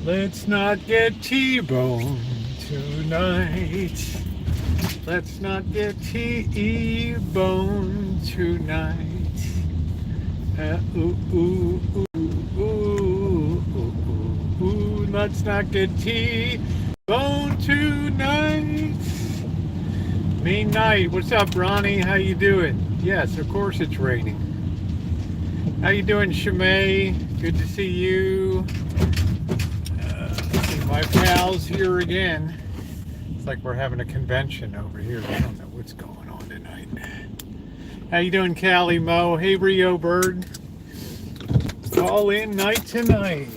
Let's not get T-boned tonight. Let's not get T-boned tonight. Ooh, ooh, ooh, ooh, ooh, ooh. Let's not get T-boned tonight. Mean night. What's up, Ronnie? How you doing? Yes, of course it's raining. How you doing, Shimei? Good to see you. See my pals here again. It's like we're having a convention over here. I don't know what's going on tonight. How you doing, Callie Mo? Hey, Rio Bird. Call in night tonight.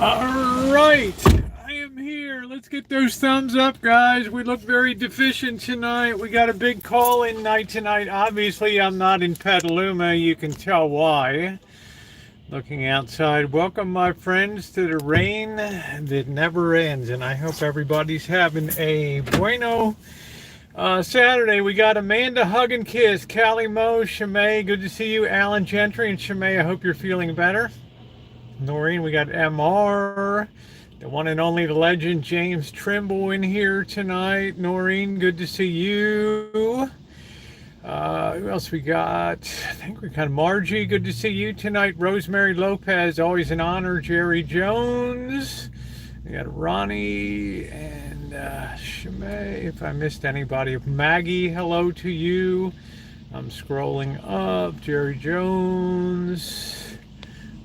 All right, I am here. Let's get those thumbs up, guys. We look very deficient tonight. We got a big call-in night tonight. Obviously, I'm not in Petaluma. You can tell why. Looking outside. Welcome, my friends, to the rain that never ends. And I hope everybody's having a bueno Saturday. We got Amanda, Hug and Kiss, Callie Mo, Shimei. Good to see you. Alan Gentry and Shimei. I hope you're feeling better. Noreen, we got MR, the one and only, the legend, James Trimble in here tonight. Noreen, good to see you. Who else we got? I think we got Margie. Good to see you tonight. Rosemary Lopez, always an honor. Jerry Jones. We got Ronnie and Shimei. If I missed anybody, Maggie, hello to you. I'm scrolling up. Jerry Jones.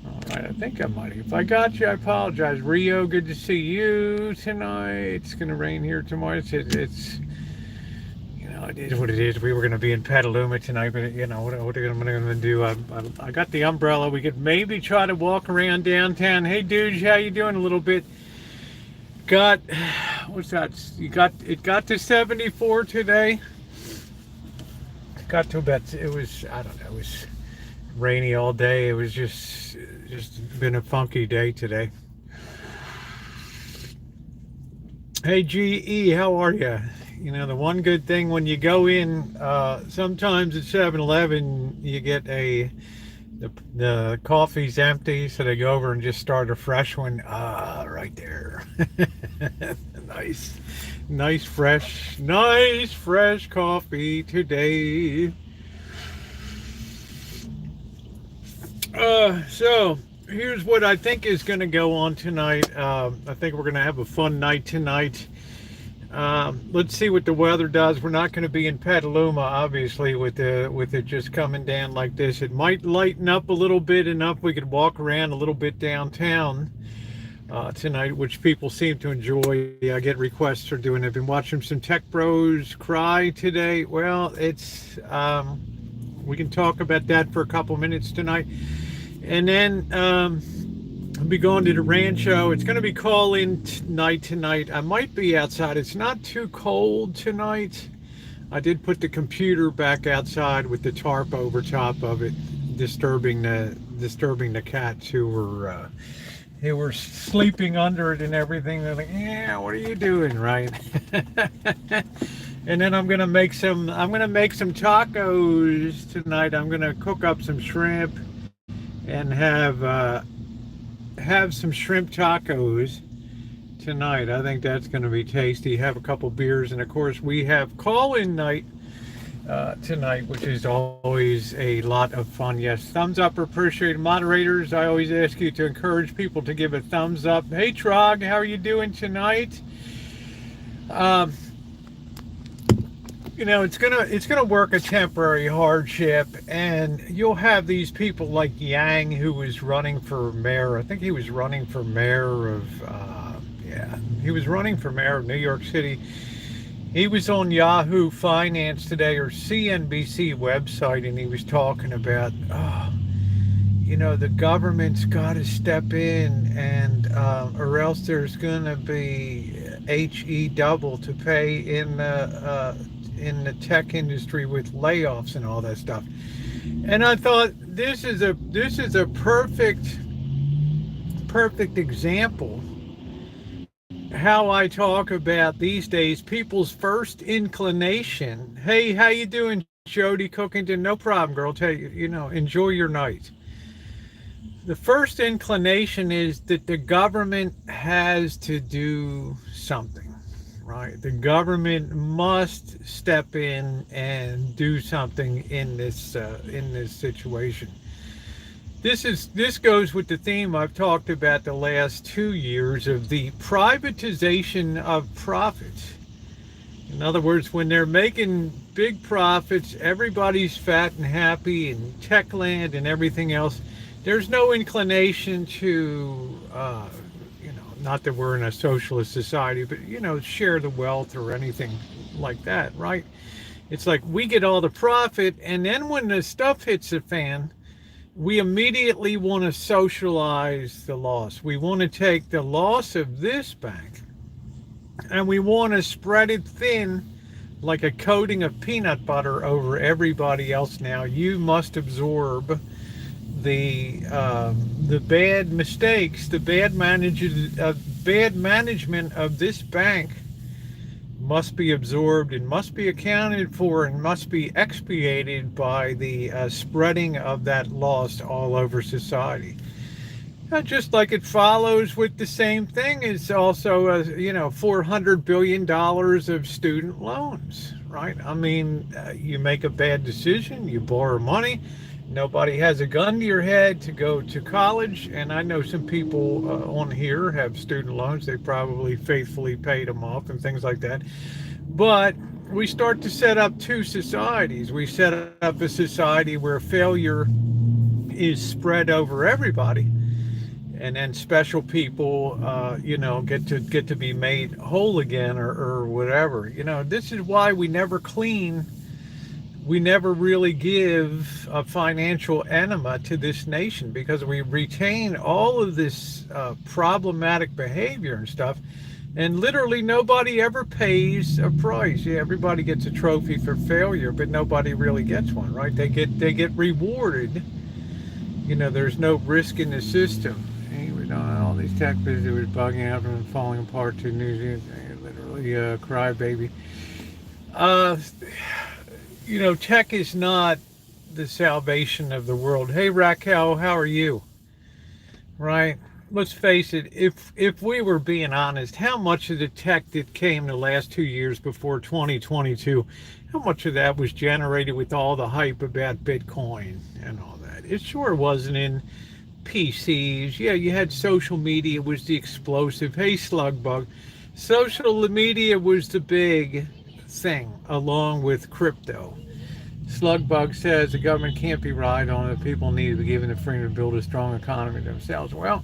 All right, I think I might. If I got you, I apologize. Rio, good to see you tonight. It's gonna rain here tomorrow. It's it is what it is. We were going to be in Petaluma tonight, but what am I going to do? I got the umbrella. We could maybe try to walk around downtown. Hey, dudes, how you doing? A little bit. What's that? It got to 74 today. It got to about. It was, I don't know. It was rainy all day. It was just been a funky day today. Hey, GE, how are you? The one good thing when you go in, sometimes at 7-Eleven, you get the coffee's empty, so they go over and just start a fresh one. Right there. Nice fresh coffee today. So here's what I think is going to go on tonight. I think we're going to have a fun night tonight. Let's see what the weather does. We're not going to be in Petaluma, obviously, with it just coming down like this. It might lighten up a little bit enough we could walk around a little bit downtown tonight, which people seem to enjoy. I get requests for doing it. I've been watching some tech bros cry today. Well, it's we can talk about that for a couple minutes tonight, and then I'll be going to the Rancho. It's going to be call-in night tonight. I might be outside. It's not too cold tonight. I did put the computer back outside with the tarp over top of it, disturbing the cats who were sleeping under it and everything. They're like, yeah, what are you doing, right? And then I'm gonna make some tacos tonight. I'm gonna cook up some shrimp and have some shrimp tacos tonight. I think that's going to be tasty. Have a couple beers, and of course we have call-in night tonight, which is always a lot of fun. Yes, thumbs up are appreciated. Moderators, I always ask you to encourage people to give a thumbs up. Hey Trog, how are you doing tonight? It's gonna work a temporary hardship, and you'll have these people like Yang, who was running for mayor. I think he was running for mayor of New York City. He was on Yahoo Finance today, or CNBC website, and he was talking about the government's got to step in, and or else there's gonna be HE double to pay in the tech industry with layoffs and all that stuff. And I thought this is a perfect example how I talk about these days people's first inclination. Hey, how you doing, Jody Cookington? No problem, girl. Tell you, enjoy your night. The first inclination is that the government has to do something. Right, the government must step in and do something in this situation. This goes with the theme I've talked about the last 2 years of the privatization of profits. In other words, when they're making big profits, everybody's fat and happy in tech land and everything else. There's no inclination to not that we're in a socialist society, but share the wealth or anything like that, right? It's like we get all the profit, and then when the stuff hits the fan, we immediately want to socialize the loss. We want to take the loss of this bank and we want to spread it thin like a coating of peanut butter over everybody else. Now you must absorb the the bad mistakes, the bad management of this bank must be absorbed and must be accounted for and must be expiated by the spreading of that loss all over society. Just like it follows with the same thing is also, $400 billion of student loans, right? I mean, you make a bad decision, you borrow money, nobody has a gun to your head to go to college. And I know some people on here have student loans. They probably faithfully paid them off and things like that. But we start to set up two societies. We set up a society where failure is spread over everybody, and then special people, get to be made whole again, or whatever. This is why we never really give a financial enema to this nation, because we retain all of this problematic behavior and stuff, and literally nobody ever pays a price. Yeah, everybody gets a trophy for failure, but nobody really gets one, right? They get rewarded. There's no risk in the system. All these tech businesses bugging out and falling apart to New Zealand. Literally cry baby. Tech is not the salvation of the world. Hey Raquel, how are you? Right? Let's face it, if we were being honest, how much of the tech that came the last 2 years before 2022, how much of that was generated with all the hype about Bitcoin and all that? It sure wasn't in PCs. Yeah, you had social media was the explosive. Hey Slugbug, social media was the big thing along with crypto. Slugbug says the government can't be relied on. The people need to be given the freedom to build a strong economy themselves. Well,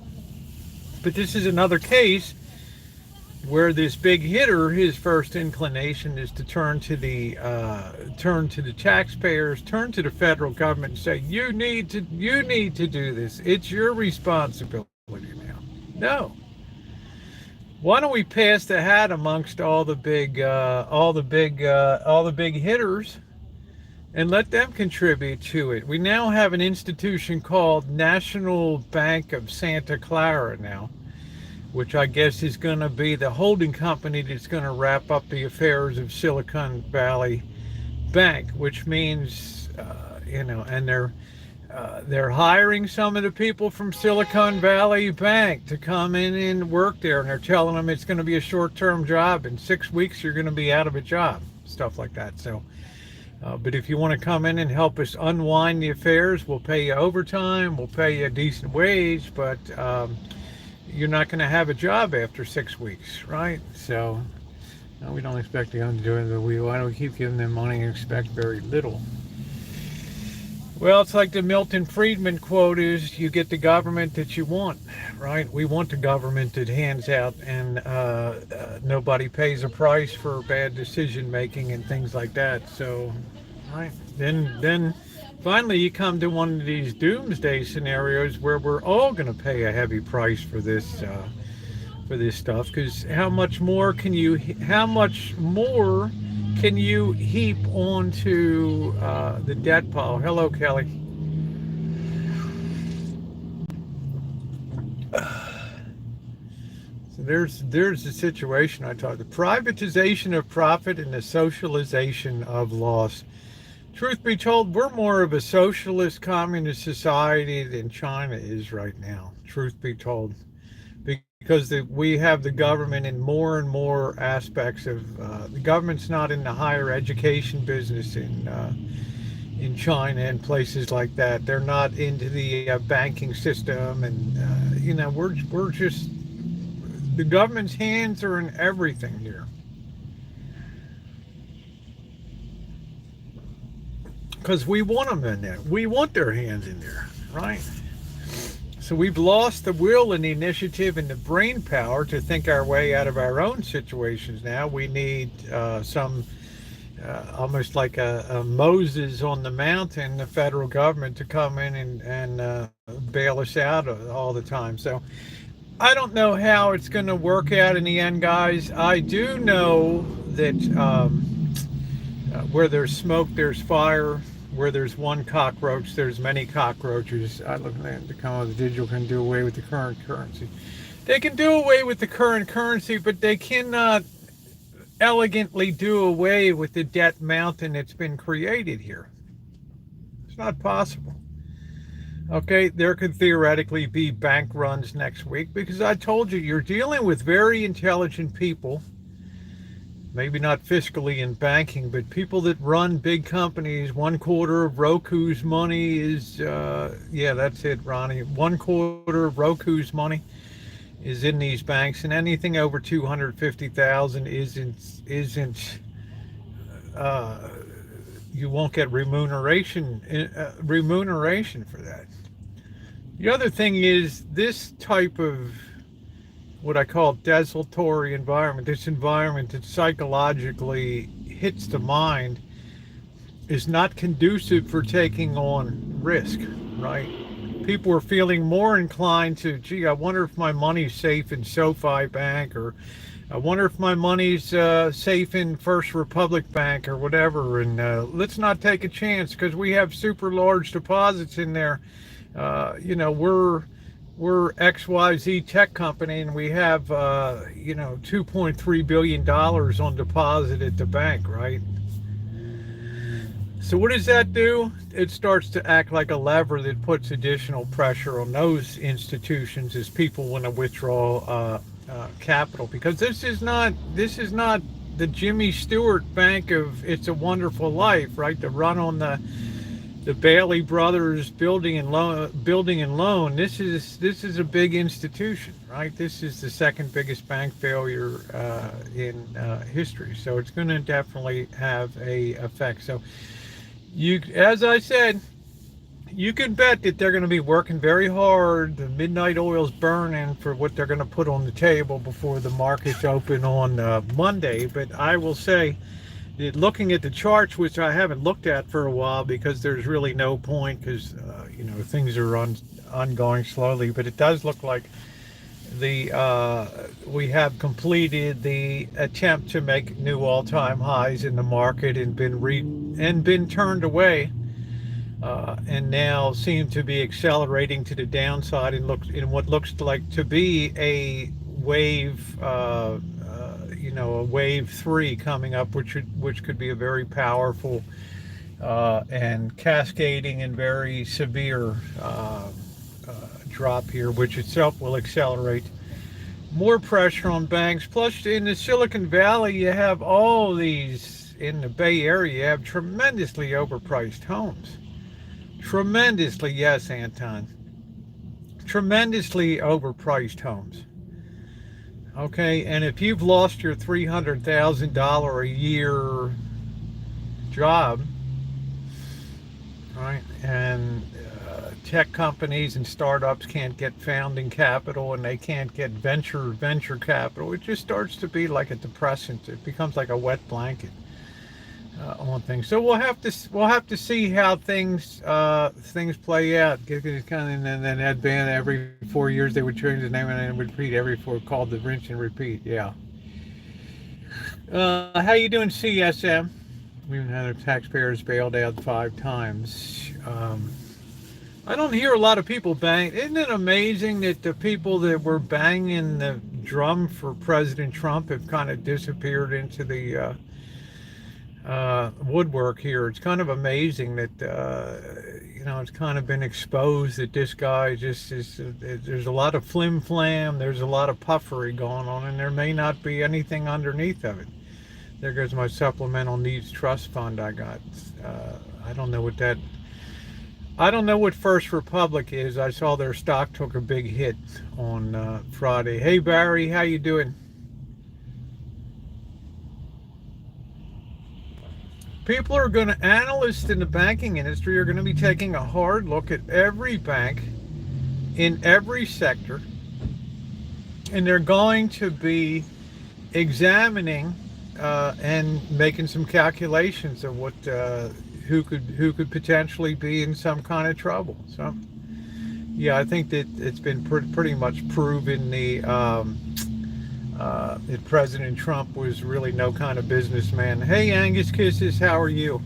but this is another case where this big hitter, his first inclination is to turn to the taxpayers, turn to the federal government, and say, you need to do this. It's your responsibility now. No. Why don't we pass the hat amongst all the big hitters, and let them contribute to it? We now have an institution called National Bank of Santa Clara now, which I guess is going to be the holding company that's going to wrap up the affairs of Silicon Valley Bank, which means, and they're hiring some of the people from Silicon Valley Bank to come in and work there, and they're telling them it's going to be a short-term job. In 6 weeks, you're going to be out of a job, stuff like that. So, but if you want to come in and help us unwind the affairs, we'll pay you overtime, we'll pay you a decent wage, but you're not going to have a job after 6 weeks, right? So no, we don't expect them to do it. Why do we keep giving them money and expect very little? Well, it's like the Milton Friedman quote is, you get the government that you want, right? We want the government that hands out, and nobody pays a price for bad decision making and things like that. So, right, then finally you come to one of these doomsday scenarios where we're all going to pay a heavy price for this stuff, because how much more can you heap onto the debt pile? Hello, Kelly. So there's the situation I talked. The privatization of profit and the socialization of loss. Truth be told, we're more of a socialist communist society than China is right now, truth be told, because we have the government in more and more aspects of the government's not in the higher education business in China and places like that. They're not into the banking system, and we're just, the government's hands are in everything here. Because we want them in there. We want their hands in there, right? So we've lost the will and the initiative and the brain power to think our way out of our own situations now. We need almost like a Moses on the mountain, the federal government, to come in and bail us out all the time. So I don't know how it's going to work out in the end, guys. I do know that where there's smoke, there's fire. where there's one cockroach, there's many cockroaches. I look at the come the digital can do away with the current currency. They can do away with the current currency, but they cannot elegantly do away with the debt mountain that's been created here. It's not possible. Okay, there could theoretically be bank runs next week because I told you, you're dealing with very intelligent people, maybe not fiscally in banking, but people that run big companies. 1/4 of Roku's money is, yeah, that's it, Ronnie. 1/4 of Roku's money is in these banks, and anything over 250,000 isn't you won't get remuneration for that. The other thing is this type of what I call desultory environment, this environment that psychologically hits the mind, is not conducive for taking on risk, right? People are feeling more inclined to, gee, I wonder if my money's safe in SoFi Bank, or I wonder if my money's safe in First Republic Bank or whatever, and let's not take a chance because we have super large deposits in there. We're XYZ tech company and we have $2.3 billion on deposit at the bank, right? So what does that do? It starts to act like a lever that puts additional pressure on those institutions as people want to withdraw capital, because this is not the Jimmy Stewart Bank of It's a Wonderful Life, right? The run on the Bailey Brothers building and loan. This is a big institution, right? This is the second biggest bank failure in history, so it's going to definitely have a effect. So as I said, you can bet that they're going to be working very hard. The midnight oil's burning for what they're going to put on the table before the markets open on Monday. But I will say that looking at the charts, which I haven't looked at for a while because there's really no point, because things are ongoing slowly. But it does look like we have completed the attempt to make new all-time highs in the market and been turned away, and now seem to be accelerating to the downside and in what looks like to be a wave, a wave 3 coming up, which could be a very powerful and cascading and very severe drop here, which itself will accelerate more pressure on banks. Plus, in the Silicon Valley, you have all these, in the Bay Area, you have tremendously overpriced homes. Tremendously, yes, Anton. Tremendously overpriced homes. Okay, and if you've lost your $300,000 a year job, right, and tech companies and startups can't get founding capital and they can't get venture capital, it just starts to be like a depressant. It becomes like a wet blanket on things. So we'll have to see how things play out. It's kind of, and then that band every 4 years they would change the name and then repeat every 4, called the rinse and repeat. Yeah. How you doing, CSM? We've had our taxpayers bailed out 5 times. I don't hear a lot of people bang. Isn't it amazing that the people that were banging the drum for President Trump have kind of disappeared into the woodwork here? It's kind of amazing that it's kind of been exposed that this guy just is. There's a lot of flim flam. There's a lot of puffery going on, and there may not be anything underneath of it. There goes my supplemental needs trust fund I got. I don't know what First Republic is. I saw their stock took a big hit on Friday. Hey Barry, how you doing? Analysts in the banking industry are going to be taking a hard look at every bank in every sector, and they're going to be examining and making some calculations of what who could potentially be in some kind of trouble. So yeah, I think that it's been pretty much proven that President Trump was really no kind of businessman. Hey Angus Kisses, how are you?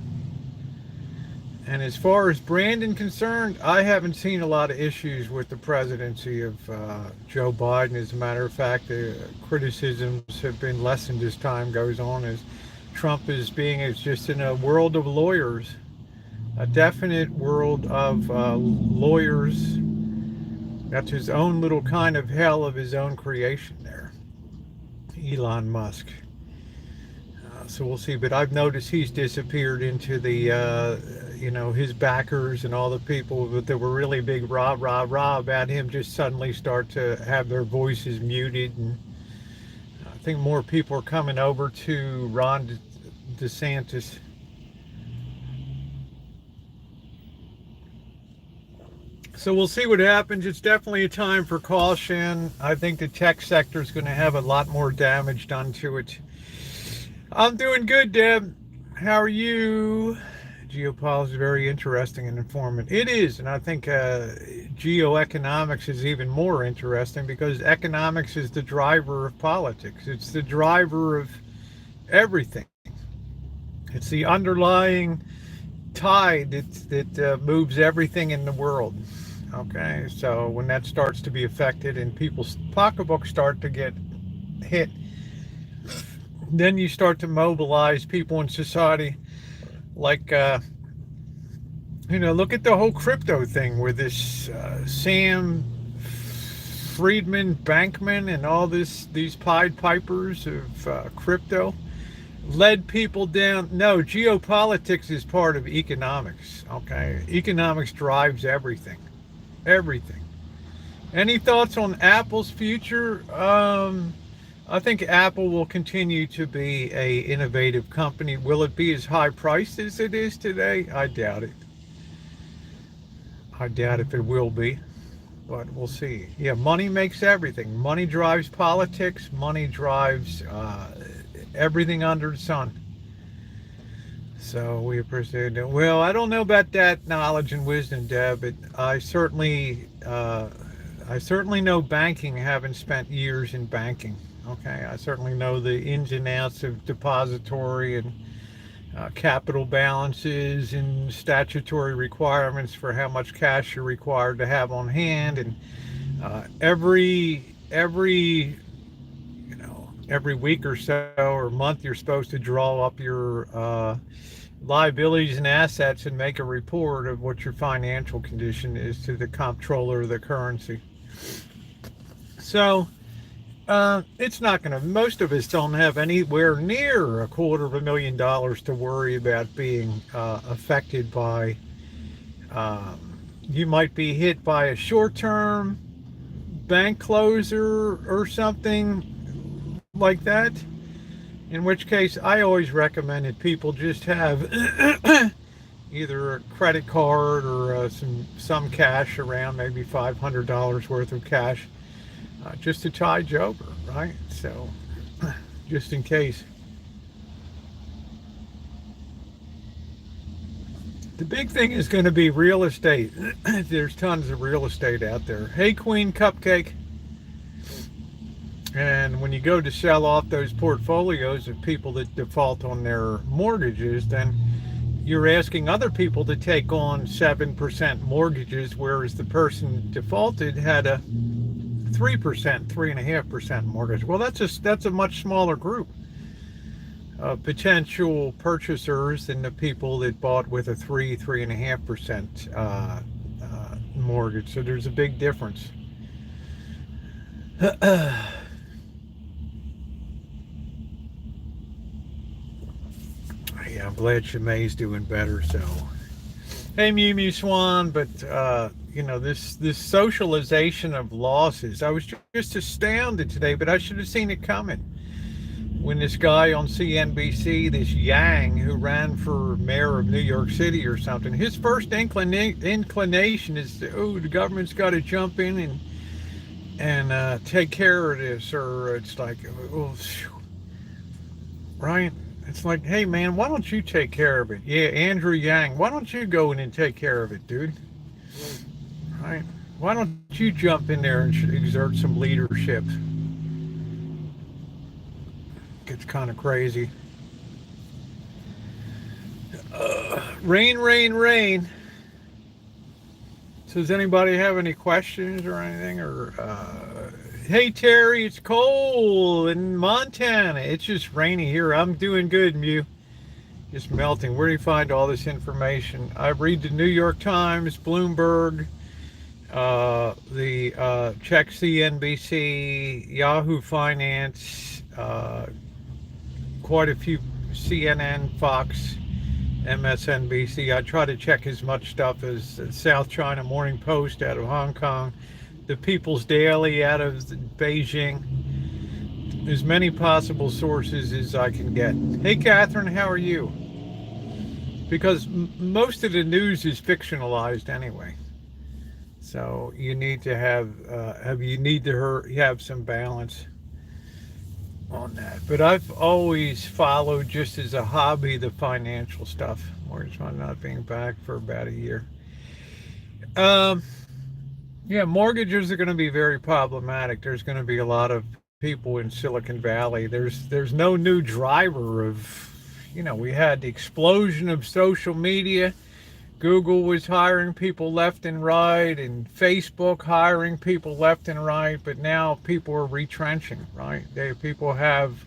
And as far as Brandon concerned, I haven't seen a lot of issues with the presidency of Joe Biden. As a matter of fact, the criticisms have been lessened as time goes on, as Trump is just in a world of lawyers, a definite world of lawyers. That's his own little kind of hell of his own creation there, Elon Musk. So we'll see. But I've noticed he's disappeared into the, his backers and all the people that were really big rah, rah, rah about him just suddenly start to have their voices muted. And I think more people are coming over to Ron DeSantis. So we'll see what happens. It's definitely a time for caution. I think the tech sector is going to have a lot more damage done to it. I'm doing good, Deb. How are you? Geopolitics is very interesting and informative. It is, and I think geoeconomics is even more interesting because economics is the driver of politics. It's the driver of everything. It's the underlying tide that moves everything in the world. Okay, so when that starts to be affected and people's pocketbooks start to get hit, then you start to mobilize people in society. Like, look at the whole crypto thing with this Sam Friedman, Bankman, and all these Pied Pipers of crypto led people down. No, geopolitics is part of economics. Okay, economics drives everything. Everything. Any thoughts on Apple's future? I think Apple will continue to be a innovative company. Will it be as high priced as it is today? I doubt it. I doubt if it will be, but we'll see. Yeah, money makes everything. Money drives politics. Money drives everything under the sun. So we appreciate it. Well, I don't know about that knowledge and wisdom, Deb, but I certainly know banking, having spent years in banking. Okay, I certainly know the ins and outs of depository and capital balances and statutory requirements for how much cash you're required to have on hand, and every week or so or month you're supposed to draw up your liabilities and assets and make a report of what your financial condition is to the comptroller of the currency. So it's not going to, most of us don't have anywhere near $250,000 to worry about being affected by. You might be hit by a short-term bank closure or something like that, in which case I always recommend that people just have either a credit card or some cash around, maybe $500 worth of cash, just to tide you over, right? So just in case. The big thing is going to be real estate. There's tons of real estate out there. Hey, Queen Cupcake. And when you go to sell off those portfolios of people that default on their mortgages, then you're asking other people to take on 7% mortgages, whereas the person defaulted had a 3.5% mortgage. Well, that's a much smaller group of potential purchasers than the people that bought with a 3.5% mortgage. So there's a big difference. Yeah, I'm glad Shemai's doing better. So, hey, Mew Mew Swan, but this socialization of losses. I was just astounded today, but I should have seen it coming. When this guy on CNBC, this Yang, who ran for mayor of New York City or something, his first inclination is, the government's got to jump in and take care of this, or it's like, right? It's like, hey man, why don't you take care of it? Yeah, Andrew Yang, why don't you go in and take care of it, dude? Right? Why don't you jump in there and exert some leadership? Gets kind of crazy. Rain, rain, rain. So does anybody have any questions or anything? Or hey Terry, it's cold in Montana. It's just rainy here. I'm doing good, Mew. Just melting. Where do you find all this information? I read the New York Times, Bloomberg, the check CNBC, Yahoo Finance, quite a few CNN, Fox, MSNBC. I try to check as much stuff as South China Morning Post out of Hong Kong, the People's Daily out of Beijing, as many possible sources as I can get. Hey Catherine, how are you? Because most of the news is fictionalized anyway. So you need to have some balance on that. But I've always followed, just as a hobby, the financial stuff. Where's my not being back for about a year? Um, yeah, mortgages are going to be very problematic. There's going to be a lot of people in Silicon Valley. There's no new driver of, we had the explosion of social media. Google was hiring people left and right, and Facebook hiring people left and right, but now people are retrenching, right? People have,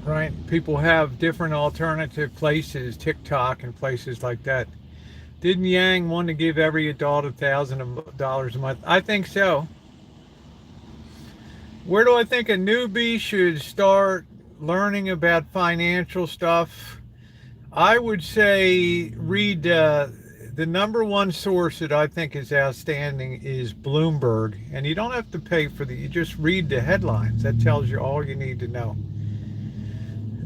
right? People have different alternative places, TikTok and places like that. Didn't Yang want to give every adult $1,000 a month? I think so. Where do I think a newbie should start learning about financial stuff? I would say read the number one source that I think is outstanding is Bloomberg, and you don't have to pay for you just read the headlines. That tells you all you need to know.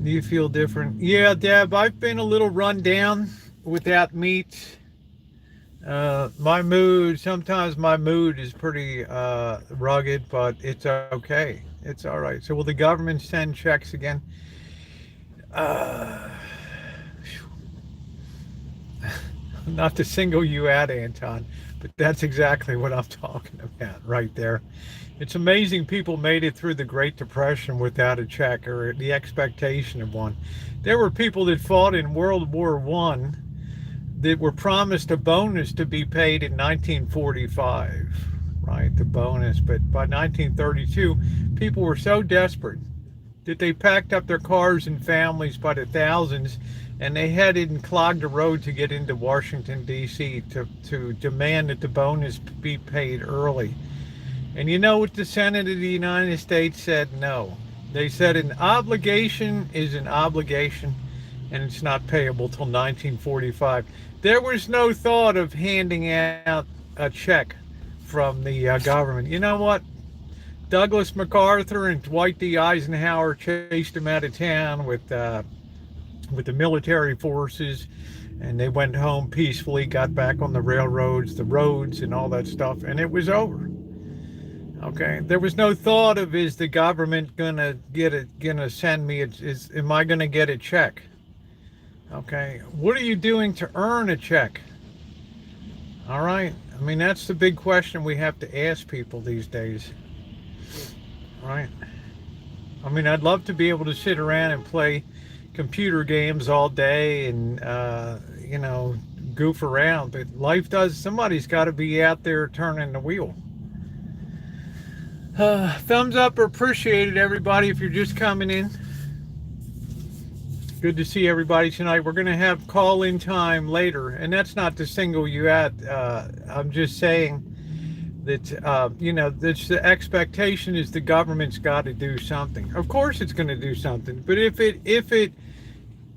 Do you feel different? Yeah, Deb, I've been a little run down without meat. Sometimes my mood is pretty rugged, but it's okay. It's all right. So will the government send checks again? Not to single you out, Anton, but that's exactly what I'm talking about right there. It's amazing people made it through the Great Depression without a check or the expectation of one. There were people that fought in World War I that were promised a bonus to be paid in 1945, right? The bonus. But by 1932, people were so desperate that they packed up their cars and families by the thousands, and they headed and clogged the road to get into Washington, D.C. to demand that the bonus be paid early. And you know what the Senate of the United States said? No. They said an obligation is an obligation, and it's not payable till 1945. There was no thought of handing out a check from the government. You know what? Douglas MacArthur and Dwight D. Eisenhower chased him out of town with the military forces, and they went home peacefully, got back on the railroads, the roads, and all that stuff, and it was over. Okay, there was no thought of, is the government gonna send me? Am I gonna get a check? Okay, what are you doing to earn a check? All right, I mean, that's the big question we have to ask people these days. Right? I mean, I'd love to be able to sit around and play computer games all day and goof around, but somebody's got to be out there turning the wheel. Thumbs up or appreciated, everybody, if you're just coming in. Good to see everybody tonight. We're going to have call-in time later, and that's not to single you out. I'm just saying that, the expectation is the government's got to do something. Of course it's going to do something, but if it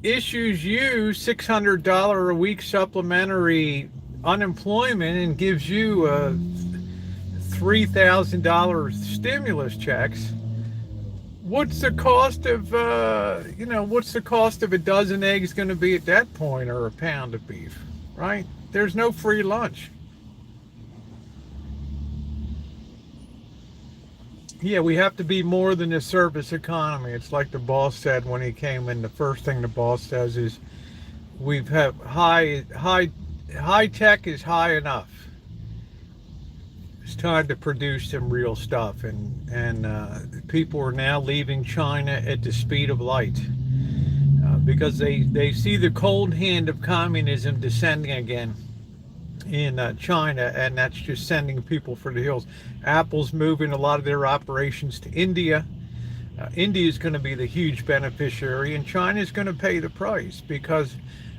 issues you $600 a week supplementary unemployment and gives you a $3,000 stimulus checks, what's the cost of a dozen eggs going to be at that point, or a pound of beef, right? There's no free lunch. Yeah, we have to be more than a service economy. It's like the boss said when he came in. The first thing the boss says is, we've have high tech is high enough. It's time to produce some real stuff, and people are now leaving China at the speed of light. because they see the cold hand of communism descending again in China, and that's just sending people for the hills. Apple's moving a lot of their operations to India. India is going to be the huge beneficiary, and China is going to pay the price, because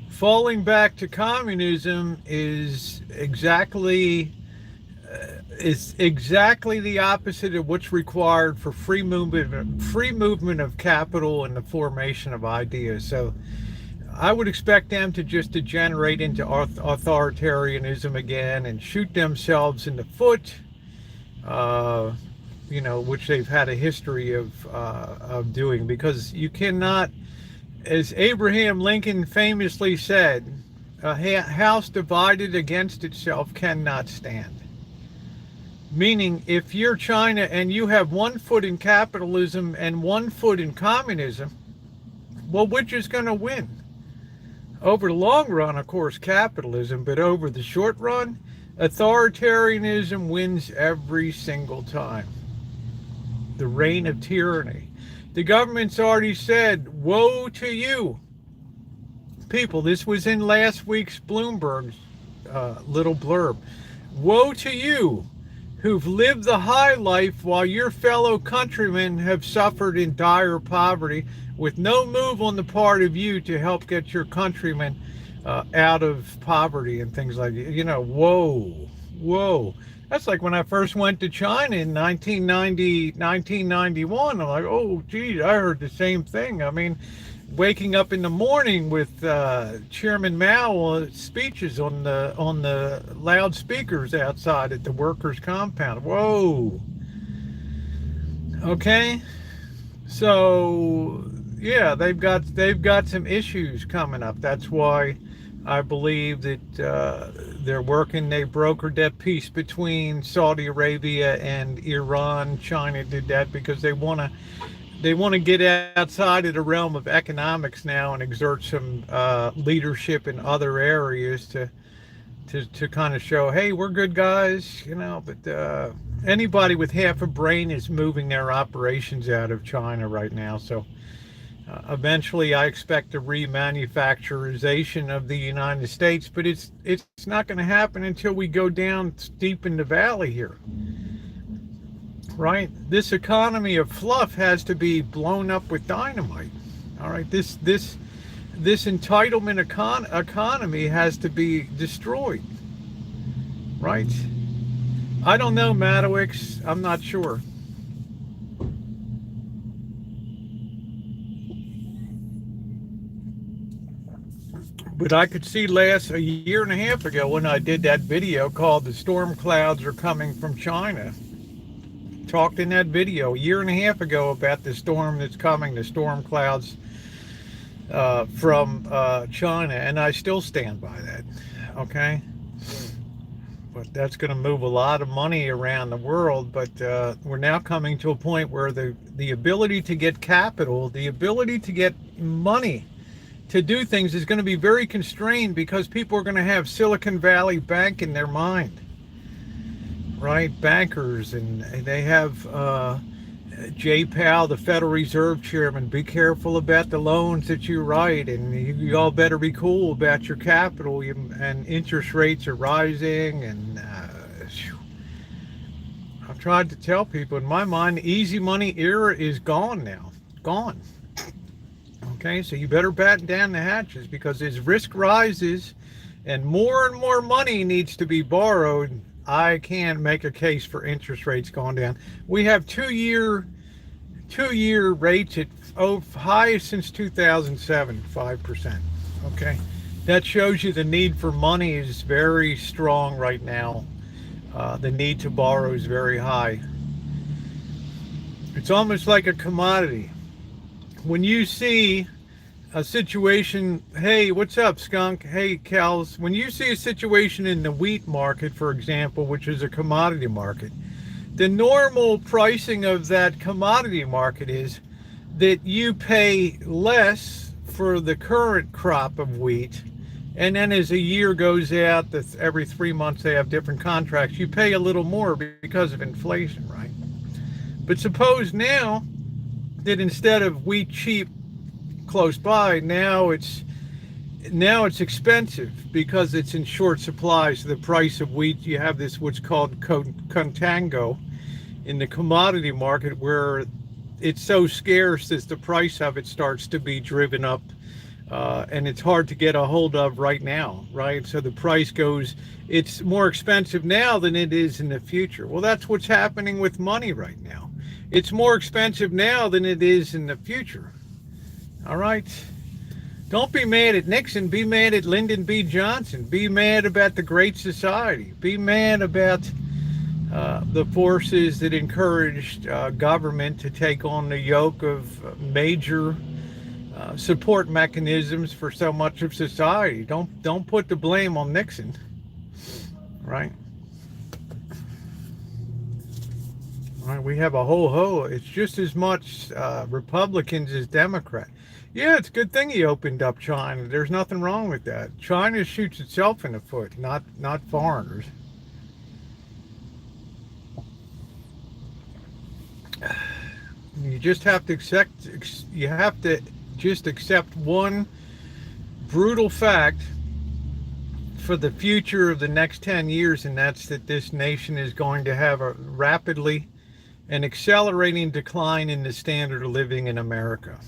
falling back to communism is exactly the opposite of what's required for free movement of capital and the formation of ideas. So I would expect them to just degenerate into authoritarianism again and shoot themselves in the foot, which they've had a history of doing, because you cannot, as Abraham Lincoln famously said, a house divided against itself cannot stand. Meaning, if you're China and you have one foot in capitalism and one foot in communism, well, which is going to win? Over the long run, of course, capitalism, but over the short run, authoritarianism wins every single time. The reign of tyranny. The government's already said, woe to you. People, this was in last week's Bloomberg little blurb. Woe to you who've lived the high life while your fellow countrymen have suffered in dire poverty, with no move on the part of you to help get your countrymen out of poverty and things like that. Whoa. That's like when I first went to China in 1991. I'm like, oh, geez, I heard the same thing. I mean, waking up in the morning with Chairman Mao speeches on the loudspeakers outside at the workers' compound. Whoa. Okay. So yeah, they've got some issues coming up. That's why I believe that they're working. They brokered that peace between Saudi Arabia and Iran. China did that because they want to get outside of the realm of economics now and exert some leadership in other areas to kind of show, hey, we're good guys, but anybody with half a brain is moving their operations out of China right now. So eventually I expect a remanufacturization of the United States, but it's not going to happen until we go down deep in the valley here. Right? This economy of fluff has to be blown up with dynamite. All right? This entitlement economy has to be destroyed. Right? I don't know, Madowix. I'm not sure. But I could see a year and a half ago when I did that video called "The Storm Clouds Are Coming from China." Talked in that video a year and a half ago about the storm that's coming, the storm clouds from China, and I still stand by that. Okay, but that's going to move a lot of money around the world. But we're now coming to a point where the ability to get capital, the ability to get money to do things is going to be very constrained, because people are going to have Silicon Valley Bank in their mind. Right, bankers, and they have Jay Powell, the Federal Reserve Chairman. Be careful about the loans that you write, and you all better be cool about your capital. And interest rates are rising, and I've tried to tell people, in my mind, the easy money era is gone now. Gone. Okay, so you better batten down the hatches, because as risk rises and more money needs to be borrowed, I can make a case for interest rates going down. We have two-year rates at highest since 2007, 5%. Okay, that shows you the need for money is very strong right now. The need to borrow is very high. It's almost like a commodity. When you see a situation, hey, what's up, skunk? Hey, Kels. When you see a situation in the wheat market, for example, which is a commodity market, the normal pricing of that commodity market is that you pay less for the current crop of wheat, and then as a year goes out, every 3 months they have different contracts, you pay a little more because of inflation, right? But suppose now that instead of wheat cheap close by. Now it's expensive because it's in short supply. So the price of wheat, you have this what's called contango in the commodity market, where it's so scarce that the price of it starts to be driven up, and it's hard to get a hold of right now, right? So the price goes, it's more expensive now than it is in the future. Well, that's what's happening with money right now. It's more expensive now than it is in the future. All right. Don't be mad at Nixon. Be mad at Lyndon B. Johnson. Be mad about the Great Society. Be mad about the forces that encouraged government to take on the yoke of major support mechanisms for so much of society. Don't put the blame on Nixon, right? Right, we have a whole. It's just as much Republicans as Democrats. Yeah, it's a good thing he opened up China. There's nothing wrong with that. China shoots itself in the foot, not foreigners. You just have to accept. You have to just accept one brutal fact for the future of the next 10 years, and that's that this nation is going to have a rapidly and accelerating decline in the standard of living in America.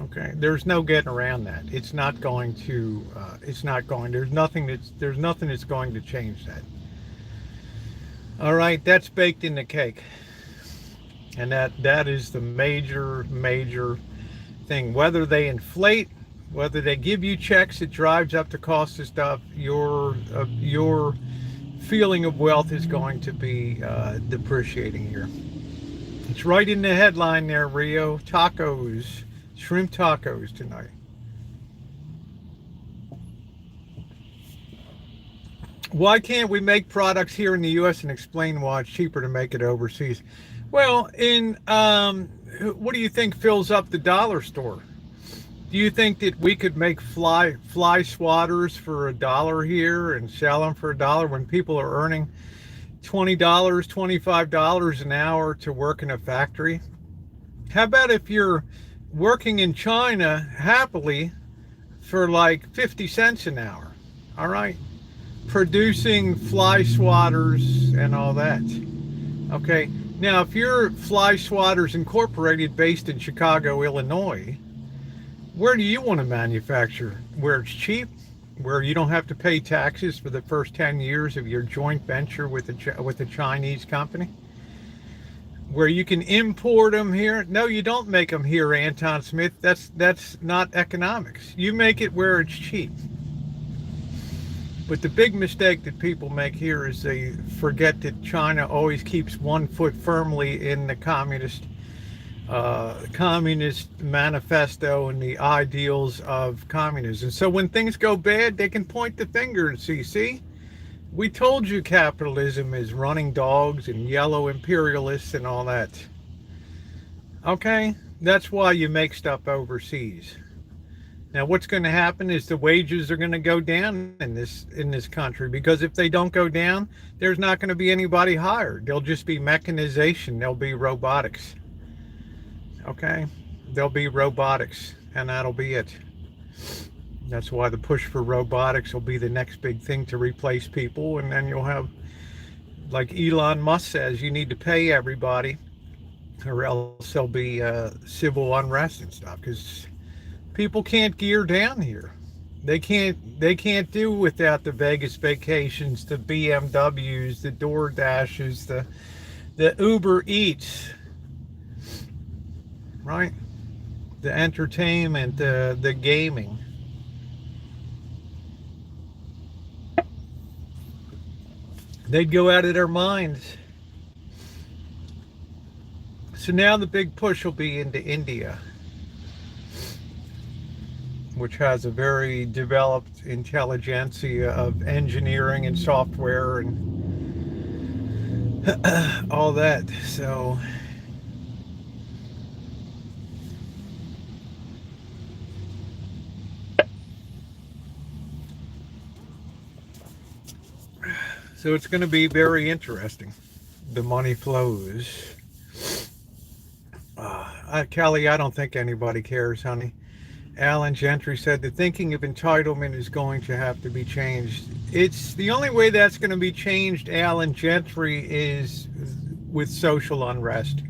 Okay, there's no getting around that. It's not going to. It's not going. There's nothing that's going to change that. All right, that's baked in the cake, and that is the major thing. Whether they inflate, whether they give you checks, it drives up the cost of stuff. Your feeling of wealth is going to be depreciating here. It's right in the headline there, Rio. Tacos, shrimp tacos tonight. Why can't we make products here in the U.S. and explain why it's cheaper to make it overseas? Well, what do you think fills up the dollar store? Do you think that we could make fly swatters for $1 here and sell them for $1 when people are earning $20, $25 an hour to work in a factory? How about if you're working in China happily for like 50 cents an hour? All right, producing fly swatters and all that. Okay, now if you're Fly Swatters Incorporated based in Chicago, Illinois, where do you want to manufacture? Where it's cheap, where you don't have to pay taxes for the first 10 years of your joint venture with a Chinese company, where you can import them here? No, you don't make them here, Anton Smith. That's not economics. You make it where it's cheap. But the big mistake that people make here is they forget that China always keeps one foot firmly in the communist manifesto and the ideals of communism. So when things go bad, they can point the finger and see, we told you capitalism is running dogs and yellow imperialists and all that. Okay, that's why you make stuff overseas. Now, what's going to happen is the wages are going to go down in this country, because if they don't go down, there's not going to be anybody hired. There'll just be mechanization. There'll be robotics. Okay, there'll be robotics, and that'll be it. That's why the push for robotics will be the next big thing to replace people, and then you'll have, like Elon Musk says, you need to pay everybody, or else there'll be civil unrest and stuff, because people can't gear down here. They can't do without the Vegas vacations, the BMWs, the DoorDashes, the Uber Eats, right? The entertainment, the gaming. They'd go out of their minds. So now the big push will be into India, which has a very developed intelligentsia of engineering and software and all that. So it's going to be very interesting. The money flows. Kelly, I don't think anybody cares, honey. Alan Gentry said the thinking of entitlement is going to have to be changed. It's the only way that's going to be changed, Alan Gentry, is with social unrest.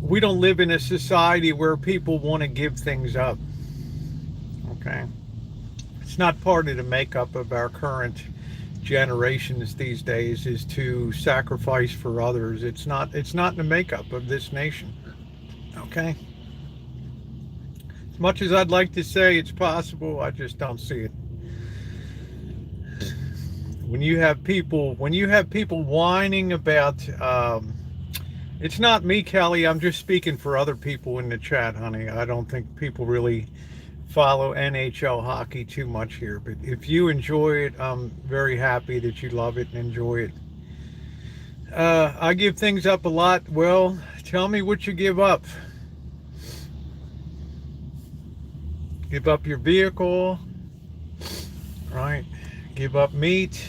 We don't live in a society where people want to give things up. Okay, it's not part of the makeup of our current generations these days is to sacrifice for others. It's not in the makeup of this nation. Okay, as much as I'd like to say it's possible, I just don't see it. When you have people whining about it's not me, Kelly, I'm just speaking for other people in the chat, honey. I don't think people really follow NHL hockey too much here, but if you enjoy it, I'm very happy that you love it and enjoy it. I give things up a lot. Well, tell me what you give up. Give up your vehicle, right? Give up meat.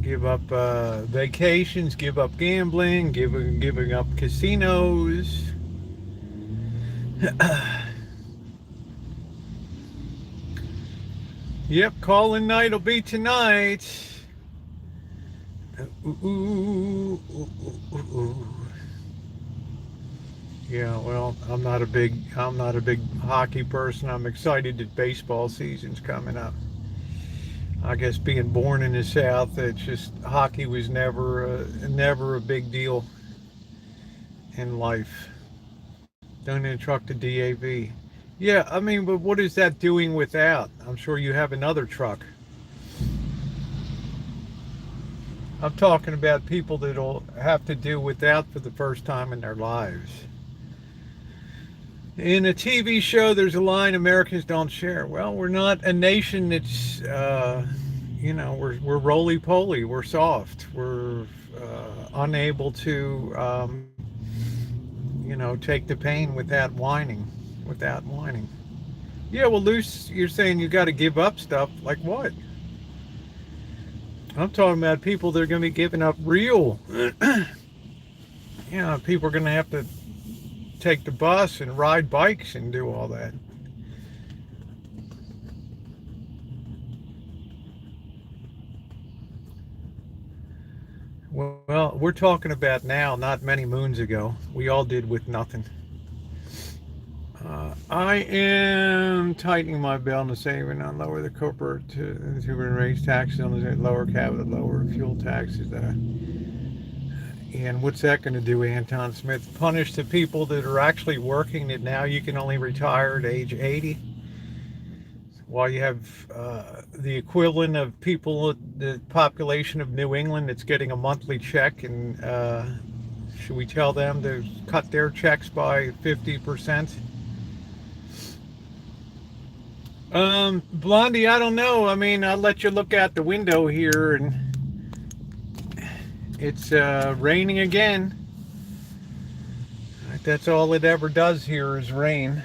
Give up vacations. Give up gambling. Giving up casinos. Yep, calling night will be tonight. Ooh, ooh, ooh, ooh, ooh. Yeah, well, I'm not a big hockey person. I'm excited that baseball season's coming up. I guess being born in the South, it's just hockey was never a big deal in life. Don't in a truck to DAV. Yeah, I mean, but what is that doing without? I'm sure you have another truck. I'm talking about people that'll have to do without for the first time in their lives. In a TV show, there's a line Americans don't share. Well, we're not a nation that's, we're roly-poly. We're soft. We're unable to, take the pain without whining. Without whining. Yeah, well, Luce, you're saying you got to give up stuff. Like what? I'm talking about people that are going to be giving up real. People are going to have to take the bus and ride bikes and do all that. Well, we're talking about now, not many moons ago. We all did with nothing. I am tightening my belt and saving on lower the corporate to raise taxes on the lower capital, lower fuel taxes. And what's that going to do, Anton Smith? Punish the people that are actually working that now you can only retire at age 80? While you have the equivalent of people, the population of New England that's getting a monthly check, and should we tell them to cut their checks by 50%? Blondie, I don't know. I mean, I'll let you look out the window here, and it's raining again. That's all it ever does here is rain.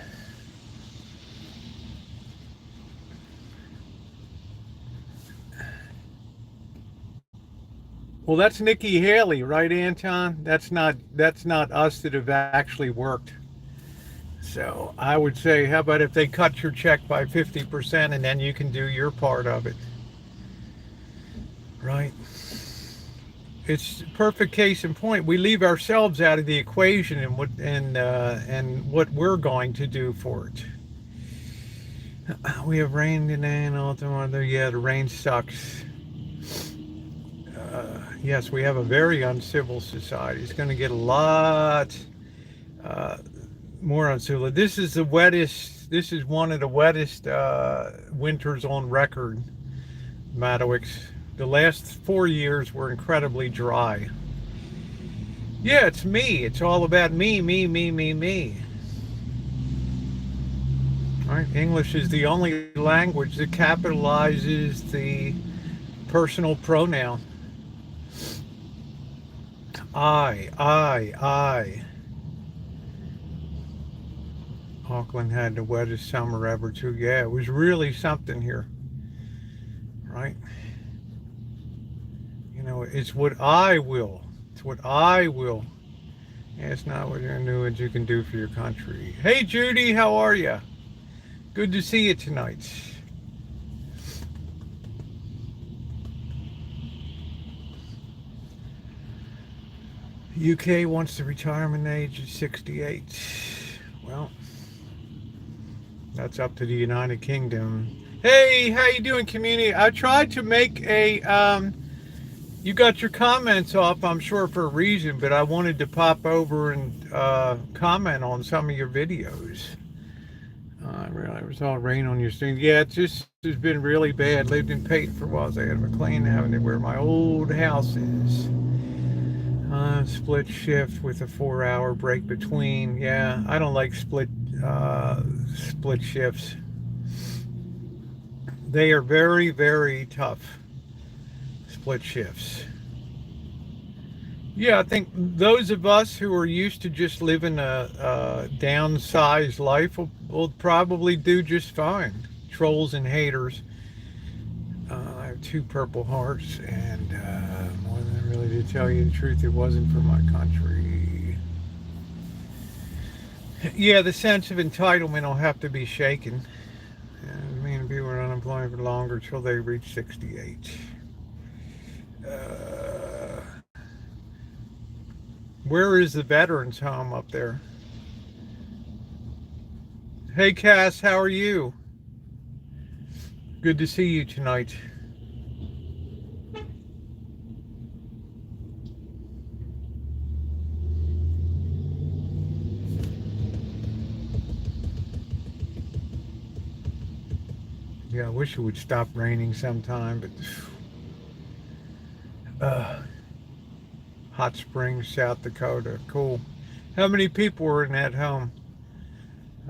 Well, that's Nikki Haley, right, Anton? That's not us that have actually worked. So I would say, how about if they cut your check by 50% and then you can do your part of it, right? It's a perfect case in point. We leave ourselves out of the equation and what we're going to do for it. We have rain today and all the weather. Yeah, the rain sucks. Yes, we have a very uncivil society. It's going to get a lot more uncivil. This is the wettest. This is one of the wettest winters on record, Madowix. The last 4 years were incredibly dry. Yeah, it's me. It's all about me, me, me, me, me. Right? English is the only language that capitalizes the personal pronoun. I. Auckland had the wettest summer ever too. Yeah, it was really something here. Right? It's what I will. It's what I will It's not what you're new what you can do for your country. Hey Judy, how are you? Good to see you tonight. UK wants the retirement age at 68. Well, that's up to the United Kingdom. Hey, how you doing, community? I tried to make a you got your comments off, I'm sure, for a reason, but I wanted to pop over and comment on some of your videos. I realize it was all rain on your stream. Yeah, it just has been really bad. Lived in Peyton for a while. So I had McLean Avenue where my old house is. Split shift with a 4-hour break between. Yeah, I don't like split shifts. They are very, very tough. Split shifts. Yeah, I think those of us who are used to just living a downsized life will probably do just fine. Trolls and haters. I have 2 purple hearts, and more than really to tell you the truth, it wasn't for my country. Yeah, the sense of entitlement will have to be shaken. And many people are unemployed for longer till they reach 68. Where is the veterans home up there? Hey Cass, how are you? Good to see you tonight. Yeah, I wish it would stop raining sometime, but Hot Springs, South Dakota, cool. How many people were in that home?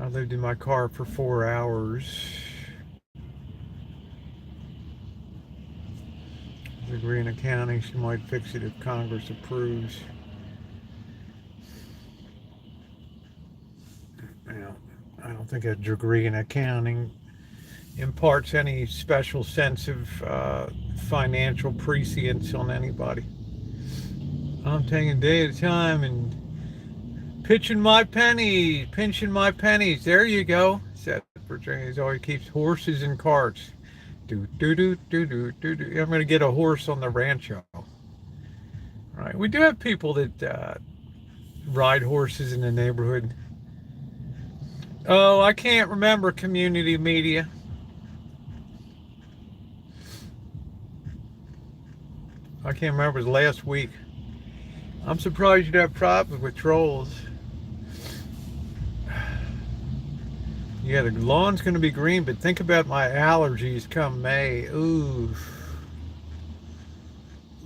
I lived in my car for 4 hours. Degree in accounting, she might fix it if Congress approves. Well, I don't think a degree in accounting imparts any special sense of financial prescience on anybody. I'm taking a day at a time and pinching my pennies. There you go. Said Virginia's always keeps horses and carts. Do do do do do do do. I'm gonna get a horse on the rancho. Right. We do have people that ride horses in the neighborhood. Oh, I can't remember community media. I can't remember. It was last week. I'm surprised you'd have problems with trolls. Yeah, the lawn's going to be green, but think about my allergies come May. Ooh.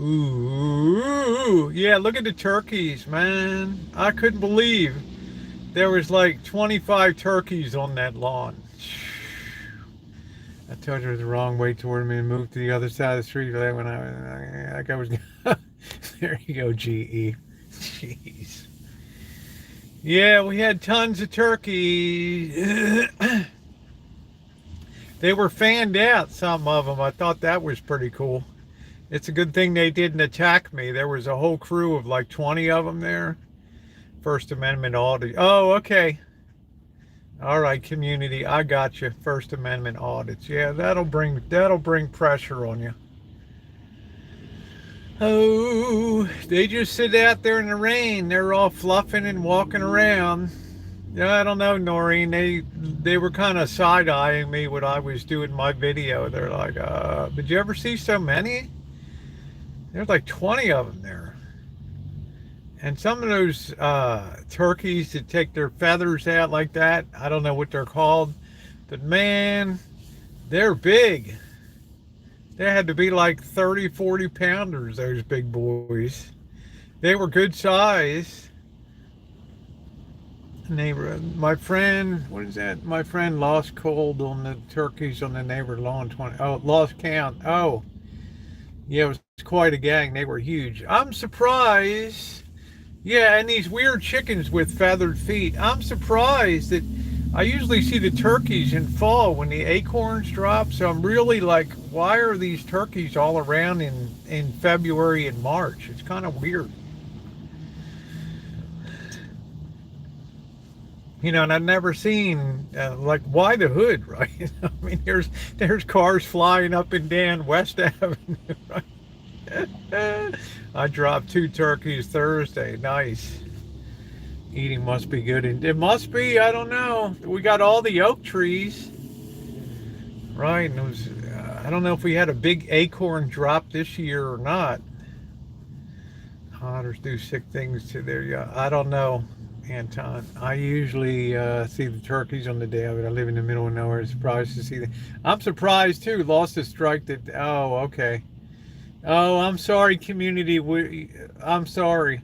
Ooh. Yeah, look at the turkeys, man. I couldn't believe there was like 25 turkeys on that lawn. I told you it was the wrong way toward me and moved to the other side of the street for that when I was there you go, GE. Jeez. Yeah, we had tons of turkeys. They were fanned out, some of them. I thought that was pretty cool. It's a good thing they didn't attack me. There was a whole crew of like 20 of them there. First Amendment audit. Oh, okay. All right, community, I got you. First Amendment audits. Yeah, that'll bring pressure on you. Oh, they just sit out there in the rain. They're all fluffing and walking around. Yeah, I don't know, Noreen. They were kind of side-eyeing me when I was doing my video. They're like, did you ever see so many? There's like 20 of them there. And some of those turkeys that take their feathers out like that, I don't know what they're called, but man, they're big. They had to be like 30, 40 pounders, those big boys. They were good size. Neighbor, my friend, what is that? My friend lost cold on the turkeys on the neighbor lawn. Lost count. Oh, yeah, it was quite a gang. They were huge. I'm surprised. Yeah, and these weird chickens with feathered feet. I'm surprised that I usually see the turkeys in fall when the acorns drop. So I'm really like, why are these turkeys all around in February and March? It's kind of weird. And I've never seen like why the hood, right? I mean, there's cars flying up and down West Avenue, right? I dropped 2 turkeys Thursday. Nice. Eating must be good, and it must be. I don't know. We got all the oak trees, right? And it was. I don't know if we had a big acorn drop this year or not. Otters do sick things to their young. I don't know, Anton. I usually see the turkeys on the day of it. I live in the middle of nowhere. Surprised to see them. I'm surprised too. Lost a strike that. Oh, okay. Oh, I'm sorry, community. I'm sorry.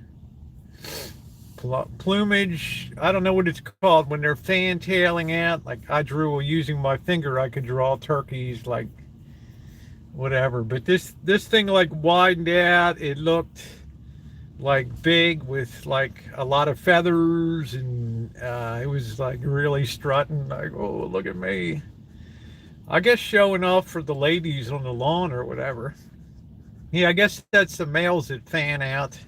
Plumage. I don't know what it's called when they're fantailing out. Like I drew using my finger. I could draw turkeys like whatever. But this thing like widened out. It looked like big with like a lot of feathers, and it was like really strutting like, oh, look at me. I guess showing off for the ladies on the lawn or whatever. Yeah, I guess that's the males that fan out,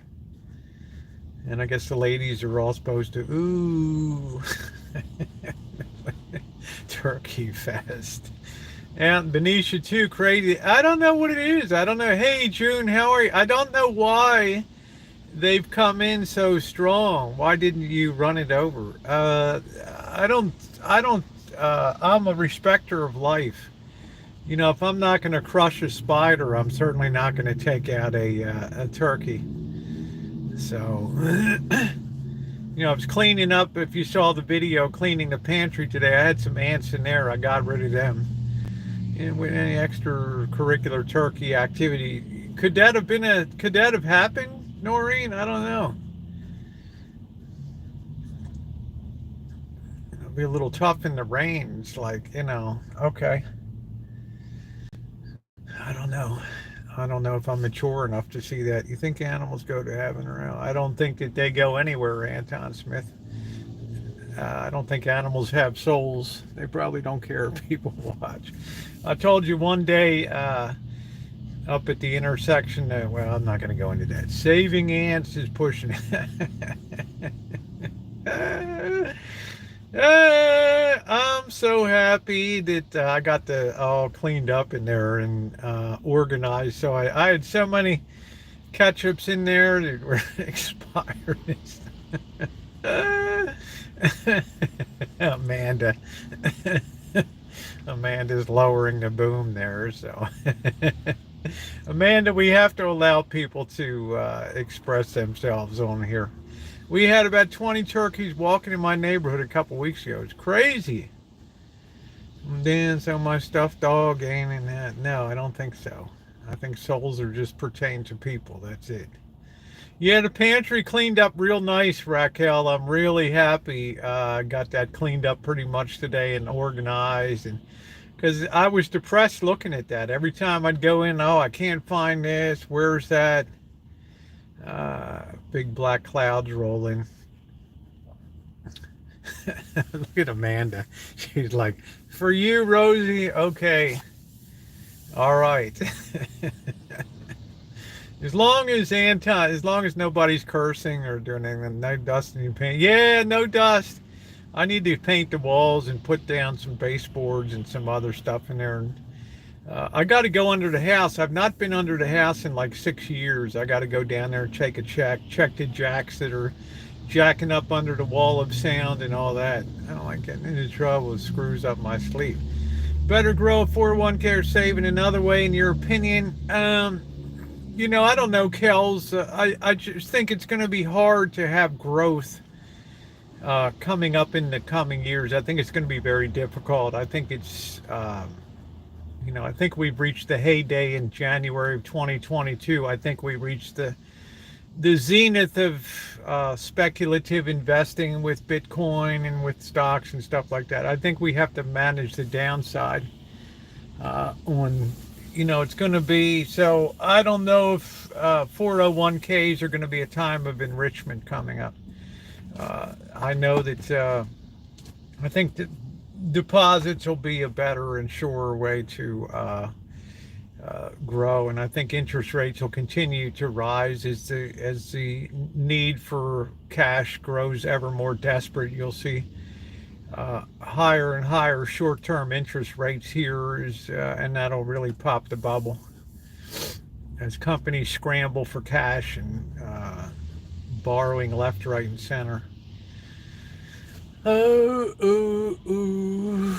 and I guess the ladies are all supposed to ooh. Turkey fest. And Benicia too, crazy. I don't know what it is. I don't know. Hey June, how are you? I don't know why they've come in so strong. Why didn't you run it over? I don't. I'm a respecter of life. If I'm not going to crush a spider, I'm certainly not going to take out a turkey. So, I was cleaning up. If you saw the video, cleaning the pantry today, I had some ants in there. I got rid of them. And with any extracurricular turkey activity, could that have happened, Noreen? I don't know. It'll be a little tough in the rain. It's like, okay. I don't know. I don't know if I'm mature enough to see that. You think animals go to heaven or hell? I don't think that they go anywhere, Anton Smith. I don't think animals have souls. They probably don't care if people watch. I told you one day up at the intersection, well, I'm not going to go into that. Saving ants is pushing it. I'm so happy that I got the all cleaned up in there and organized. So I had so many ketchups in there that were expired. Amanda. Amanda's lowering the boom there. So, Amanda, we have to allow people to express themselves on here. We had about 20 turkeys walking in my neighborhood a couple weeks ago. It's crazy. And then so my stuffed dog ain't in that. No, I don't think so. I think souls are just pertain to people. That's it. Yeah, the pantry cleaned up real nice, Raquel. I'm really happy. Got that cleaned up pretty much today and organized. And because I was depressed looking at that. Every time I'd go in, oh, I can't find this. Where's that? Big black clouds rolling. Look at Amanda. She's like, for you, Rosie. Okay. All right. As long as nobody's cursing or doing anything, no dust in your paint. Yeah, no dust. I need to paint the walls and put down some baseboards and some other stuff in there. I got to go under the house. I've not been under the house in like 6 years. I got to go down there and take a check the jacks that are jacking up under the wall of sound and all that. I don't like getting into trouble. It screws up my sleep. Better grow a 401k or save in another way, in your opinion? I don't know, Kels. I just think it's going to be hard to have growth coming up in the coming years. I think it's going to be very difficult. I think it's, I think we've reached the heyday in January of 2022. I think we reached the zenith of speculative investing with Bitcoin and with stocks and stuff like that. I think we have to manage the downside on, it's going to be, so I don't know if 401ks are going to be a time of enrichment coming up. I know that I think that deposits will be a better and surer way to grow, and I think interest rates will continue to rise as the need for cash grows ever more desperate. You'll see higher and higher short-term interest rates here and that'll really pop the bubble as companies scramble for cash and borrowing left, right, and center. Oh, ooh, ooh.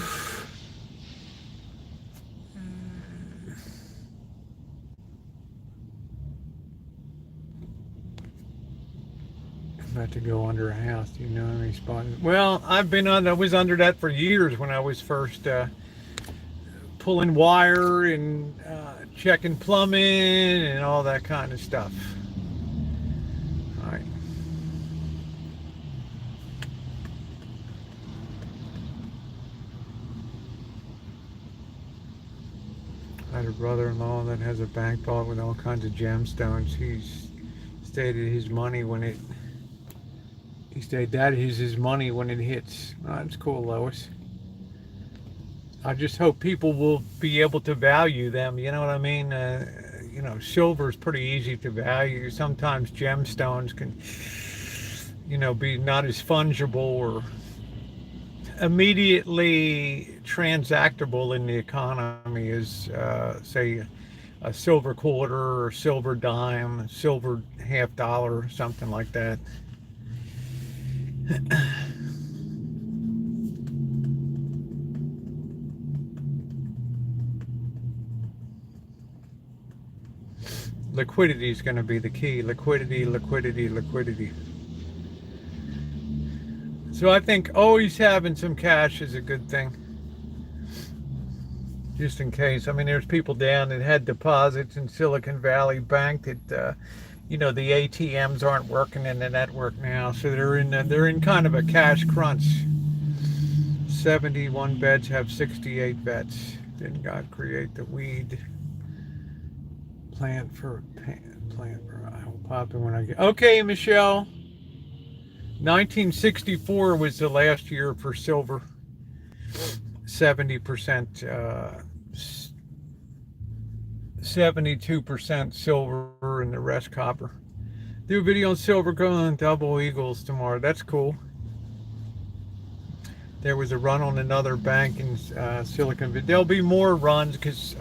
About to go under a house. Do you know any spots? Well, I was under that for years when I was first pulling wire and checking plumbing and all that kind of stuff. All right. I had a brother-in-law that has a bank vault with all kinds of gemstones. He's stated his money when it. He stated that is his money when it hits. Oh, that's cool, Lois. I just hope people will be able to value them. You know what I mean? Silver is pretty easy to value. Sometimes gemstones can, be not as fungible or immediately transactable in the economy as, say, a silver quarter or silver dime, silver half dollar, something like that. Liquidity is going to be the key. Liquidity, liquidity, liquidity. So I think always having some cash is a good thing. Just in case. I mean, there's people down that had deposits in Silicon Valley Bank that, the ATMs aren't working in the network now. So they're in kind of a cash crunch. 71 beds have 68 vets. Didn't God create the weed? Plant for I will pop in when I get. Okay, Michelle. 1964 was the last year for silver. 70%, 72% silver, and the rest copper. Do a video on silver going double eagles tomorrow. That's cool. There was a run on another bank in Silicon Valley. There'll be more runs because.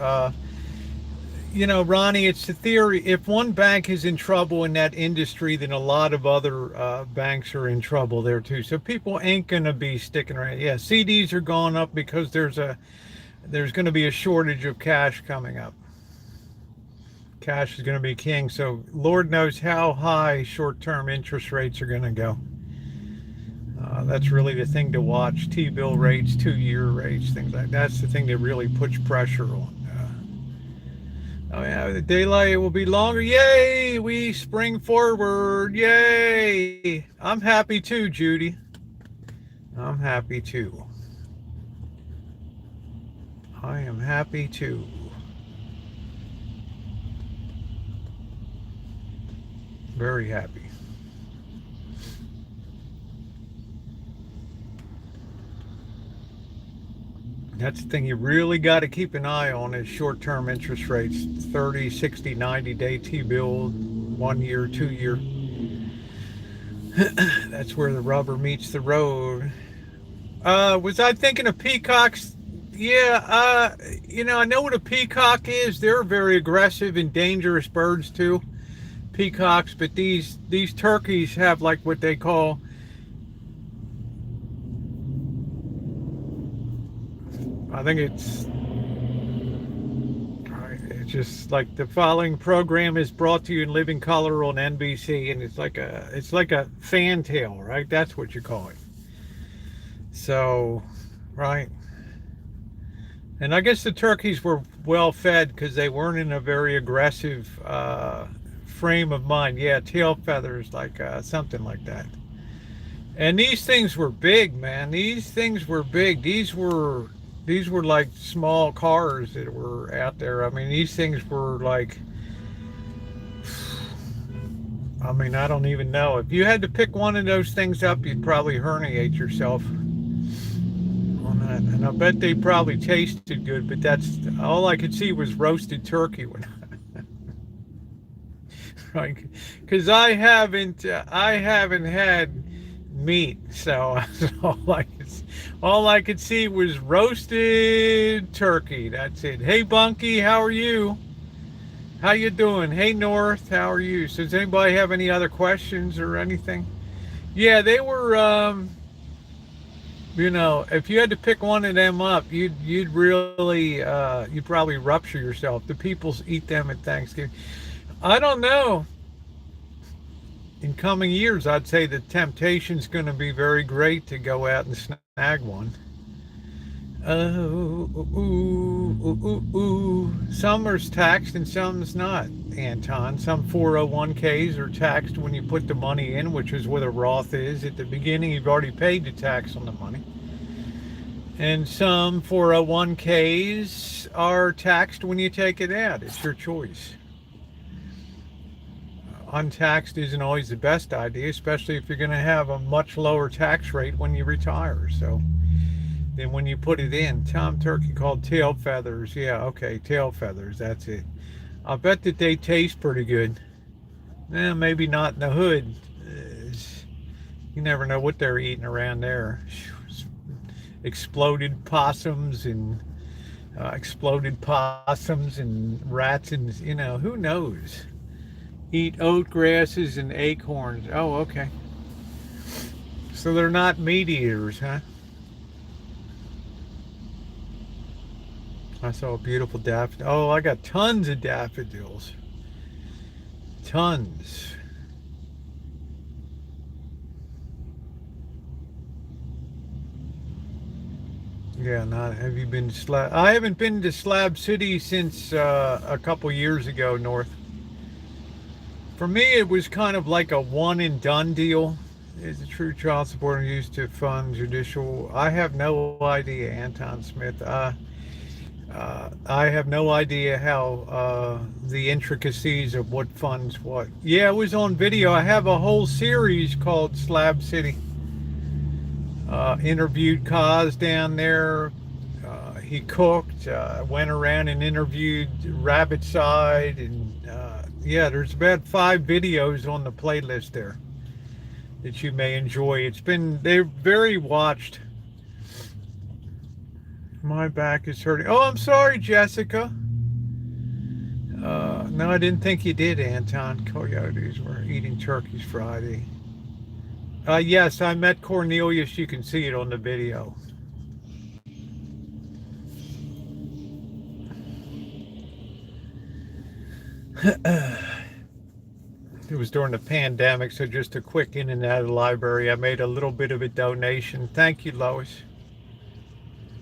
Ronnie, it's the theory. If one bank is in trouble in that industry, then a lot of other banks are in trouble there too. So people ain't gonna be sticking around. Yeah, CDs are going up because there's going to be a shortage of cash coming up. Cash is going to be king. So Lord knows how high short-term interest rates are going to go. That's really the thing to watch. T-bill rates, 2-year rates, things like that. That's the thing that really puts pressure on. Oh yeah, the daylight will be longer. Yay! We spring forward. Yay! I'm happy too, Judy. I'm happy too. I am happy too. Very happy. That's the thing you really got to keep an eye on is short-term interest rates. 30, 60, 90-day T-bill, 1 year, 2 year. That's where the rubber meets the road. Was I thinking of peacocks? Yeah, I know what a peacock is. They're very aggressive and dangerous birds too. Peacocks, but these turkeys have like what they call I think it's just like the following program is brought to you in living color on NBC, and it's like a fantail, right? That's what you call it. So, right. And I guess the turkeys were well fed because they weren't in a very aggressive frame of mind. Yeah, tail feathers, like something like that. And these things were big, man. These things were big. These were like small cars that were out there. I mean, these things were like, I mean, I don't even know. If you had to pick one of those things up, you'd probably herniate yourself on that. And I bet they probably tasted good, but that's all I could see was roasted turkey when right? Because I haven't had meat, so All I could see was roasted turkey. That's it. Hey, Bunky, how are you? How you doing? Hey, North, how are you? So does anybody have any other questions or anything? Yeah, they were. If you had to pick one of them up, you'd really you'd probably rupture yourself. The people eat them at Thanksgiving. I don't know. In coming years, I'd say the temptation's going to be very great to go out and snag one. Oh, ooh. Some are taxed and some's not, Anton. Some 401ks are taxed when you put the money in, which is what a Roth is. At the beginning, you've already paid the tax on the money. And some 401ks are taxed when you take it out. It's your choice. Untaxed isn't always the best idea, especially if you're going to have a much lower tax rate when you retire. So then when you put it in, Tom Turkey called tail feathers. Yeah, okay, tail feathers. That's it. I'll bet that they taste pretty good. Maybe not in the hood. You never know what they're eating around there. Exploded possums and rats, and who knows. Eat oat grasses and acorns. Oh, okay. So they're not meat eaters, huh? I saw a beautiful daffodil. Oh, I got tons of daffodils. Tons. Yeah, not. Have you been to Slab? I haven't been to Slab City since a couple years ago, North. For me, it was kind of like a one and done deal. Is a true child support used to fund judicial? I have no idea, Anton Smith. I have no idea how the intricacies of what funds what. Yeah, it was on video. I have a whole series called Slab City. Interviewed Kaz down there. He cooked. Went around and interviewed Rabbit Side, and yeah, there's about 5 videos on the playlist there that you may enjoy. They're very watched. My back is hurting. Oh, I'm sorry, Jessica. No, I didn't think you did, Anton. Coyotes were eating turkeys Friday. Yes, I met Cornelius. You can see it on the video. It was during the pandemic, so just a quick in and out of the library. I made a little bit of a donation. Thank you, Lois.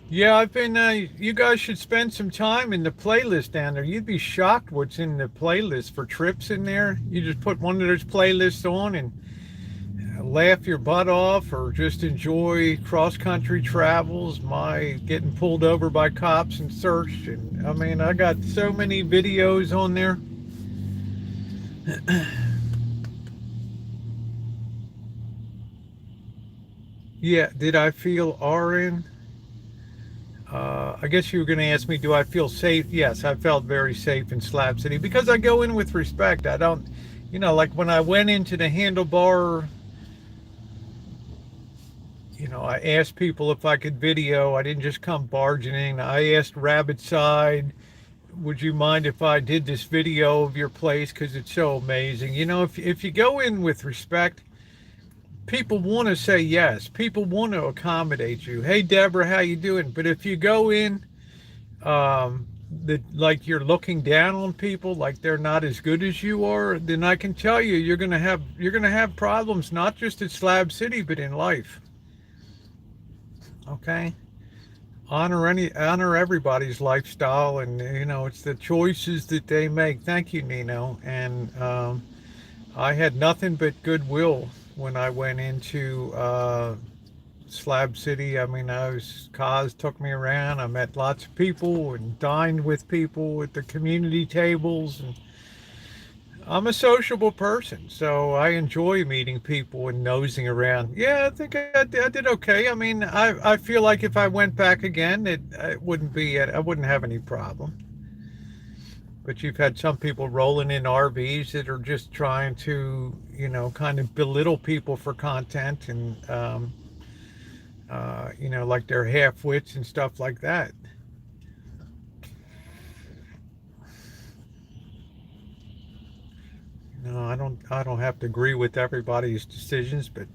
Yeah, I've been. You guys should spend some time in the playlist down there. You'd be shocked what's in the playlist for trips in there. You just put one of those playlists on and laugh your butt off, or just enjoy cross-country travels. My getting pulled over by cops and searched, and I mean, I got so many videos on there. Yeah, did I feel RN? I guess you were going to ask me, do I feel safe? Yes, I felt very safe in Slab City because I go in with respect. I don't, like when I went into the handlebar, I asked people if I could video. I didn't just come barging in. I asked Rabbit Side, would you mind if I did this video of your place? Because it's so amazing. If you go in with respect, people want to say yes. People want to accommodate you. Hey, Deborah, how you doing? But if you go in like you're looking down on people, like they're not as good as you are, then I can tell you you're gonna have problems, not just at Slab City, but in life. Okay? Honor everybody's lifestyle, and it's the choices that they make. Thank you, Nino. And I had nothing but goodwill when I went into Slab City. I mean, Kaz took me around. I met lots of people and dined with people at the community tables. And I'm a sociable person, so I enjoy meeting people and nosing around. Yeah, I think I did okay. I mean, I feel like if I went back again, I wouldn't have any problem. But you've had some people rolling in RVs that are just trying to, kind of belittle people for content. And like they're half-wits and stuff like that. No, I don't have to agree with everybody's decisions, but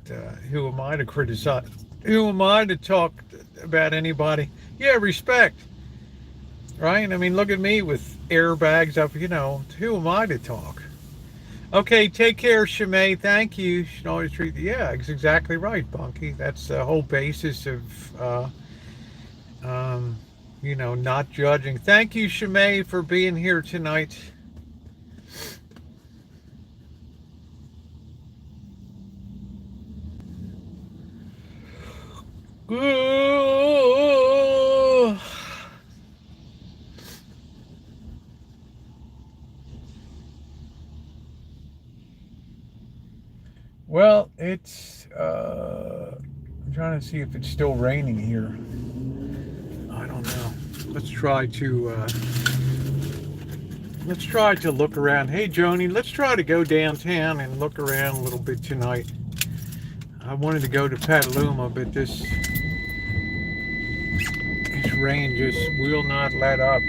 who am I to criticize? Who am I to talk about anybody? Yeah, respect, right? I mean, look at me with airbags up. Who am I to talk? Okay, take care, Shimei. Thank you. You should always treat. Yeah, it's exactly right, Bunky. That's the whole basis of, um, not judging. Thank you, Shimei, for being here tonight. Well, I'm trying to see if it's still raining here. I don't know. Let's try to look around. Hey, Joni, let's try to go downtown and look around a little bit tonight. I wanted to go to Petaluma, but this rain just will not let up.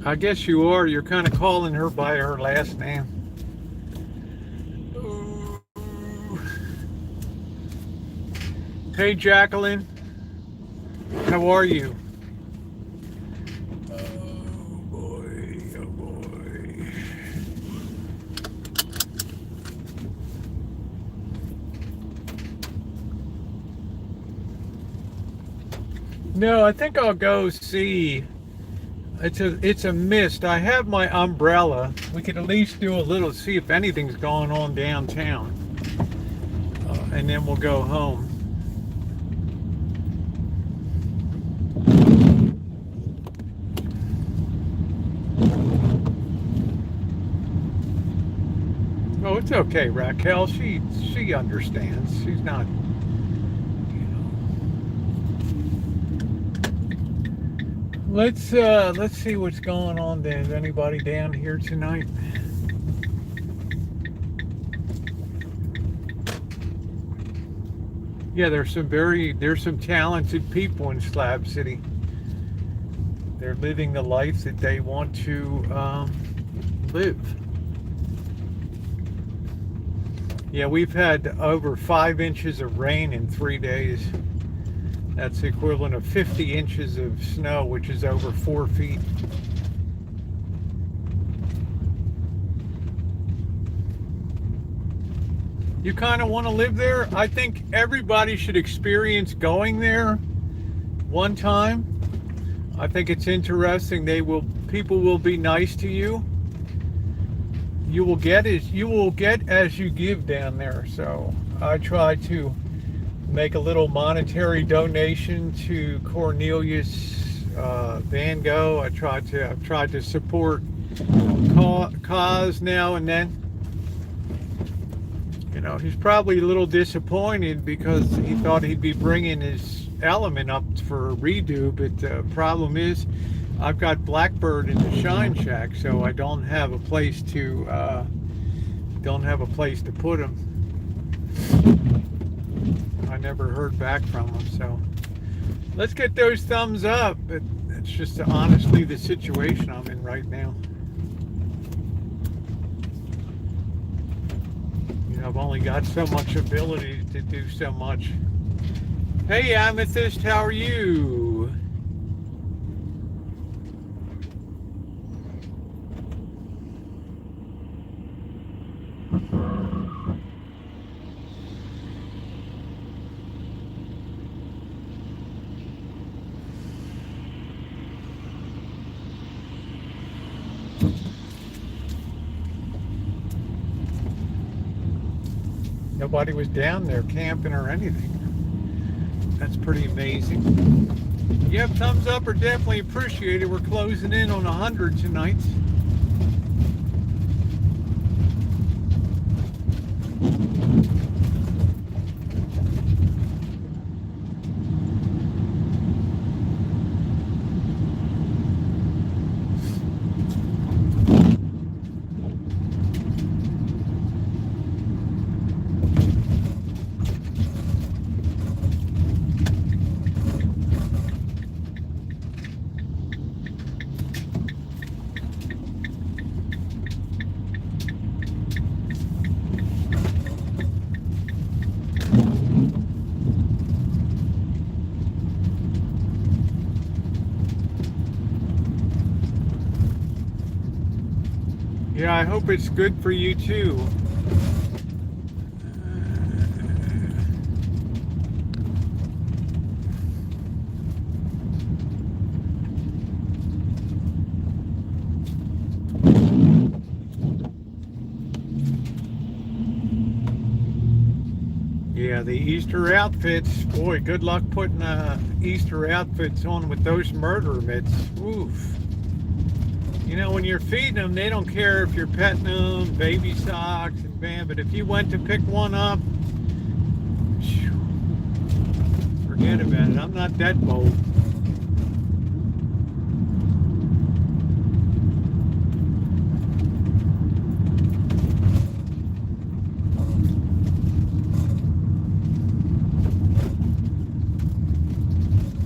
I guess you are. You're kind of calling her by her last name. Hey, Jacqueline. How are you? Oh boy, oh boy. No, I think I'll go see. It's a mist. I have my umbrella. We could at least do a little, see if anything's going on downtown, and then we'll go home. Oh, it's okay, Raquel. She understands. She's not. Let's see what's going on. Is anybody down here tonight? Yeah, there's some talented people in Slab City. They're living the life that they want to live. Yeah, we've had over 5 inches of rain in 3 days. That's the equivalent of 50 inches of snow, which is over 4 feet. You kind of want to live there? I think everybody should experience going there one time. I think it's interesting. People will be nice to you. You will get as you give down there. So I try to make a little monetary donation to Cornelius Van Gogh. I've tried to support cause now and then. He's probably a little disappointed because he thought he'd be bringing his element up for a redo, but the problem is I've got Blackbird in the Shine Shack, so I don't have a place to put him. I never heard back from him, so let's get those thumbs up. But it's just honestly the situation I'm in right now. I've only got so much ability to do so much. Hey, Amethyst, how are you? Nobody was down there camping or anything. That's pretty amazing. Yep, thumbs up are definitely appreciated. We're closing in on 100 tonight. Yeah, I hope it's good for you too. Yeah, the Easter outfits. Boy, good luck putting Easter outfits on with those murder mitts. Oof. You know, when you're feeding them, they don't care if you're petting them, baby socks, and bam. But if you went to pick one up, forget about it. I'm not that bold.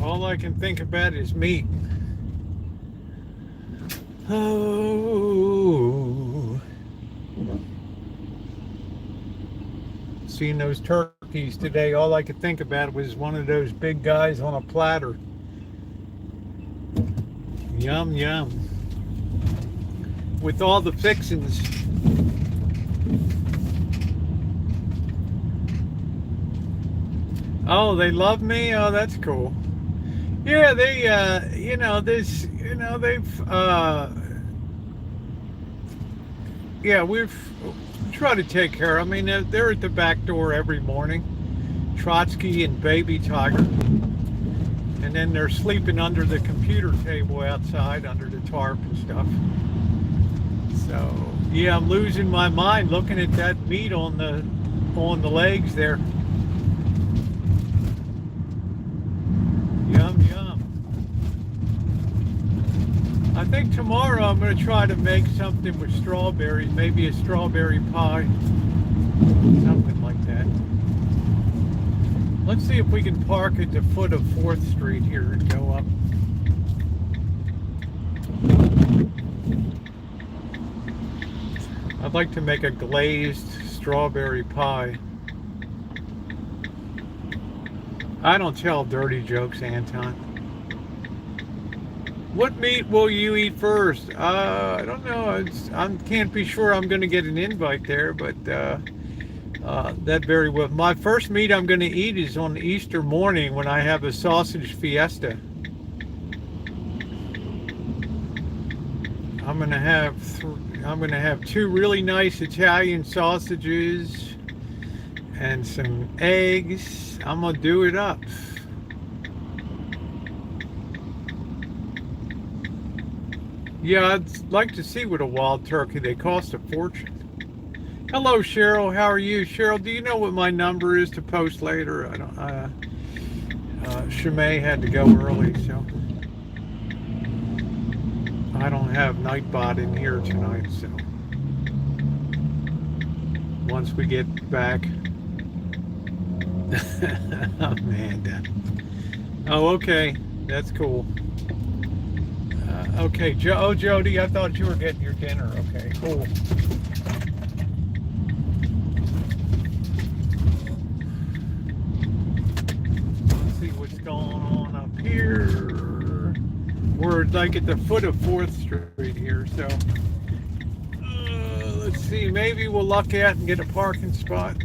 All I can think about is meat. Oh. Seeing those turkeys today, all I could think about was one of those big guys on a platter. Yum, yum. With all the fixings. Oh, they love me? Oh, that's cool. Yeah, they, yeah, we've tried to take care of them. I mean, they're at the back door every morning. Trotsky and Baby Tiger. And then they're sleeping under the computer table outside, under the tarp and stuff. So, yeah, I'm losing my mind looking at that meat on the legs there. Yum, yum. I think tomorrow I'm going to try to make something with strawberries, maybe a strawberry pie, something like that. Let's see if we can park at the foot of 4th Street here and go up. I'd like to make a glazed strawberry pie. I don't tell dirty jokes, Anton. What meat will you eat first? I don't know. I can't be sure I'm going to get an invite there, but that very well. My first meat I'm going to eat is on Easter morning when I have a sausage fiesta. I'm going to have 2 really nice Italian sausages and some eggs. I'm going to do it up. Yeah, I'd like to see what a wild turkey. They cost a fortune. Hello, Cheryl. How are you? Cheryl, do you know what my number is to post later? I don't. Shimei had to go early, so I don't have Nightbot in here tonight. So once we get back, Amanda. Oh, okay, that's cool. Okay, Jody, I thought you were getting your dinner. Okay, cool. Let's see what's going on up here. We're like at the foot of 4th Street here, so let's see. Maybe we'll luck out and get a parking spot.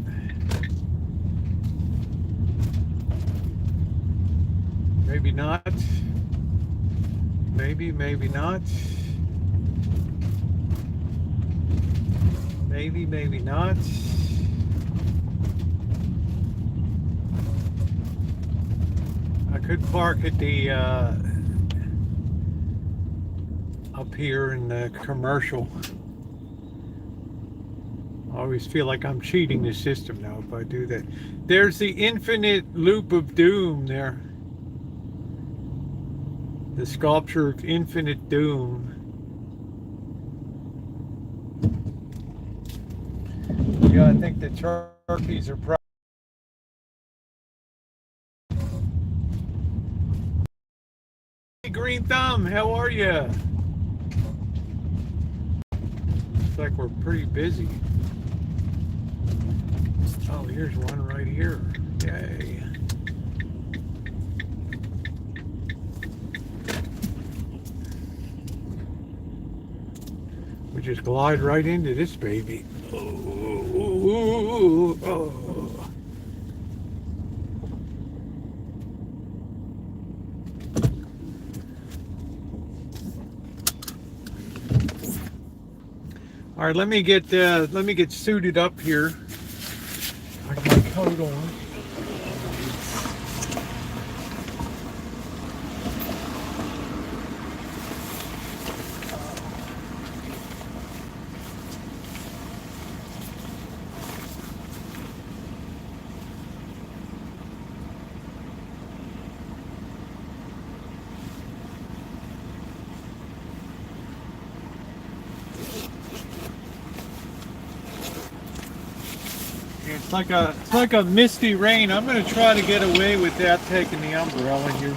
Maybe not. Maybe not. Maybe not. I could park at the up here in the commercial. I always feel like I'm cheating the system now if I do that. There's the infinite loop of doom there. The sculpture of infinite doom. Yeah, I think the turkeys are probably. Hey, Green Thumb, how are you? Looks like we're pretty busy. Oh, here's one right here. Yay. could just glide right into this baby. Oh. All right, let me get suited up here. I got my coat on. It's like a misty rain. I'm going to try to get away without taking the umbrella here.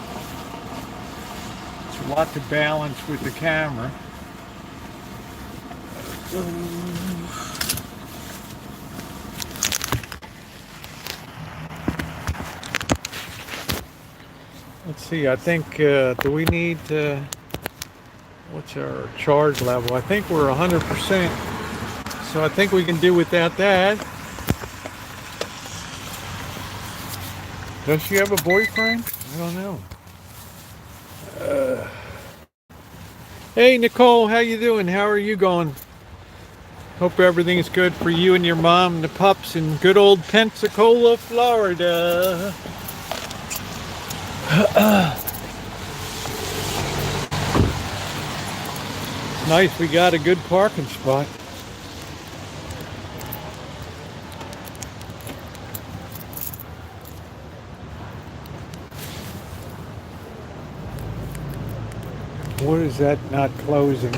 It's a lot to balance with the camera. Let's see. I think do we need what's our charge level? I think we're 100%. So I think we can do without that. Does she have a boyfriend? I don't know. Hey Nicole, how you doing? How are you going? Hope everything's good for you and your mom and the pups in good old Pensacola, Florida. Nice, we got a good parking spot. What is that not closing?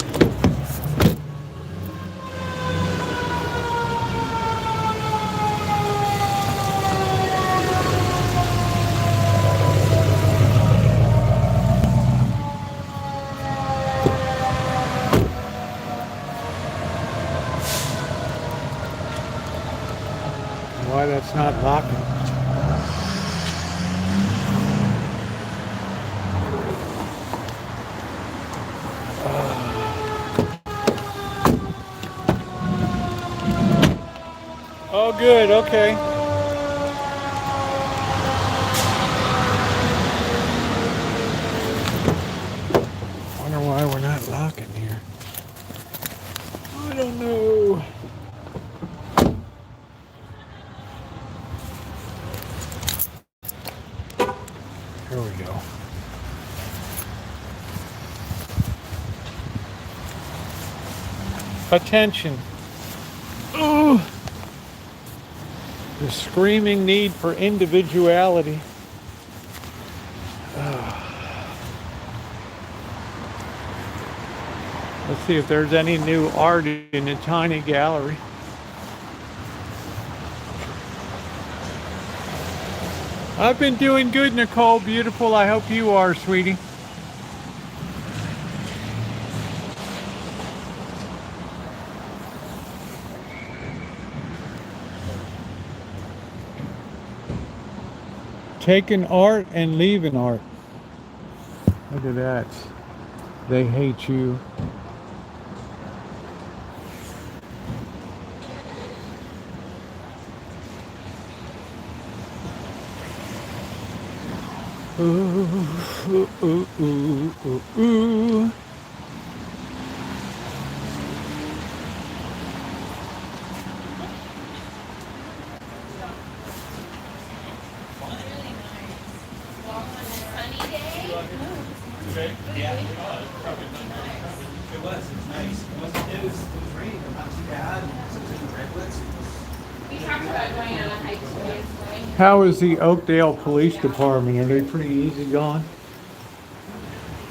Why that's not locking? Oh, good. Okay. Wonder why we're not locking here. I don't know. Here we go. Attention. Ooh. The screaming need for individuality. Let's see if there's any new art in the tiny gallery. I've been doing good, Nicole. Beautiful. I hope you are, sweetie. Taking art and leaving art. Look at that. They hate you. Ooh, ooh, ooh, ooh, ooh, ooh. How is the Oakdale Police Department? Are they pretty easygoing?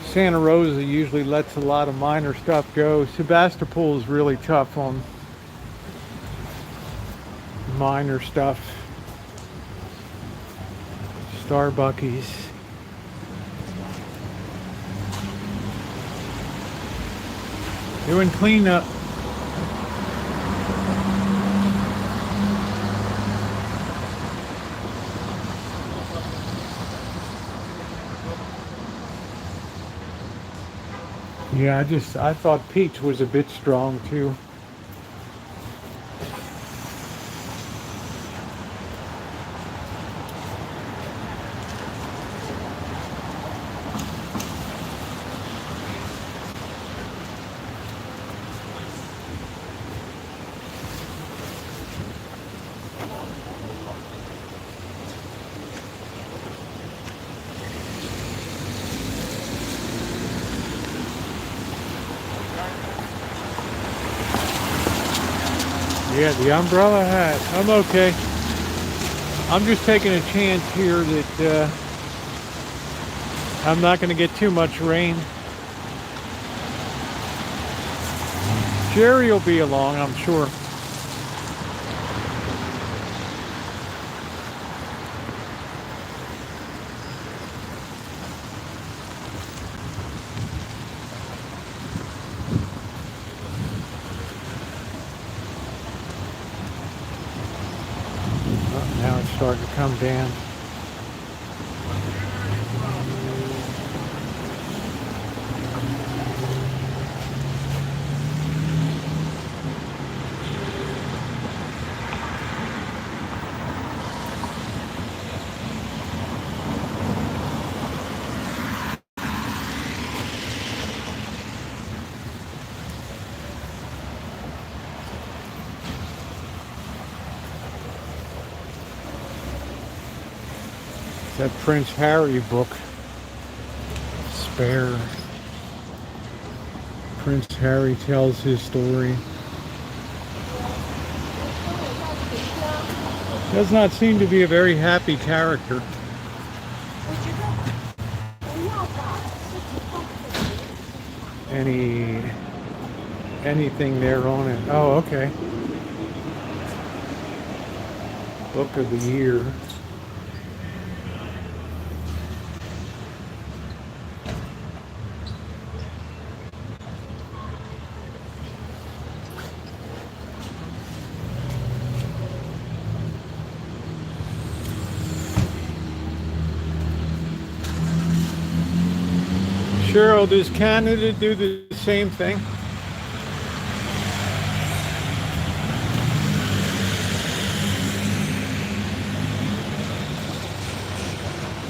Santa Rosa usually lets a lot of minor stuff go. Sebastopol is really tough on minor stuff. Starbuckies. Doing cleanup. Yeah, I thought peach was a bit strong too. Yeah, the umbrella hat. I'm okay. I'm just taking a chance here that I'm not going to get too much rain. Jerry will be along, I'm sure. Oh, now it's starting to come down. That Prince Harry book, Spare. Prince Harry tells his story. Does not seem to be a very happy character. Anything there on it? Oh, okay. Book of the year. Cheryl, does Canada do the same thing?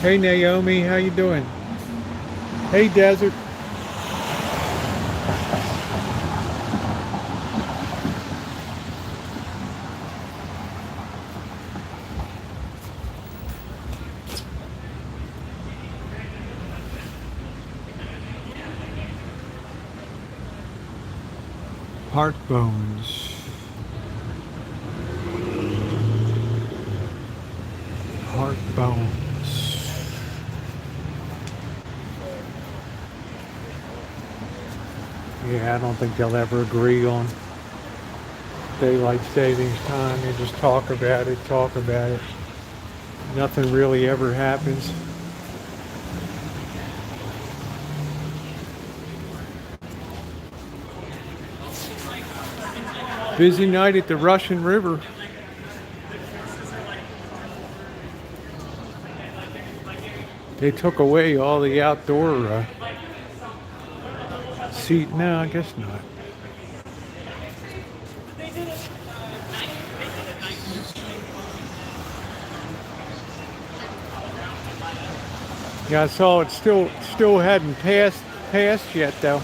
Hey Naomi, how you doing? Hey Desert. Heart bones. Heart bones. Yeah, I don't think they'll ever agree on daylight savings time. They just talk about it, talk about it. Nothing really ever happens. Busy night at the Russian River. They took away all the outdoor seat. No, I guess not. Yeah, I saw it still hadn't passed yet though.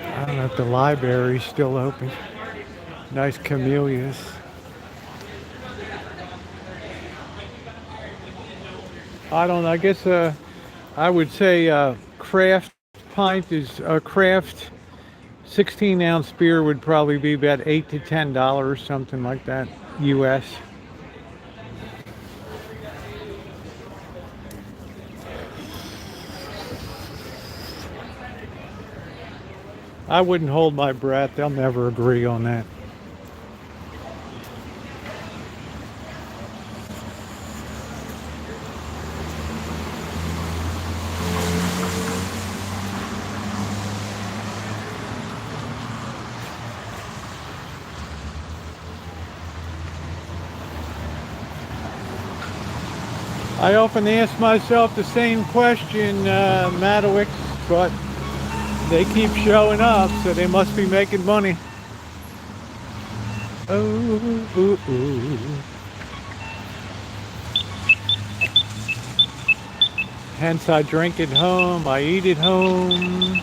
I don't know if the library's still open. Nice camellias. I don't know. I guess I would say craft pint is a craft 16-ounce beer would probably be about $8 to $10, something like that, U.S. I wouldn't hold my breath. They'll never agree on that. I often ask myself the same question, Madowicks, but they keep showing up, so they must be making money. Oh, ooh, ooh. Hence I drink at home, I eat at home.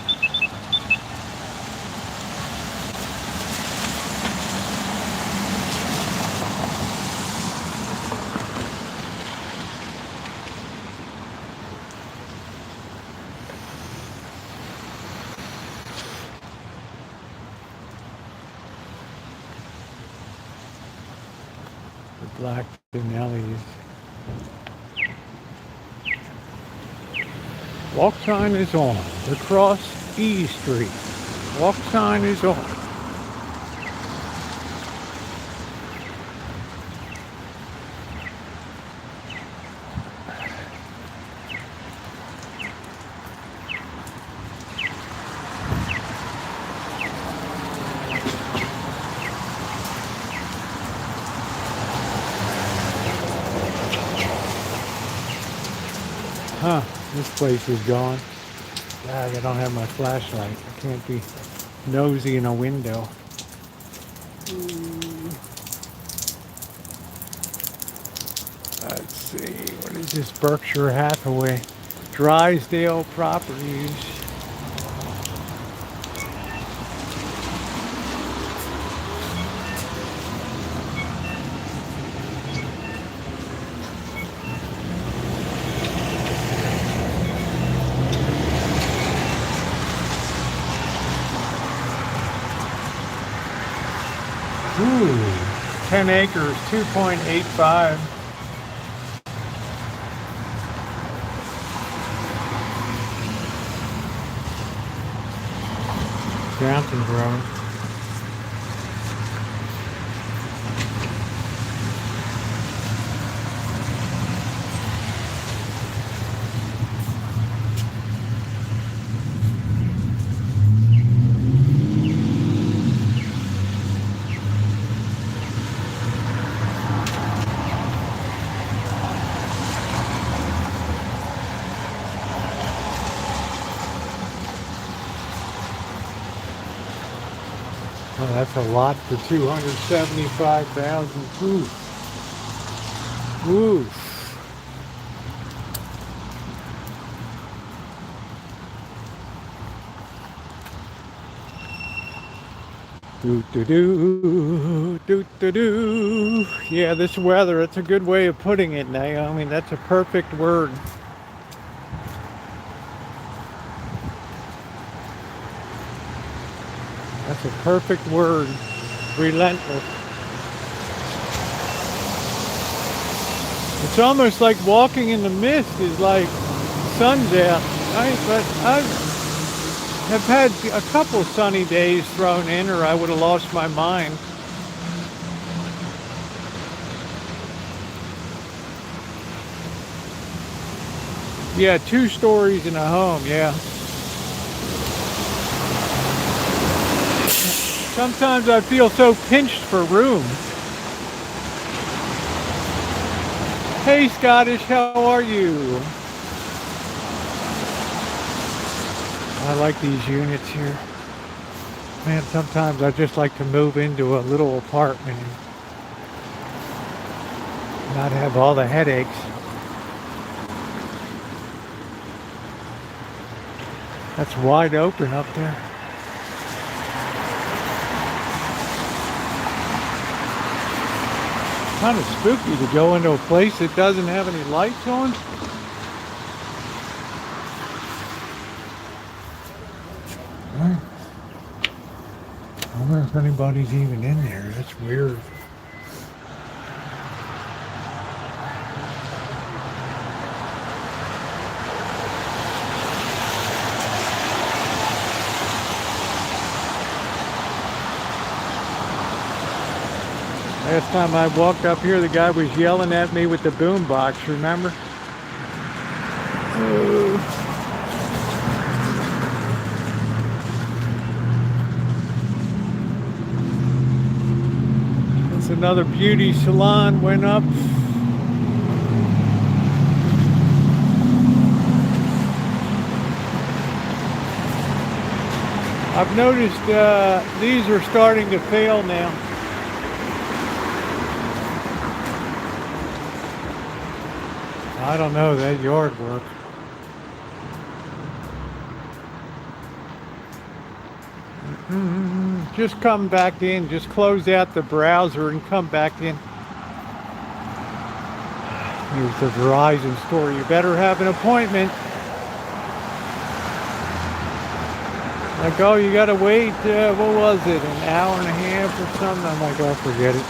The black Denellis. Walk sign is on. Across E Street. Walk sign is on. Huh, this place is gone. I don't have my flashlight. I can't be nosy in a window. Let's see, what is this? Berkshire Hathaway. Drysdale Properties. Ooh, 10 acres, 2.85. Fountain Grove. Oh, that's a lot for 275,000. Oof. Oof. Do do do do do do. Yeah, this weather, it's a good way of putting it, Naomi. That's a perfect word. That's a perfect word. Relentless. It's almost like walking in the mist is like sun's out. But I have had a couple sunny days thrown in or I would have lost my mind. Yeah, 2 stories in a home, yeah. Sometimes I feel so pinched for room. Hey Scottish, how are you? I like these units here. Man, sometimes I just like to move into a little apartment and not have all the headaches. That's wide open up there. Kind of spooky to go into a place that doesn't have any lights on. I wonder if anybody's even in there. That's weird. Last time I walked up here, the guy was yelling at me with the boombox, remember? That's another beauty salon went up. I've noticed these are starting to fail now. I don't know, that yard work. Just come back in, just close out the browser and come back in. Here's the Verizon store. You better have an appointment. Like, oh, you gotta wait, what was it, an hour and a half or something? I'm like, oh, forget it.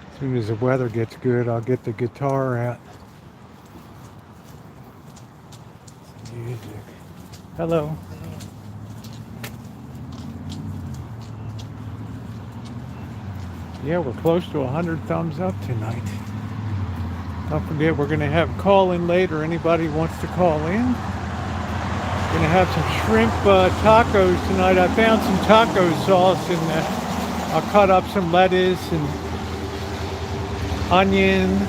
As soon as the weather gets good, I'll get the guitar out. Music. Hello. Yeah, we're close to 100 thumbs up tonight. Don't forget, we're going to have call-in later. Anybody wants to call in? Going to have some shrimp tacos tonight. I found some taco sauce and I'll cut up some lettuce and onion.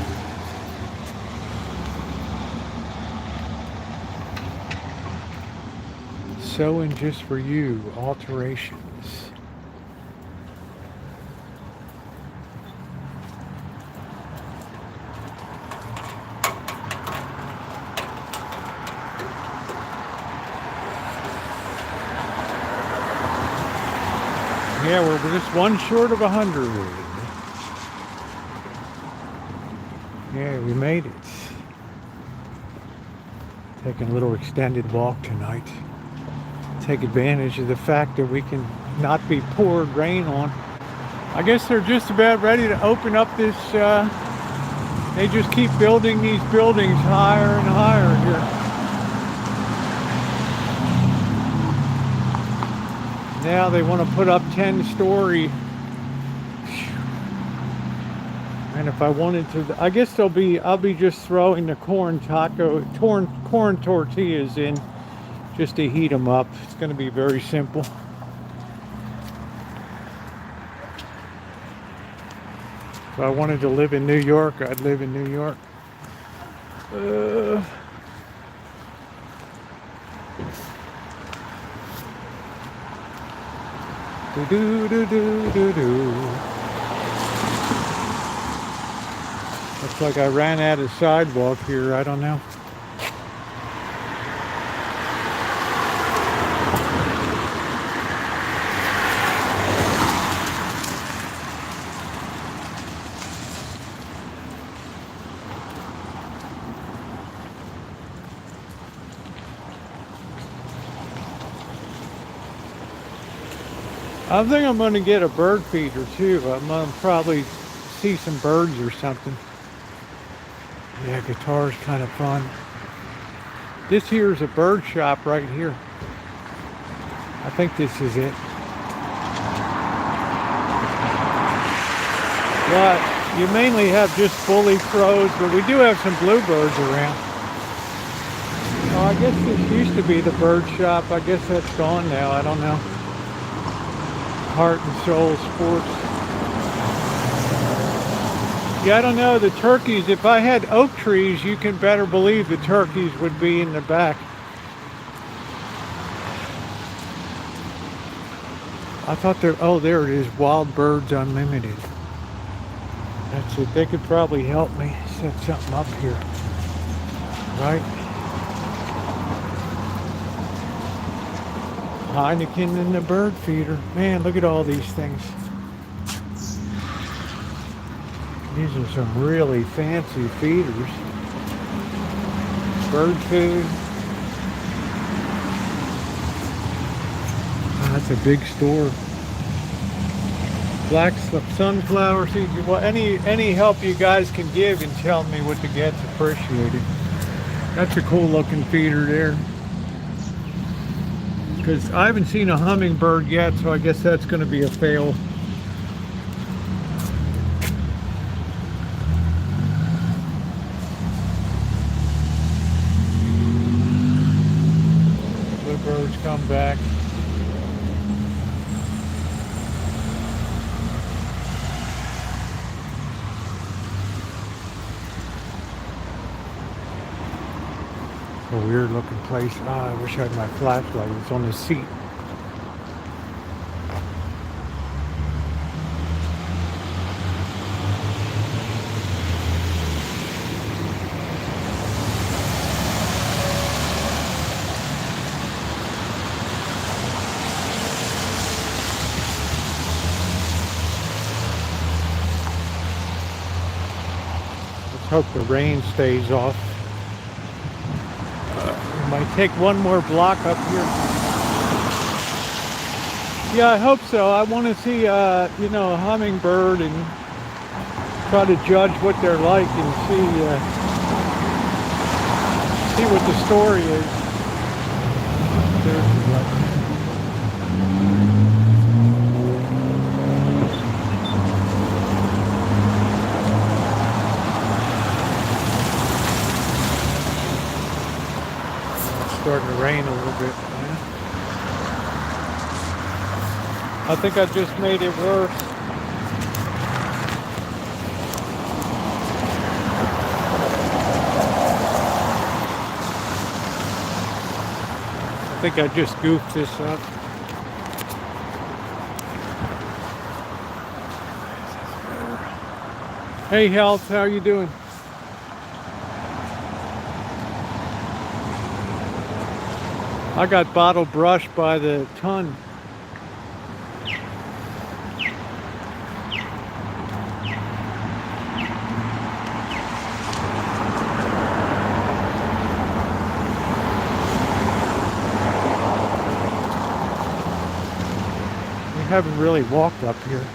Sewing just for you, alterations. Yeah, we're just one short of 100. Yeah, we made it. Taking a little extended walk tonight. Take advantage of the fact that we can not be poured rain on. I guess they're just about ready to open up this, they just keep building these buildings higher and higher here. Now they want to put up 10-story. And if I wanted to, I guess I'll be just throwing the corn tortillas in just to heat them up. It's going to be very simple. If I wanted to live in New York, I'd live in New York. Looks like I ran out of sidewalk here. I don't know. I think I'm going to get a bird feeder too. I'm going to probably see some birds or something. Yeah, guitar's kind of fun. This here is a bird shop right here. I think this is it. But you mainly have just bully crows, but we do have some bluebirds around. Oh, I guess this used to be the bird shop. I guess that's gone now. I don't know. Heart and Soul Sports. Yeah, I don't know. The turkeys, if I had oak trees, you can better believe the turkeys would be in the back. I thought oh, there it is. Wild Birds Unlimited. That's it. They could probably help me set something up here. Right? Heineken and the bird feeder. Man, look at all these things. These are some really fancy feeders. Bird food. Oh, that's a big store. Black sunflower seeds. Well, any help you guys can give and tell me what to get's appreciated. That's a cool looking feeder there. because I haven't seen a hummingbird yet, so I guess that's going to be a fail. The birds come back. A weird looking place. Ah, I wish I had my flashlight. It's on the seat. Let's hope the rain stays off. Might take one more block up here. Yeah, I hope so. I want to see, you know, a hummingbird and try to judge what they're like and see what the story is. Starting to rain a little bit. Yeah. I think I just made it worse. I think I just goofed this up. Hey, Health, how are you doing? I got bottle brushed by the ton. We haven't really walked up here.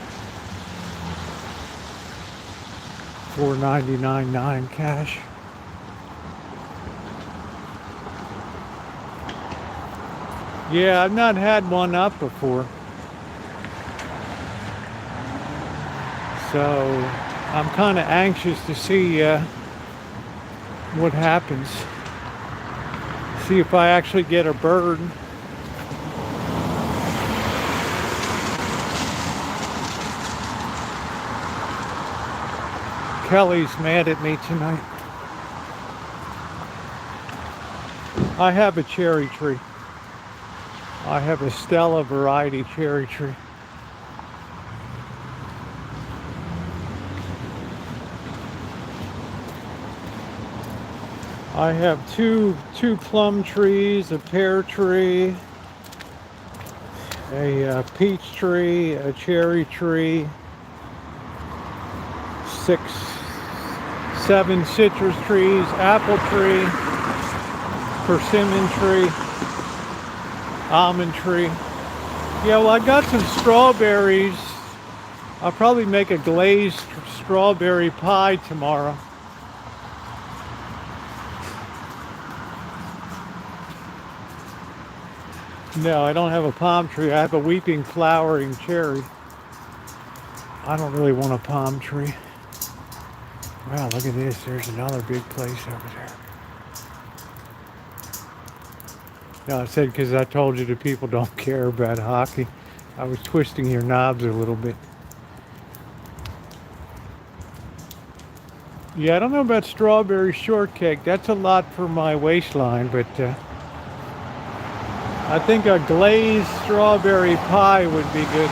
$4.99.9 cash. Yeah, I've not had one up before. So I'm kind of anxious to see what happens. See if I actually get a bird. Kelly's mad at me tonight. I have a cherry tree. I have a Stella variety cherry tree. I have two plum trees, a pear tree, a peach tree, a cherry tree, 6, 7 citrus trees, apple tree, persimmon tree, almond tree. Yeah, well, I got some strawberries. I'll probably make a glazed strawberry pie tomorrow. No, I don't have a palm tree. I have a weeping flowering cherry. I don't really want a palm tree. Wow, look at this. There's another big place over there. No, I said because I told you the people don't care about hockey. I was twisting your knobs a little bit. Yeah, I don't know about strawberry shortcake. That's a lot for my waistline, but I think a glazed strawberry pie would be good.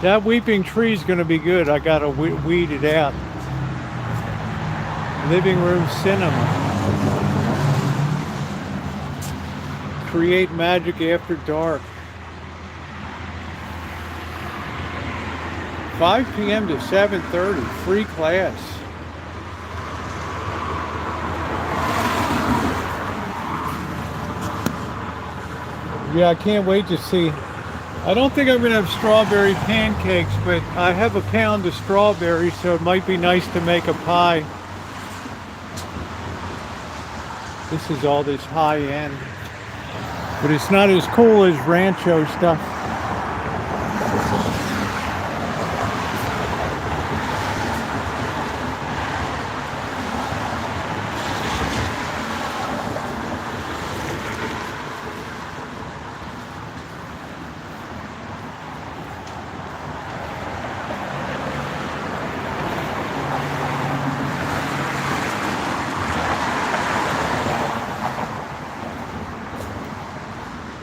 That weeping tree is going to be good. I got to weed it out. Living room cinema. Create magic after dark. 5 p.m. to 7:30. Free class. Yeah, I can't wait to see. I don't think I'm going to have strawberry pancakes, but I have a pound of strawberries, so it might be nice to make a pie. This is all this high end, but it's not as cool as Rancho stuff.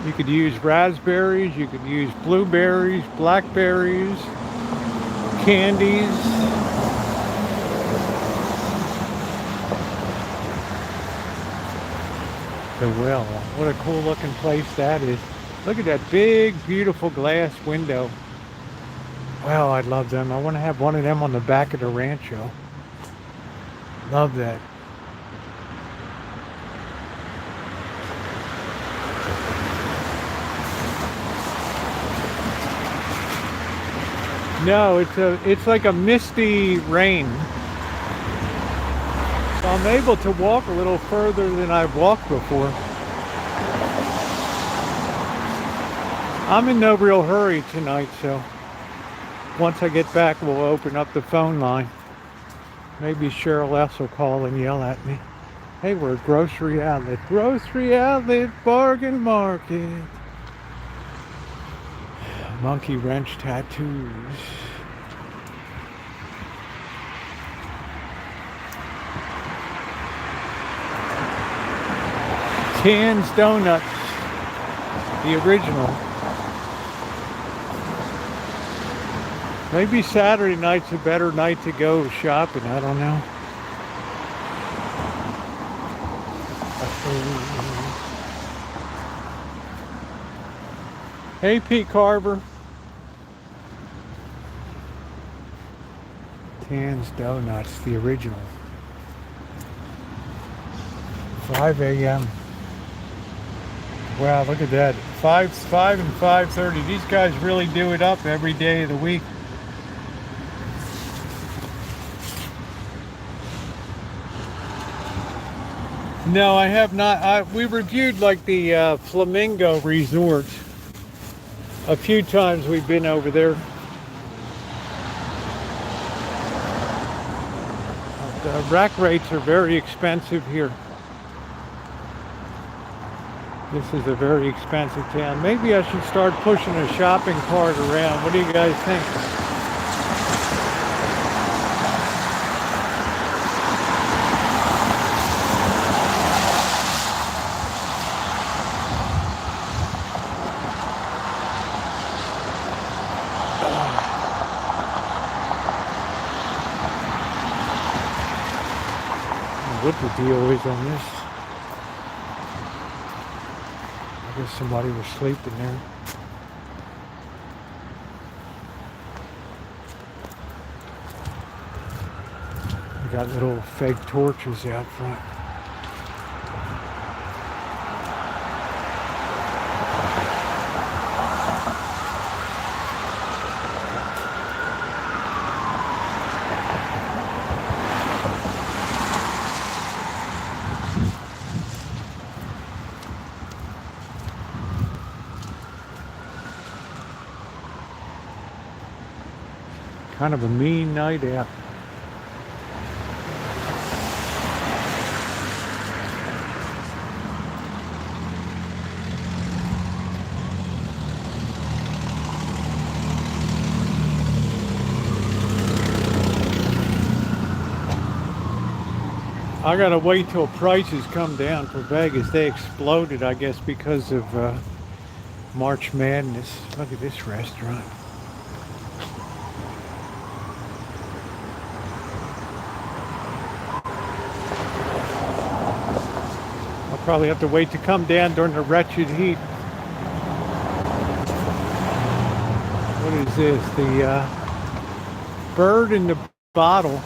You could use raspberries, you could use blueberries, blackberries, candies. The well, what a cool looking place that is. Look at that big, beautiful glass window. Wow, I love them. I want to have one of them on the back of the Rancho. Love that. No, it's like a misty rain. So I'm able to walk a little further than I've walked before. I'm in no real hurry tonight, so once I get back, we'll open up the phone line. Maybe Cheryl S. will call and yell at me. Hey, we're at Grocery Outlet. Grocery Outlet, bargain market. Monkey wrench tattoos. Cans Donuts. The original. Maybe Saturday night's a better night to go shopping. I don't know. Hey, Pete Carver. Tan's Donuts, the original. 5 a.m. Wow, look at that. 5 and 5:30. These guys really do it up every day of the week. No, I have not. We reviewed like the Flamingo Resort. A few times we've been over there. The rack rates are very expensive here. This is a very expensive town. Maybe I should start pushing a shopping cart around. What do you guys think? What the deal is on this? I guess somebody was sleeping there. We got little fake torches out front. Kind of a mean night out. I gotta wait till prices come down for Vegas. They exploded, I guess, because of March Madness. Look at this restaurant. I'll probably have to wait to come down during the wretched heat. What is this? The bird in the bottle.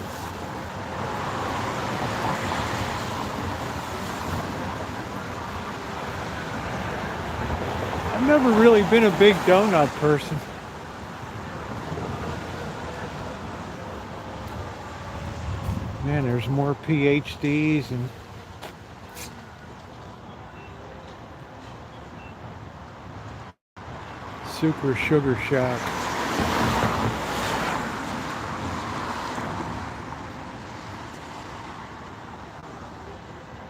I've never really been a big donut person. Man, there's more PhDs and Super Sugar Shack.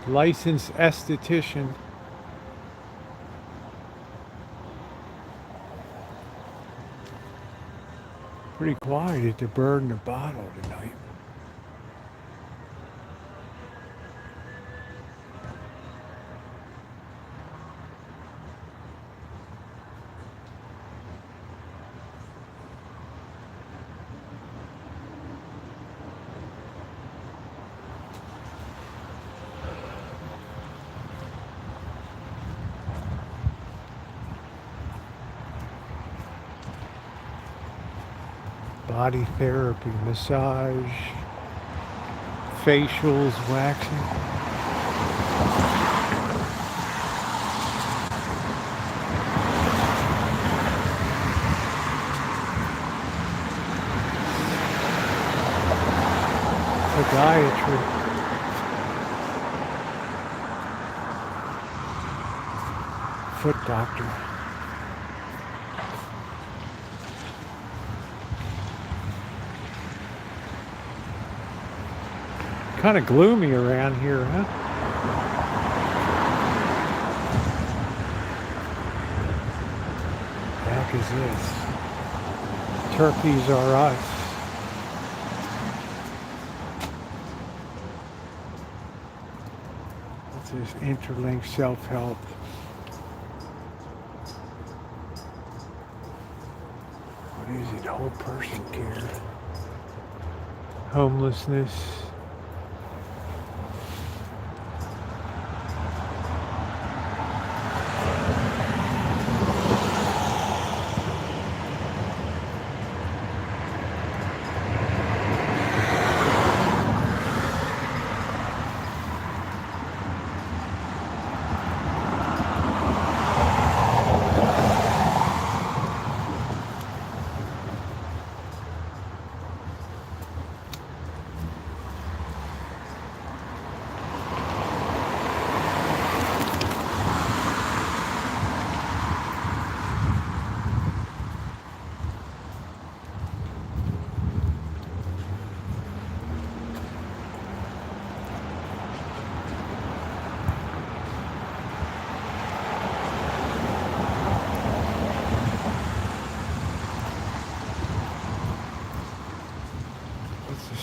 Licensed esthetician. Pretty quiet at the Bird in the Bottle tonight. Body therapy, massage, facials, waxing. Podiatry. Foot doctor. Kind of gloomy around here, huh? The heck is this? Turkeys are us. What's this? Interlink self-help. What is it? Whole person care. Homelessness.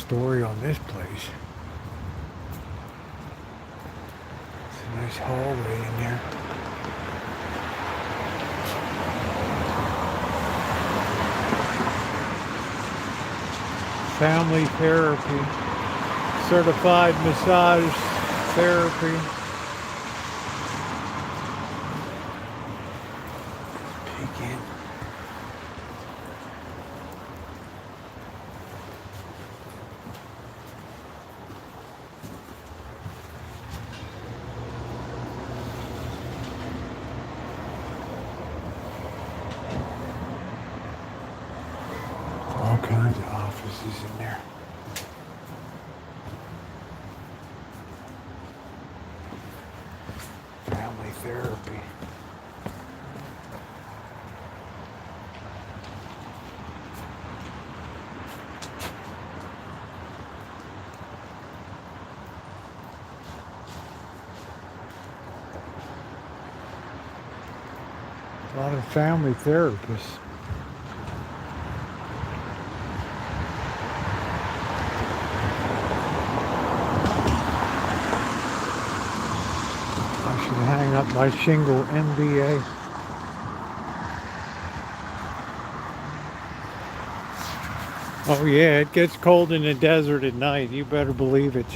Story on this place. It's a nice hallway in there. Family therapy, certified massage therapy. Peek in. All kinds of offices in there. Family therapy. A lot of family therapists. Hang up my shingle NBA. Oh yeah, it gets cold in the desert at night. You better believe it.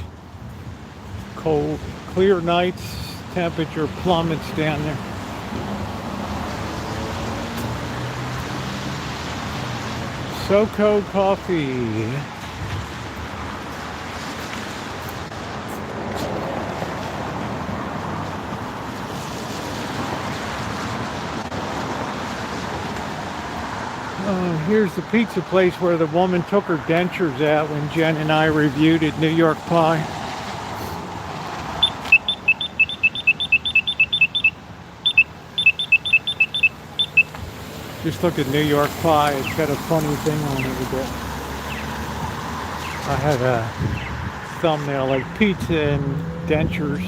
Cold, clear nights, temperature plummets down there. SoCo coffee. Here's the pizza place where the woman took her dentures out when Jen and I reviewed it, New York Pie. Just look at New York Pie. It's got a funny thing on it with it. I had a thumbnail like pizza and dentures.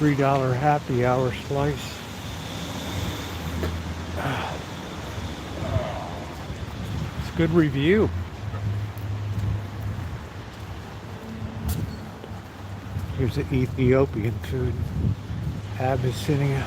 $3 happy hour slice. It's a good review. Here's the Ethiopian food. Abyssinia.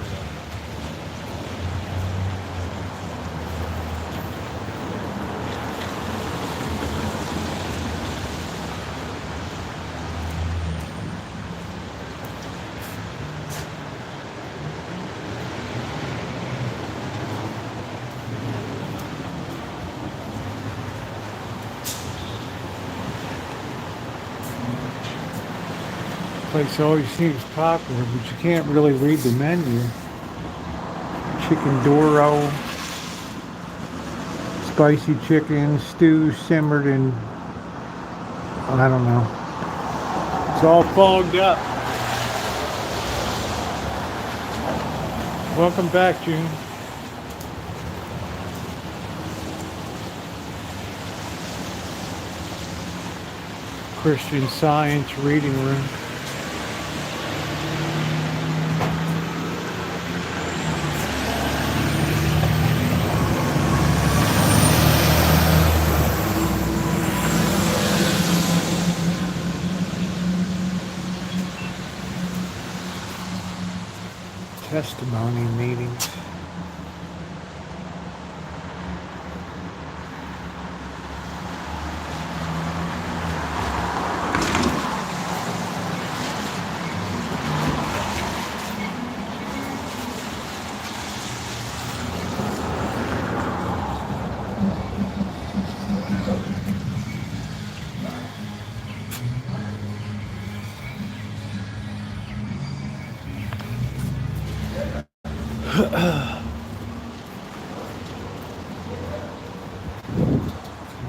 Place always seems popular, but you can't really read the menu. Chicken Doro, spicy chicken, stew simmered in, I don't know. It's all fogged up. Welcome back, June. Christian Science reading room. Testimony meetings.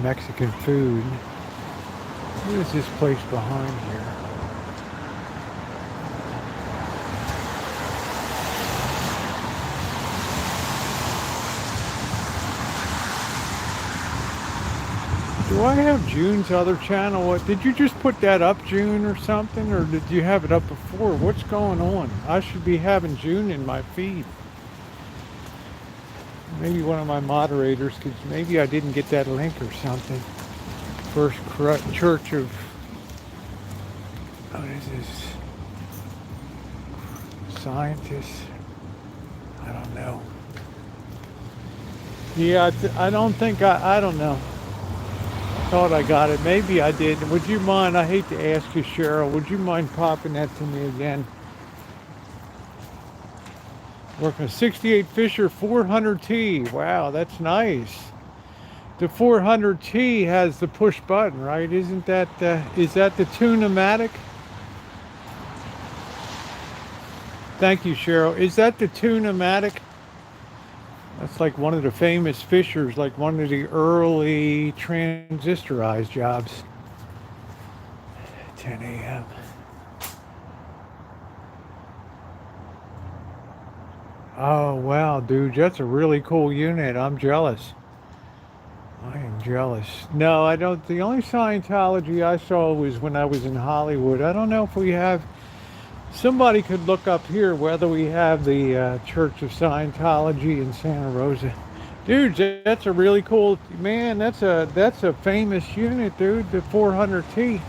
Mexican food. What is this place behind here? Do I have June's other channel? What did you just put that up, June, or something? Or did you have it up before? What's going on? I should be having June in my feed. Maybe one of my moderators, because maybe I didn't get that link or something. First Church of, what is this? Scientists? I don't know. Yeah, I don't think I don't know. I thought I got it. Maybe I did. Would you mind, I hate to ask you, Cheryl, would you mind popping that to me again? Working a 68 Fisher 400T. Wow, that's nice. The 400T has the push button, right? Isn't that, is that the Tune-o-matic? Thank you, Cheryl. Is that the Tune-o-matic? That's like one of the famous Fishers, like one of the early transistorized jobs. 10 a.m. Oh, wow, dude, that's a really cool unit. I'm jealous. I am jealous. No, I don't. The only Scientology I saw was when I was in Hollywood. I don't know if we have. Somebody could look up here whether we have the Church of Scientology in Santa Rosa. Dude, that's a really cool, man, that's a famous unit, dude, the 400T.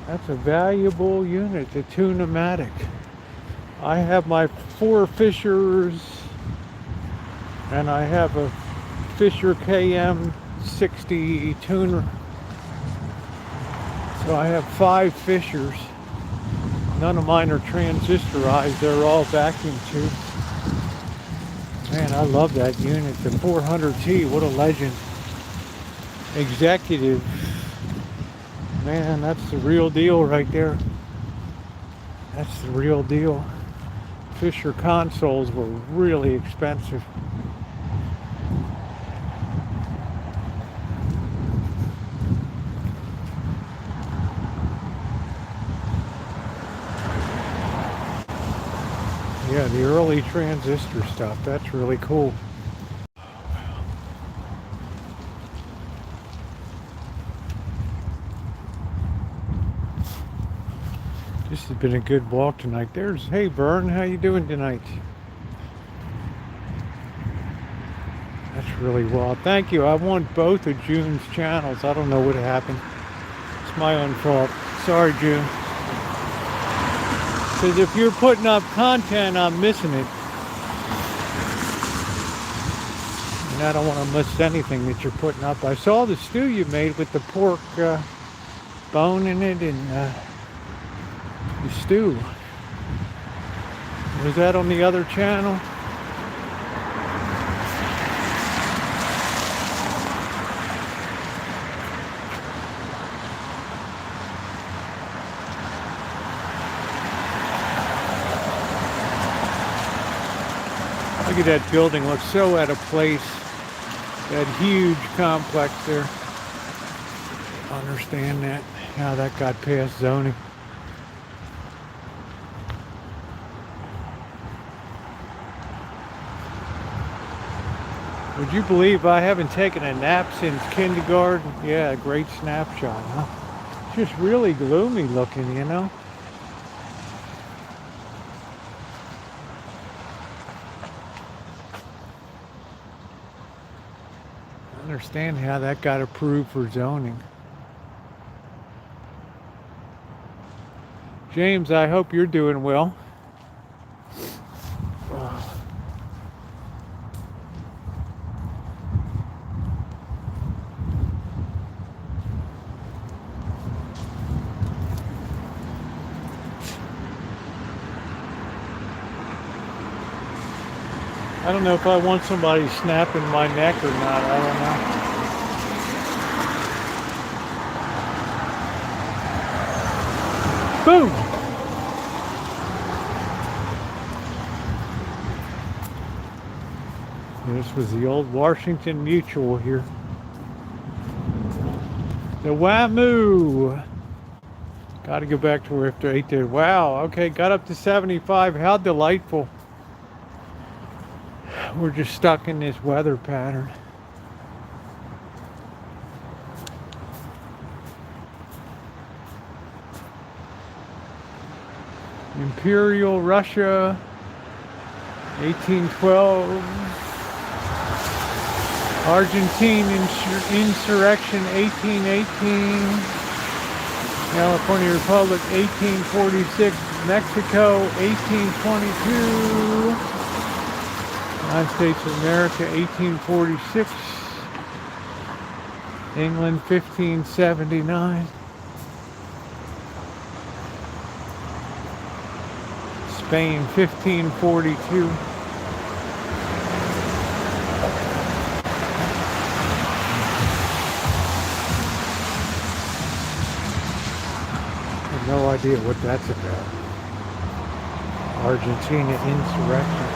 That's a valuable unit, the Tune-o-matic. I have my 4 Fishers, and I have a Fisher KM60 tuner. So I have 5 Fishers. None of mine are transistorized, they're all vacuum tubed. Man, I love that unit, the 400T, what a legend. Executive. Man, that's the real deal right there. That's the real deal. Fisher consoles were really expensive. the early transistor stuff. That's really cool. This has been a good walk tonight. Hey Vern, how you doing tonight? That's really wild. Thank you. I want both of June's channels. I don't know what happened. It's my own fault. Sorry, June. Because if you're putting up content, I'm missing it. And I don't want to miss anything that you're putting up. I saw the stew you made with the pork bone in it and the stew. Was that on the other channel? Look at that building, looks so out of place. That huge complex there. I understand that, how that got past zoning. Would you believe I haven't taken a nap since kindergarten? Yeah, great snapshot, huh? It's just really gloomy looking, you know? Understand how that got approved for zoning. James, I hope you're doing well. I don't know if I want somebody snapping my neck or not. I don't know. Boom! This was the old Washington Mutual here. The WAMU! Got to go back to where after 8 there. Wow, okay, got up to 75. How delightful. We're just stuck in this weather pattern. Imperial Russia, 1812. Argentine insurrection, 1818. California Republic, 1846. Mexico, 1822. United States of America, 1846. England, 1579. Spain, 1542. I have no idea what that's about. Argentina insurrection.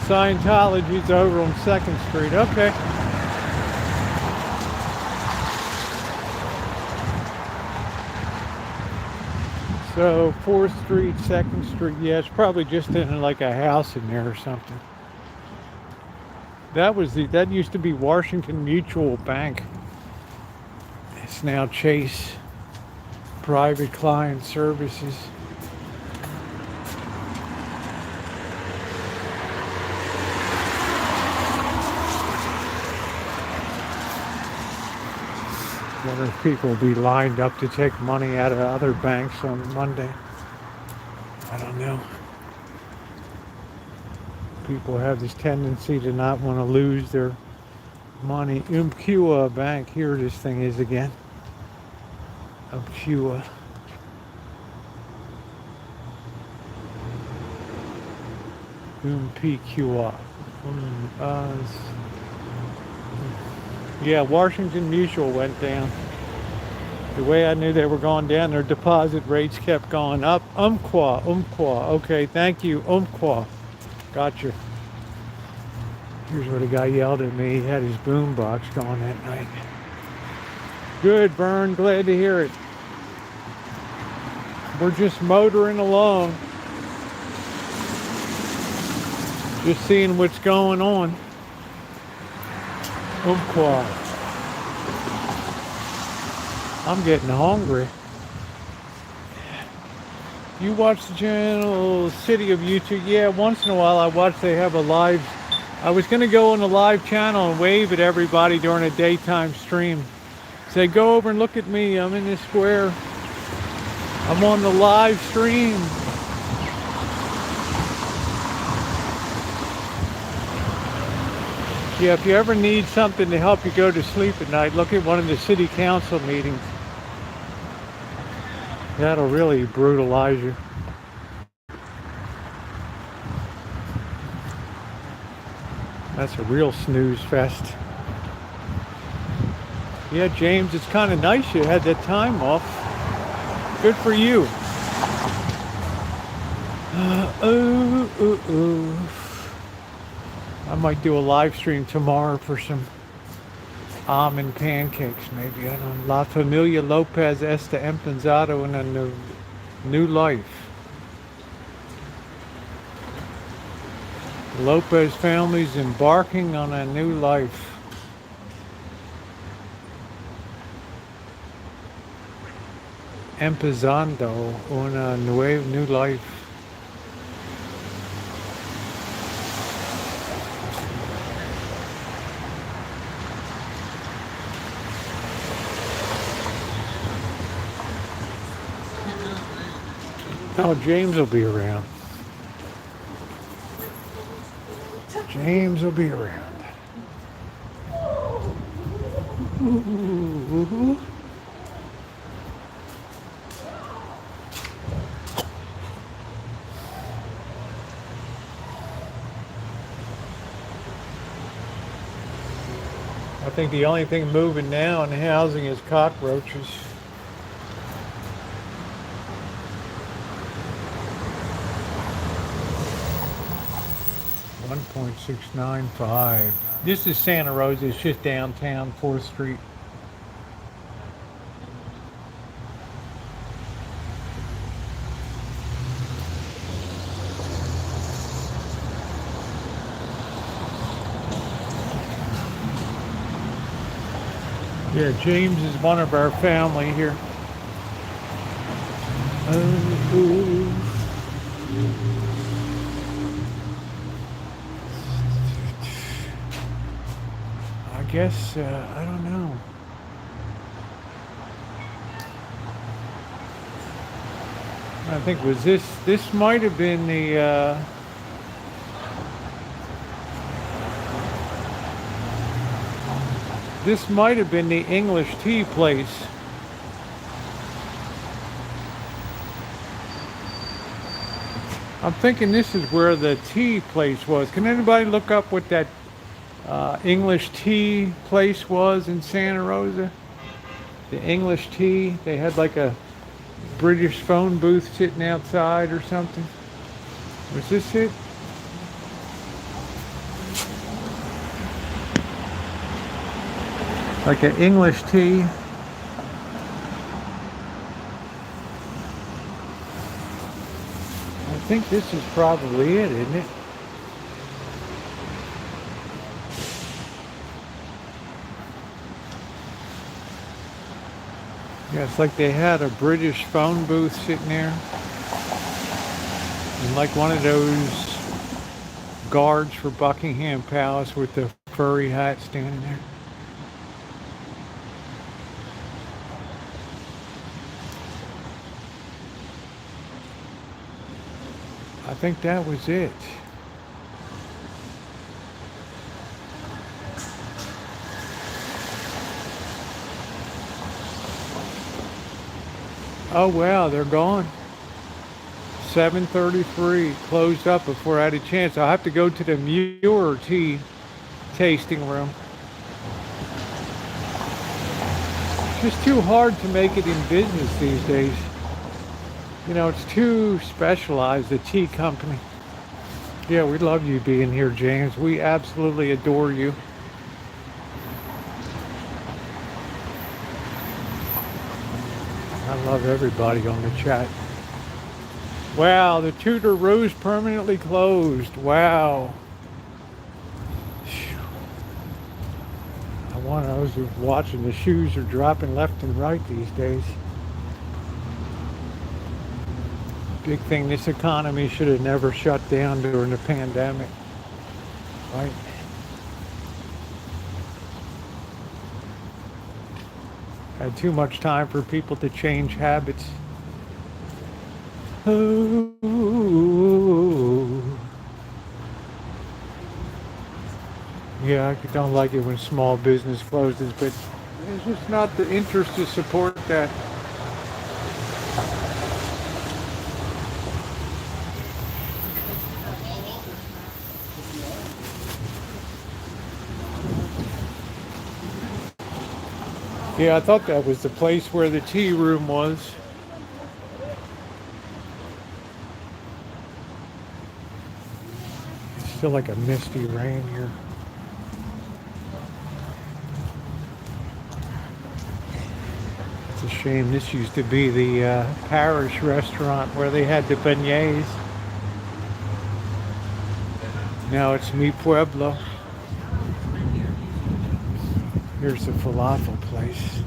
Scientology's over on 2nd Street. Okay. So 4th Street, 2nd Street. Yeah, it's probably just in like a house in there or something. That used to be Washington Mutual Bank. It's now Chase Private Client Services. Wonder if people will be lined up to take money out of other banks on Monday. I don't know. People have this tendency to not want to lose their money. Umpqua Bank, here this thing is again. Umpqua. Umpqua. Yeah, Washington Mutual went down. The way I knew they were going down, their deposit rates kept going up. Umpqua. Okay, thank you, Umpqua. Gotcha. Here's what a guy yelled at me. He had his boom box going that night. Good, Vern. Glad to hear it. We're just motoring along. Just seeing what's going on. Quiet. I'm getting hungry. You watch the channel City of YouTube? Yeah, once in a while I watch. They have a live. I was going to go on the live channel and wave at everybody during a daytime stream. Say, go over and look at me. I'm in this square. I'm on the live stream. Yeah, if you ever need something to help you go to sleep at night, look at one of the city council meetings. That'll really brutalize you. That's a real snooze fest. Yeah, James, it's kind of nice you had that time off. Good for you. I might do a live stream tomorrow for some almond pancakes, maybe. I don't know. La Familia Lopez está empezando in a new life. The Lopez family's embarking on a new life. Empezando una new life. Oh, James will be around. James will be around. Ooh. I think the only thing moving now in housing is cockroaches. $1.695. This is Santa Rosa. It's just downtown 4th Street. Yeah, James is one of our family here. I guess, I don't know. I think was this might have been the, this might have been the English tea place. I'm thinking this is where the tea place was. Can anybody look up what that English tea place was in Santa Rosa? The English tea. They had like a British phone booth sitting outside or something. Was this it? Like an English tea. I think this is probably it, isn't it? Yeah, it's like they had a British phone booth sitting there. And like one of those guards for Buckingham Palace with the furry hat standing there. I think that was it. Oh wow, they're gone. 7:33, closed up before I had a chance. I'll have to go to the Muir tea tasting room. It's just too hard to make it in business these days. You know, it's too specialized, the tea company. Yeah, we love you being here, James. We absolutely adore you. love everybody on the chat. Wow, the Tudor Rose permanently closed. Wow. I want those who are watching. The shoes are dropping left and right these days. Big thing, this economy should have never shut down during the pandemic. Right? Had too much time for people to change habits. Ooh. Yeah, I don't like it when small business closes, but it's just not the interest to support that. Yeah, I thought that was the place where the tea room was. It's still like a misty rain here. It's a shame. This used to be the parish restaurant where they had the beignets. Now it's Mi Pueblo. Here's the falafel place.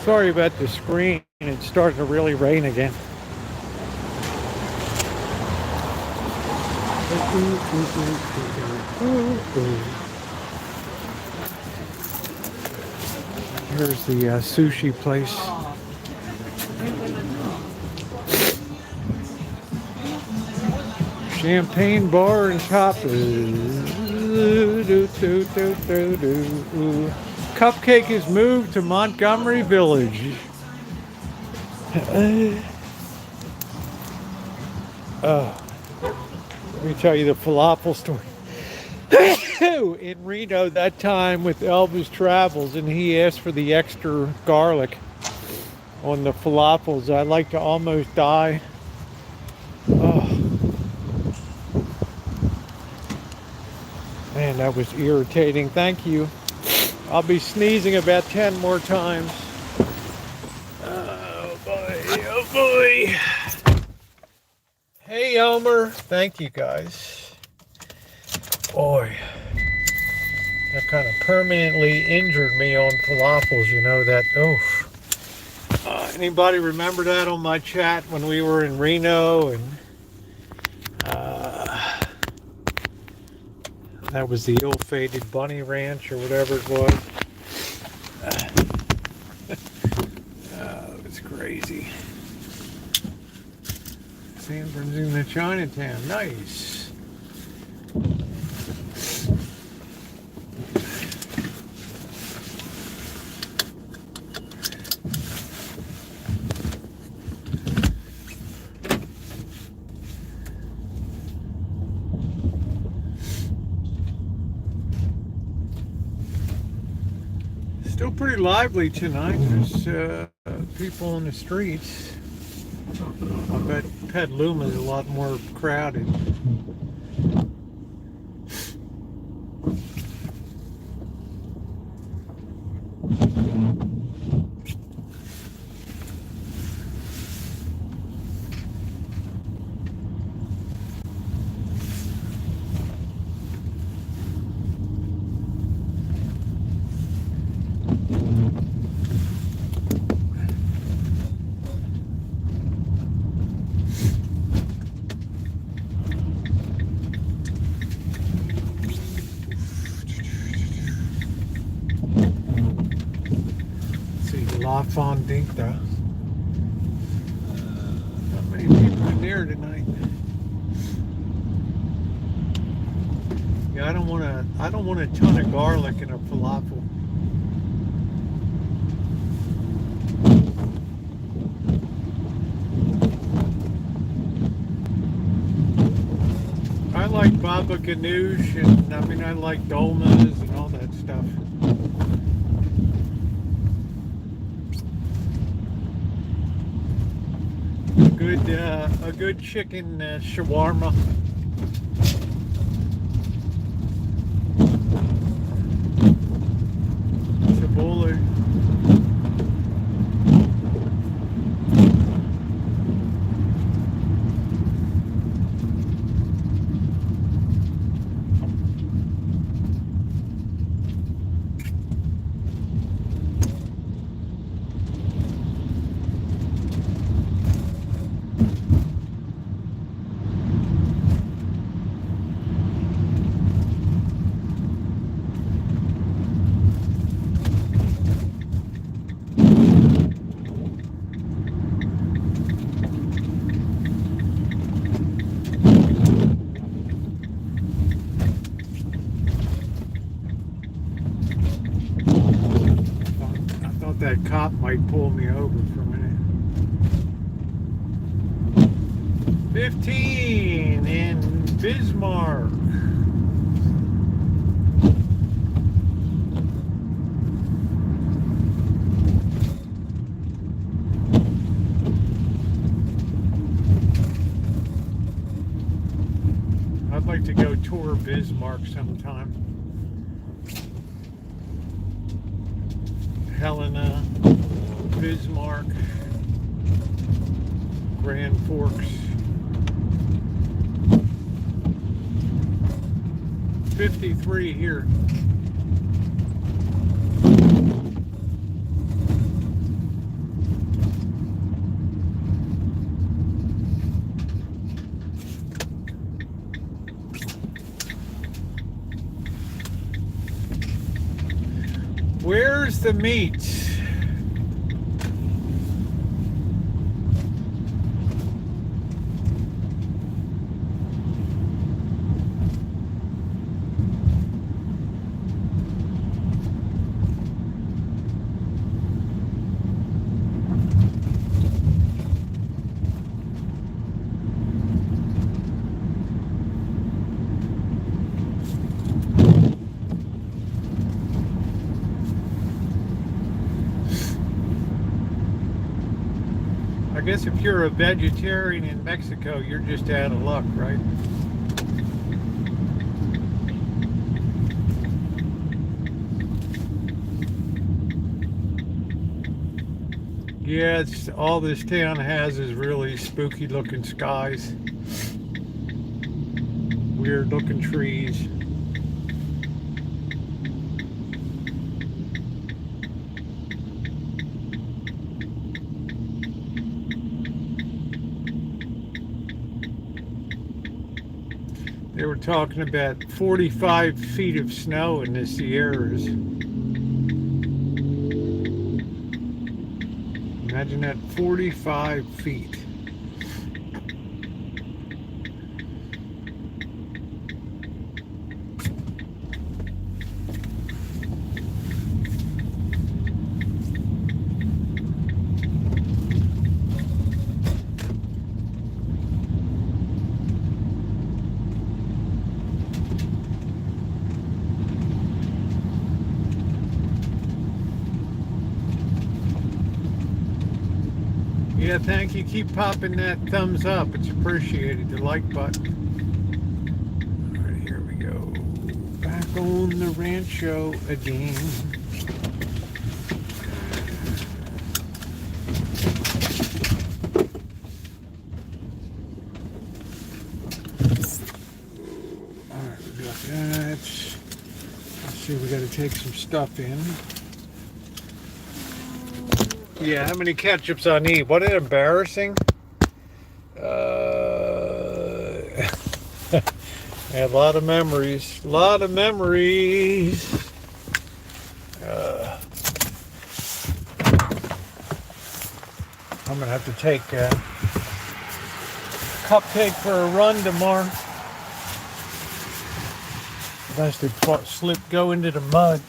Sorry about the screen. It's starting to really rain again. Here's the sushi place. Champagne bar and tapas. Cupcake is moved to Montgomery Village. Let me tell you the falafel story. In Reno that time with Elvis Travels, and he asked for the extra garlic on the falafels. I like to almost die. Oh. Man, that was irritating. Thank you. I'll be sneezing about 10 more times. Oh boy, oh boy. Hey Elmer, thank you guys. Boy, that kind of permanently injured me on falafels, you know that. Oh, anybody remember that on my chat when we were in Reno? And that was the ill-fated Bunny Ranch or whatever it was. It was crazy. San Bernardino, Chinatown, nice. Still pretty lively tonight. There's people on the streets. I bet Petaluma is a lot more crowded. La Fondita. Not many people in there tonight. Yeah, I don't want a ton of garlic in a falafel. I like baba ganoush, and I like dolmas and all that stuff. a good chicken shawarma. Tabbouleh. That cop might pull me over for a minute. 15 in Bismarck. I'd like to go tour Bismarck sometime. Helena, Bismarck, Grand Forks. 53 here. Where's the meat? I guess if you're a vegetarian in Mexico, you're just out of luck, right? Yeah, it's all this town has is really spooky looking skies, weird looking trees. They were talking about 45 feet of snow in the Sierras. Imagine that, 45 feet. Yeah, thank you. Keep popping that thumbs up. It's appreciated. The like button. All right, here we go. Back on the Rancho again. All right, we got that. Let's see, we got to take some stuff in. Yeah, how many ketchups I need? What an embarrassing. A lot of memories. A lot of memories. I'm going to have to take a cupcake for a run tomorrow. Bastard slip, go into the mud.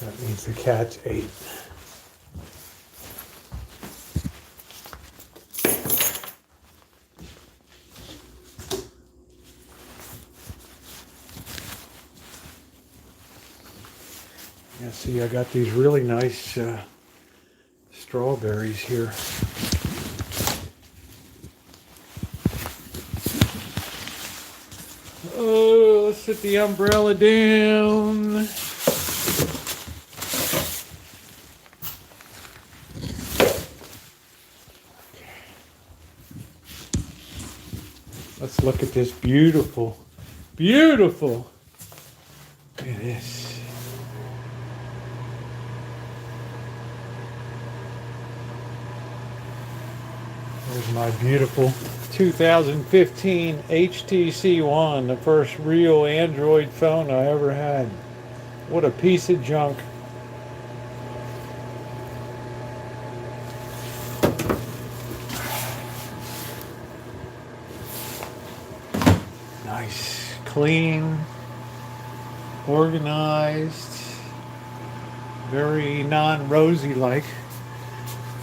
That means the cat's ate. Yeah, see, I got these really nice strawberries here. Oh, let's set the umbrella down. Let's look at this beautiful, beautiful. Look at this. There's my beautiful 2015 HTC One, the first real Android phone I ever had. What a piece of junk. Nice, clean, organized, very non-rosy like.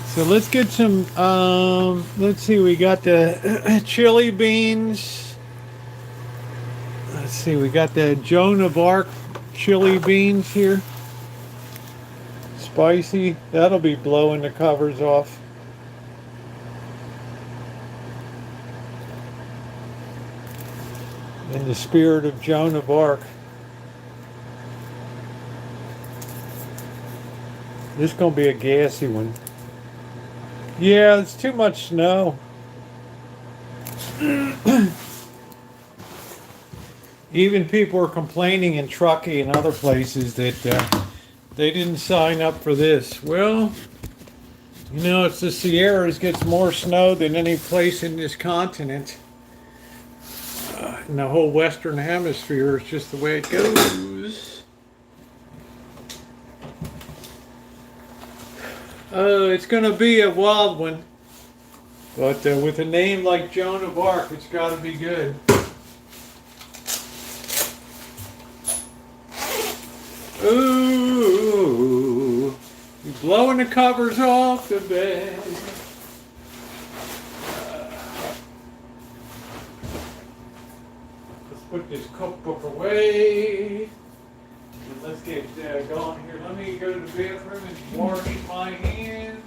So let's get some, let's see, we got the chili beans. Let's see, we got the Joan of Arc chili beans here. Spicy, that'll be blowing the covers off. In the spirit of Joan of Arc. This is gonna be a gassy one. Yeah, it's too much snow. Even people are complaining in Truckee and other places that they didn't sign up for this. Well, you know, it's the Sierras, gets more snow than any place in this continent. In the whole Western Hemisphere, it's just the way it goes. It's going to be a wild one, but with a name like Joan of Arc, it's got to be good. Ooh, you're blowing the covers off the bed. Let's put this cookbook away. And let's get going here. Let me go to the bathroom and wash my hands.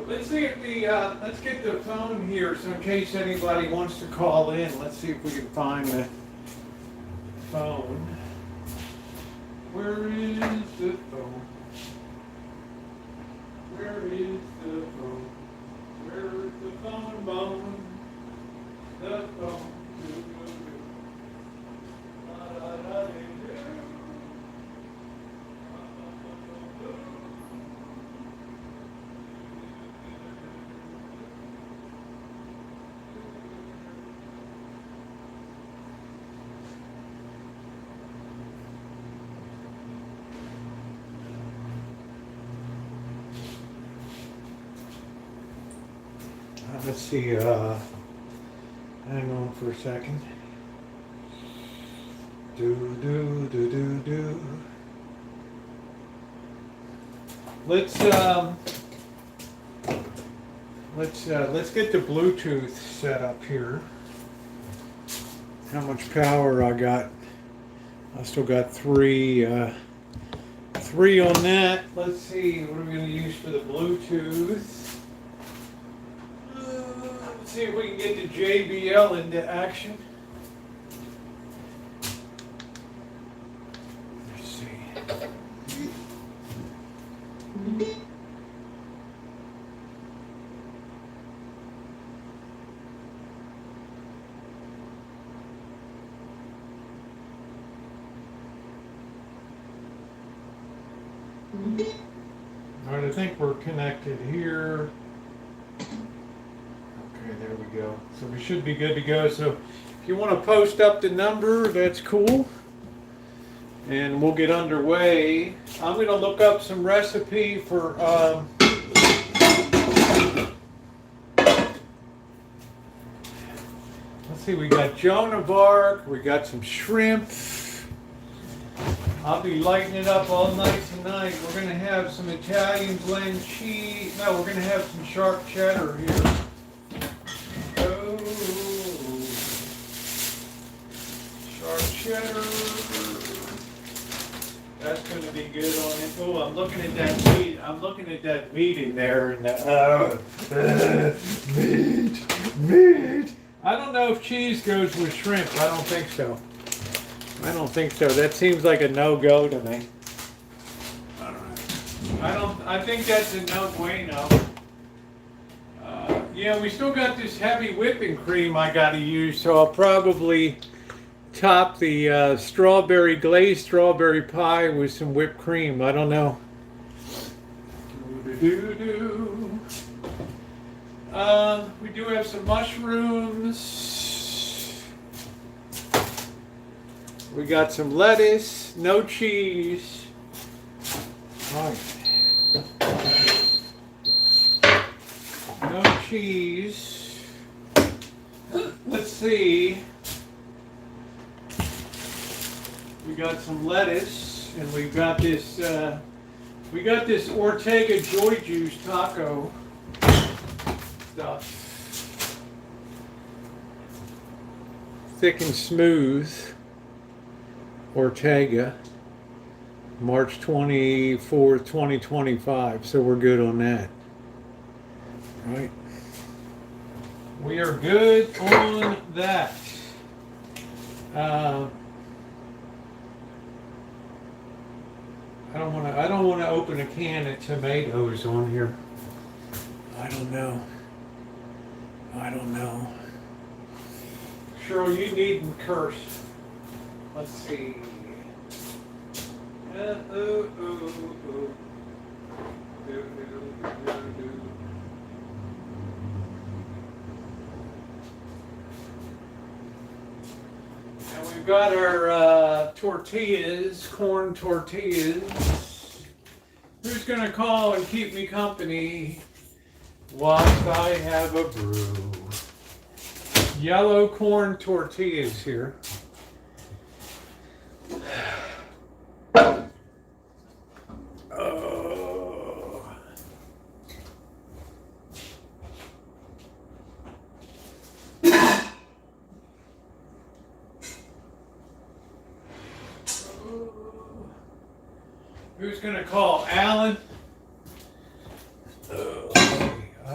Let's see if the let's get the phone here, so in case anybody wants to call in, let's see if we can find the phone. Where is the phone? Where is the phone? Where is the phone bone? The phone. Let's see, hang on for a second. Do. Let's get the Bluetooth set up here. How much power I got? I still got three on that. Let's see, what are we going to use for the Bluetooth? Let's see if we can get the JBL into action. Let's see. All right, I think we're connected here. Okay, there we go. So we should be good to go. So if you want to post up the number, that's cool. And we'll get underway. I'm going to look up some recipe for let's see, we got Joan of Arc, we got some shrimp. I'll be lighting it up all night tonight. We're going to have some Italian blend cheese. No, we're going to have some sharp cheddar here. Oh, sharp cheddar. That's going to be good on it. Oh, I'm looking at that meat. I'm looking at that meat in there. And meat. I don't know if cheese goes with shrimp. I don't think so. I don't think so. That seems like a no-go to me. I think that's a no bueno. Yeah, we still got this heavy whipping cream I got to use, so I'll probably top the strawberry glazed strawberry pie with some whipped cream. I don't know. We do have some mushrooms. We got some lettuce, no cheese. Right. No cheese. Let's see. We got some lettuce, and we got this Ortega Joy Juice taco stuff. Thick and smooth. Ortega, March 24th, 2025. So we're good on that. Right. We are good on that. I don't want to open a can of tomatoes on here. I don't know. Cheryl, you needn't curse. Let's see. And we've got our tortillas, corn tortillas. Who's going to call and keep me company whilst I have a brew? Yellow corn tortillas here. Who's going to call? Alan? I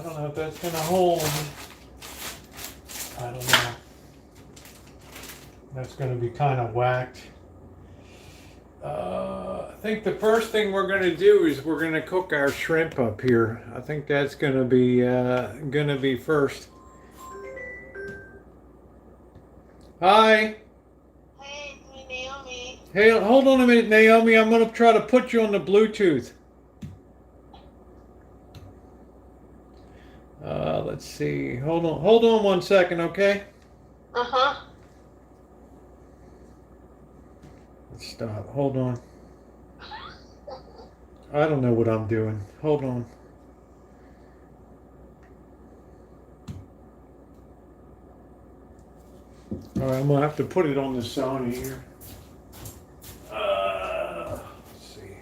don't know if that's going to hold. I don't know. That's going to be kind of whacked. I think the first thing we're going to do is we're going to cook our shrimp up here. I think that's going to be first. Hi. Hey, it's me, Naomi. Hey, hold on a minute, Naomi. I'm going to try to put you on the Bluetooth. Let's see. Hold on 1 second, okay? Uh-huh. Let's stop. Hold on. I don't know what I'm doing. Hold on. All right, I'm gonna have to put it on the Sony here. Let's see.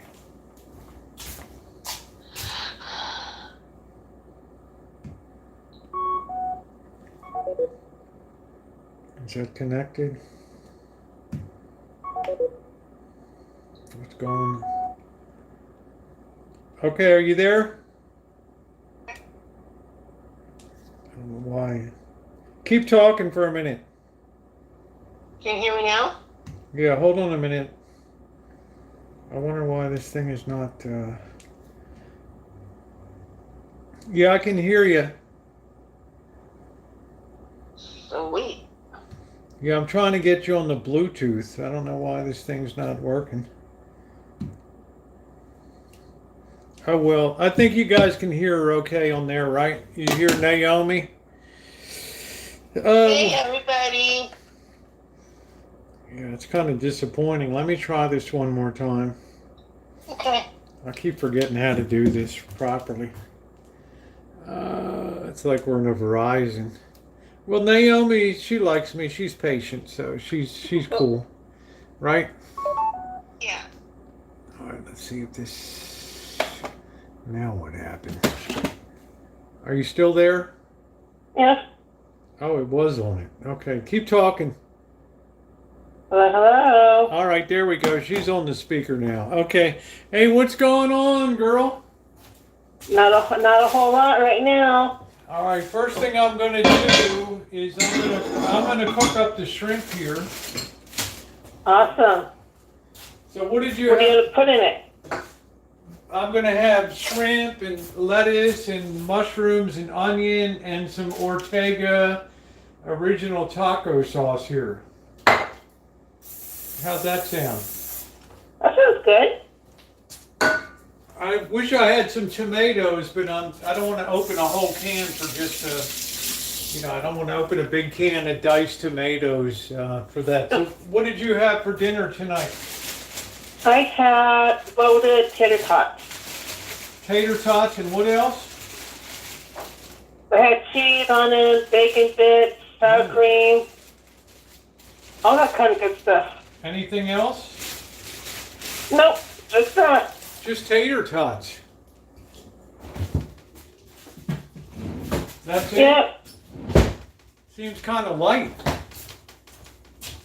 Is that connected? What's going on? Okay, are you there? I don't know why. Keep talking for a minute. Can you hear me now? Yeah, hold on a minute. I wonder why this thing is not. Yeah, I can hear you. Sweet. Yeah, I'm trying to get you on the Bluetooth. I don't know why this thing's not working. Oh well, I think you guys can hear her okay on there, right? You hear Naomi? Hey, everybody. Yeah, it's kind of disappointing. Let me try this one more time. Okay. I keep forgetting how to do this properly. It's like we're in a Verizon. Well, Naomi, she likes me. She's patient, so she's cool, right? Yeah. All right, let's see if this. Now what happened? Are you still there? Yes. Oh, it was on it. Okay, keep talking. Hello, hello. All right, there we go. She's on the speaker now. Okay. Hey, what's going on, girl? Not a whole lot right now. All right. First thing I'm going to do is I'm gonna cook up the shrimp here. Awesome. So what did you What are you have? gonna put in it? I'm going to have shrimp and lettuce and mushrooms and onion and some Ortega original taco sauce here. How's that sound? That sounds good. I wish I had some tomatoes, but I don't want to open a whole can for I don't want to open a big can of diced tomatoes for that. So what did you have for dinner tonight? I had loaded tater tots. Tater tots and what else? I had cheese on it, bacon bits, sour cream, all that kind of good stuff. Anything else? Nope, just that. Just tater tots. That's it? Yep. Seems kind of light.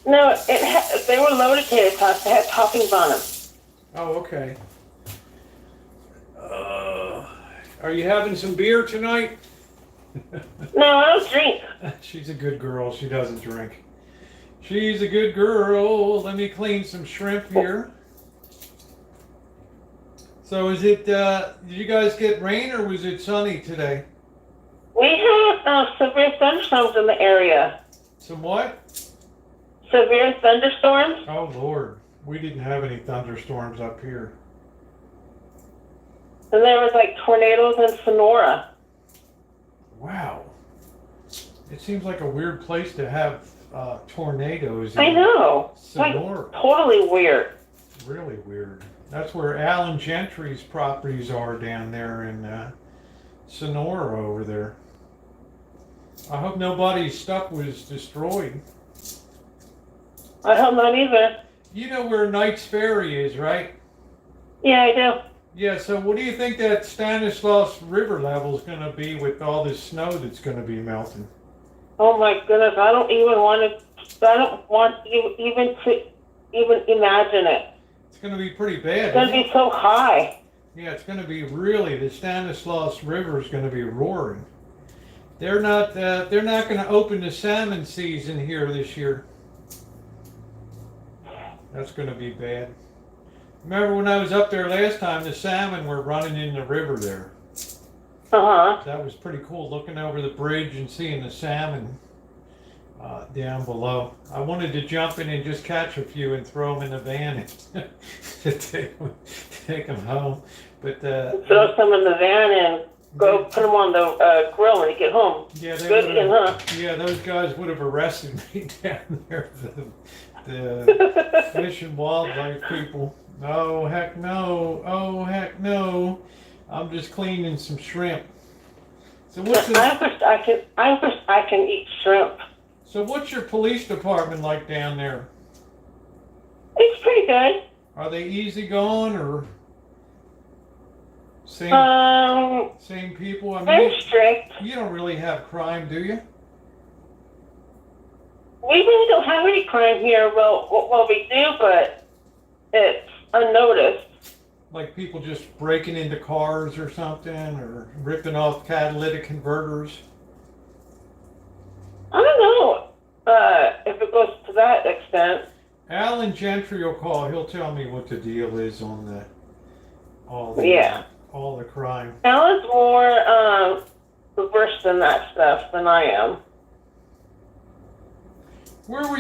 No, they were loaded tater tots. They had toppings on them. Oh, okay. Are you having some beer tonight? No, I don't drink. She's a good girl. She doesn't drink. She's a good girl. Let me clean some shrimp here. So is it, did you guys get rain or was it sunny today? We had severe thunderstorms in the area. Some what? Severe thunderstorms? Oh, Lord. We didn't have any thunderstorms up here. And there was like tornadoes in Sonora. Wow. It seems like a weird place to have tornadoes. I know. Sonora. Like, totally weird. Really weird. That's where Alan Gentry's properties are down there in Sonora over there. I hope nobody's stuff was destroyed. I hope not either. You know where Knight's Ferry is, right? Yeah, I do. Yeah, so what do you think that Stanislaus River level is going to be with all this snow that's going to be melting? Oh my goodness, I don't want you even to imagine it. It's going to be pretty bad. It's going to be so high. Yeah, it's going to be really, the Stanislaus River is going to be roaring. They're not going to open the salmon season here this year. That's going to be bad. Remember when I was up there last time, the salmon were running in the river there. Uh-huh. That was pretty cool, looking over the bridge and seeing the salmon down below. I wanted to jump in and just catch a few and throw them in the van and take them home. But Throw some in the van and go put them on the grill when you get home. Yeah, good eating, huh? Yeah, those guys would have arrested me down there. The Fish and Wildlife people. Oh heck no! Oh heck no! I'm just cleaning some shrimp. So what's this? I wish I can eat shrimp. So what's your police department like down there? It's pretty good. Are they easygoing or same same people? I mean, They're strict. you don't really have crime, do you? We really don't have any crime here. Well, we do, but it's unnoticed. Like people just breaking into cars or something, or ripping off catalytic converters? I don't know if it goes to that extent. Alan Gentry will call. He'll tell me what the deal is on all the crime. Alan's more versed in that stuff than I am. Where were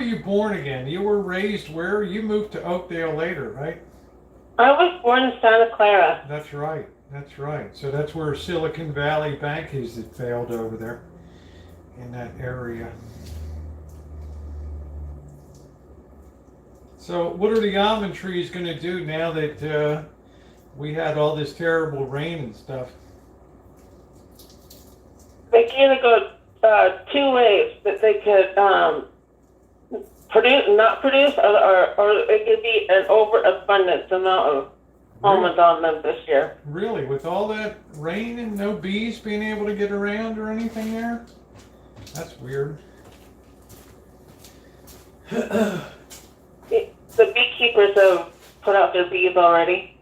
you born again? You were raised where? You moved to Oakdale later, right? I was born in Santa Clara. That's right. That's right. So that's where Silicon Valley Bank is that failed over there in that area. So what are the almond trees going to do now that we had all this terrible rain and stuff? They can either go two ways, that they could produce, not produce, or it could be an overabundance amount of almonds on them this year. Really? With all that rain and no bees being able to get around or anything there? That's weird. The beekeepers have put out their bees already.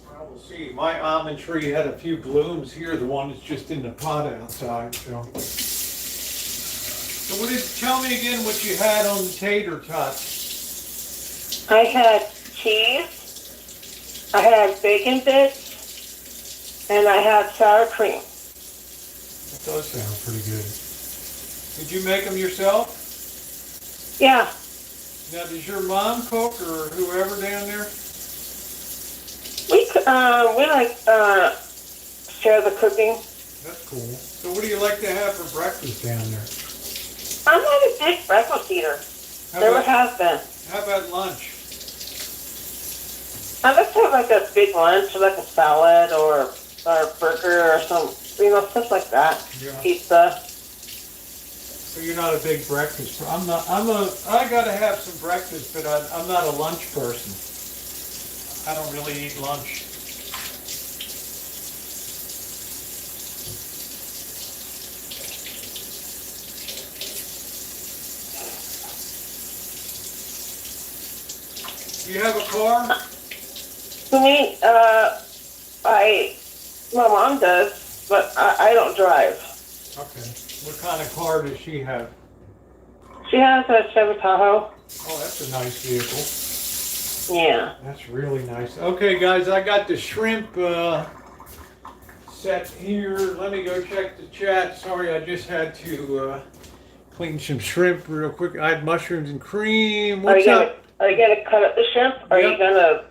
Well, we'll see. My almond tree had a few blooms here. The one that's just in the pot outside. So tell me again what you had on the tater tots. I had cheese, I had bacon bits, and I had sour cream. That does sound pretty good. Did you make them yourself? Yeah. Now, does your mom cook or whoever down there? We share the cooking. That's cool. So what do you like to have for breakfast down there? I'm not a big breakfast eater. Never have been. How about lunch? I like to have like a big lunch, or like a salad, or a burger, or some, stuff like that. Yeah. Pizza. So you're not a big breakfast. I gotta have some breakfast, but I'm not a lunch person. I don't really eat lunch. Do you have a car? To me, my mom does, but I don't drive. Okay. What kind of car does she have? She has a Chevy Tahoe. Oh, that's a nice vehicle. Yeah. That's really nice. Okay, guys, I got the shrimp set here. Let me go check the chat. Sorry, I just had to clean some shrimp real quick. I had mushrooms and cream. What's up? Are you gonna cut up the shrimp, or are you gonna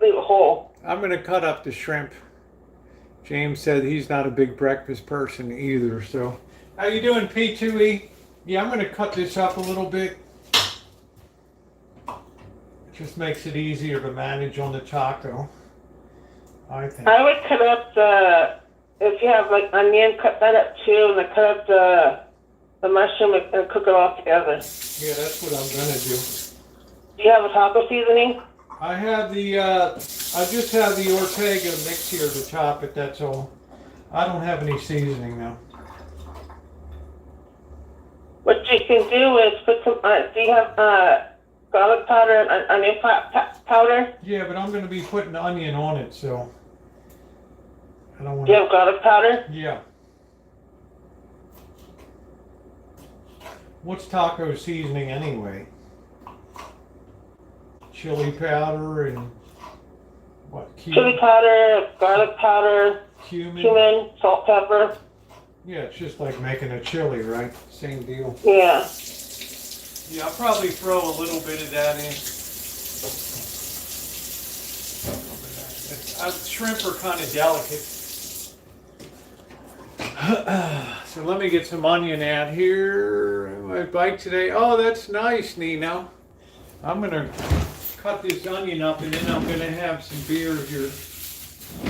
leave it whole? I'm gonna cut up the shrimp. James said he's not a big breakfast person either. So, how you doing, P2E? Yeah, I'm gonna cut this up a little bit. It just makes it easier to manage on the taco, I think. I would cut up if you have like onion, cut that up too, and then cut up the mushroom and cook it all together. Yeah, that's what I'm gonna do. Do you have a taco seasoning? I have I just have the Ortega mix here to chop it, that's all. I don't have any seasoning now. What you can do is put some, do you have garlic powder and onion powder? Yeah, but I'm going to be putting onion on it, so I don't want Do you have garlic powder? Yeah. What's taco seasoning anyway? Chili powder and what? Chili powder, garlic powder, cumin, salt, pepper. Yeah, it's just like making a chili, right? Same deal. Yeah. Yeah, I'll probably throw a little bit of that in. Shrimp are kind of delicate. So let me get some onion out here. My bite today. Oh, that's nice, Nino. I'm going to cut this onion up and then I'm going to have some beer here. I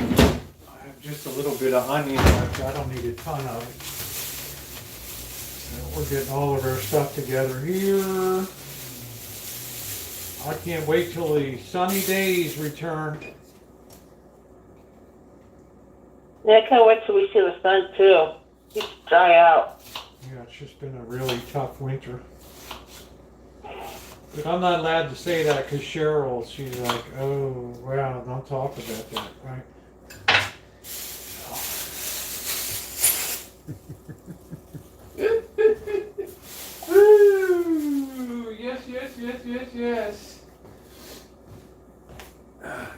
have just a little bit of onion left. I don't need a ton of it. We're getting all of our stuff together here. I can't wait till the sunny days return. Yeah, I can't wait till we see the sun too. It's dry out. Yeah, it's just been a really tough winter. But I'm not allowed to say that because Cheryl, she's like, oh, wow, don't talk about that, right? Ooh, yes, yes, yes, yes, yes.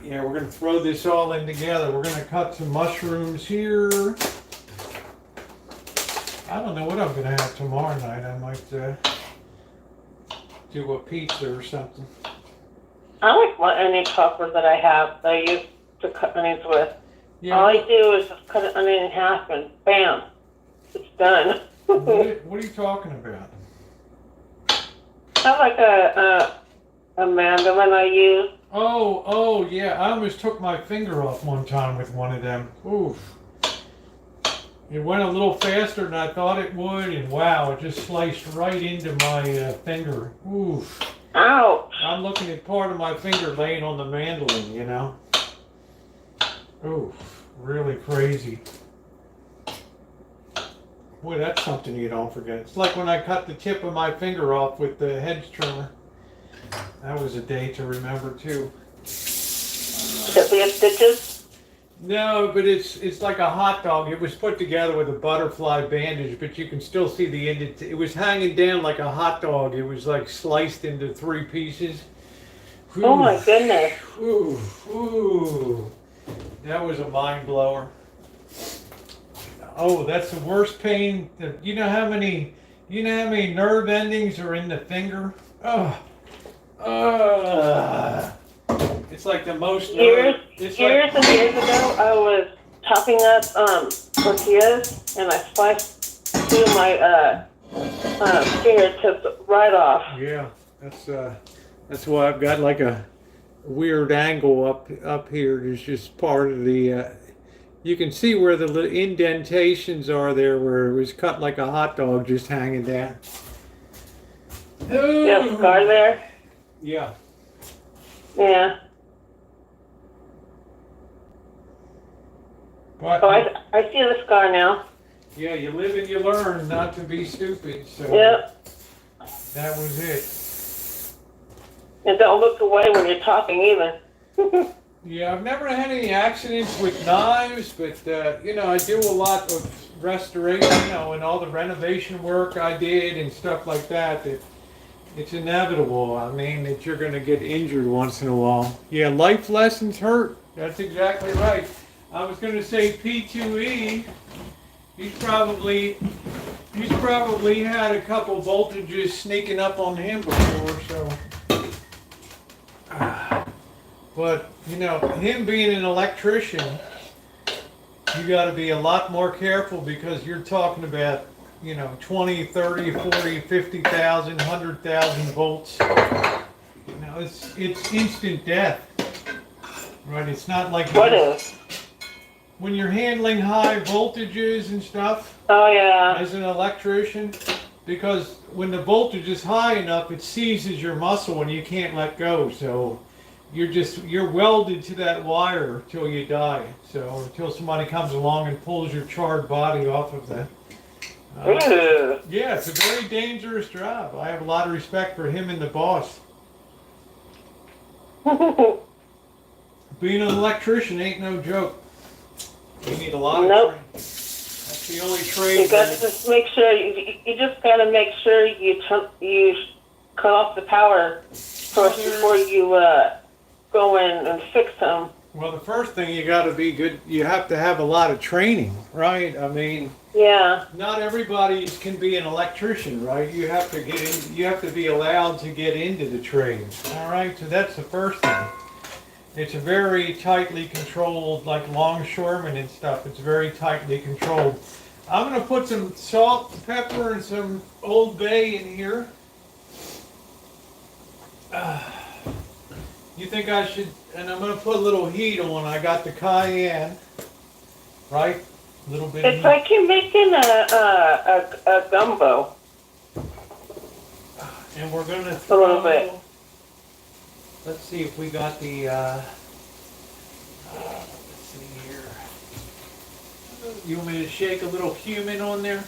Yeah, we're going to throw this all in together. We're going to cut some mushrooms here. I don't know what I'm going to have tomorrow night. I might do a pizza or something. I like my onion chopper that I have that I use to cut onions with. Yeah. All I do is just cut an onion in half and bam, it's done. What are you talking about? I have like a mandolin I use. Oh, yeah. I almost took my finger off one time with one of them. Oof. It went a little faster than I thought it would, and wow, it just sliced right into my finger. Oof. Ouch. I'm looking at part of my finger laying on the mandolin, you know. Oof. Really crazy. Boy, that's something you don't forget. It's like when I cut the tip of my finger off with the hedge trimmer. That was a day to remember too. Does it have stitches? No, but it's like a hot dog. It was put together with a butterfly bandage, but you can still see the end. It was hanging down like a hot dog. It was like sliced into 3 pieces. Whew. Oh my goodness. Ooh. That was a mind blower. Oh, that's the worst pain. You know how many nerve endings are in the finger? It's like the most Years and years ago, I was chopping up tortillas and I sliced 2 of my fingertips right off. Yeah, that's why I've got like a weird angle up here. It's just part of the. You can see where the indentations are there, where it was cut like a hot dog, just hanging down. You have a scar there? Yeah. Yeah. But, Oh, I see the scar now. yeah, you live and you learn not to be stupid. So Yep. that was it. And don't look away when you're talking either. Yeah, I've never had any accidents with knives, but I do a lot of restoration, and all the renovation work I did and stuff like that. It's inevitable. I mean, that you're going to get injured once in a while. Yeah, life lessons hurt. That's exactly right. I was going to say P2E. He's probably had a couple voltages sneaking up on him before, so. But, him being an electrician, you got to be a lot more careful because you're talking about, 20, 30, 40, 50,000, 100,000 volts. It's instant death. Right? It's not like What is? when you're handling high voltages and stuff. Oh, yeah. As an electrician, because when the voltage is high enough, it seizes your muscle and you can't let go. So you're welded to that wire till you die. So until somebody comes along and pulls your charred body off of that. Yeah, it's a very dangerous job. I have a lot of respect for him and the boss. Being an electrician ain't no joke. You need a lot of training. That's the only trade. You got to just make sure you just got to make sure you cut off the power first before you go in and fix them. Well, the first thing you got to be good. You have to have a lot of training, right? I mean, yeah. Not everybody can be an electrician, right? You have to get in. You have to be allowed to get into the trade. All right. So that's the first thing. It's a very tightly controlled, like longshoremen and stuff. It's very tightly controlled. I'm going to put some salt, pepper, and some Old Bay in here. You think I should, and I'm going to put a little heat on. I got the cayenne, right? A little bit of It's heat. like you're making a gumbo. we're gonna A little bit. throw. Let's see if we got the. Let's see here. You want me to shake a little cumin on there?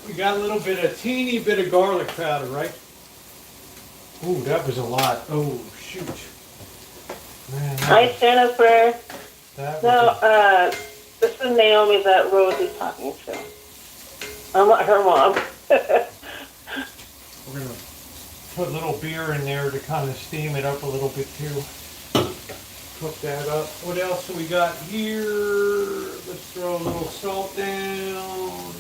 We got a little bit, a teeny bit of garlic powder, right? Ooh, that was a lot. Oh, shoot. Man, Hi, Jennifer. that No, was this is Naomi that Rosie's talking to. I'm not her mom. we're going to put a little beer in there to kind of steam it up a little bit too. Cook that up. What else do we got here? Let's throw a little salt down.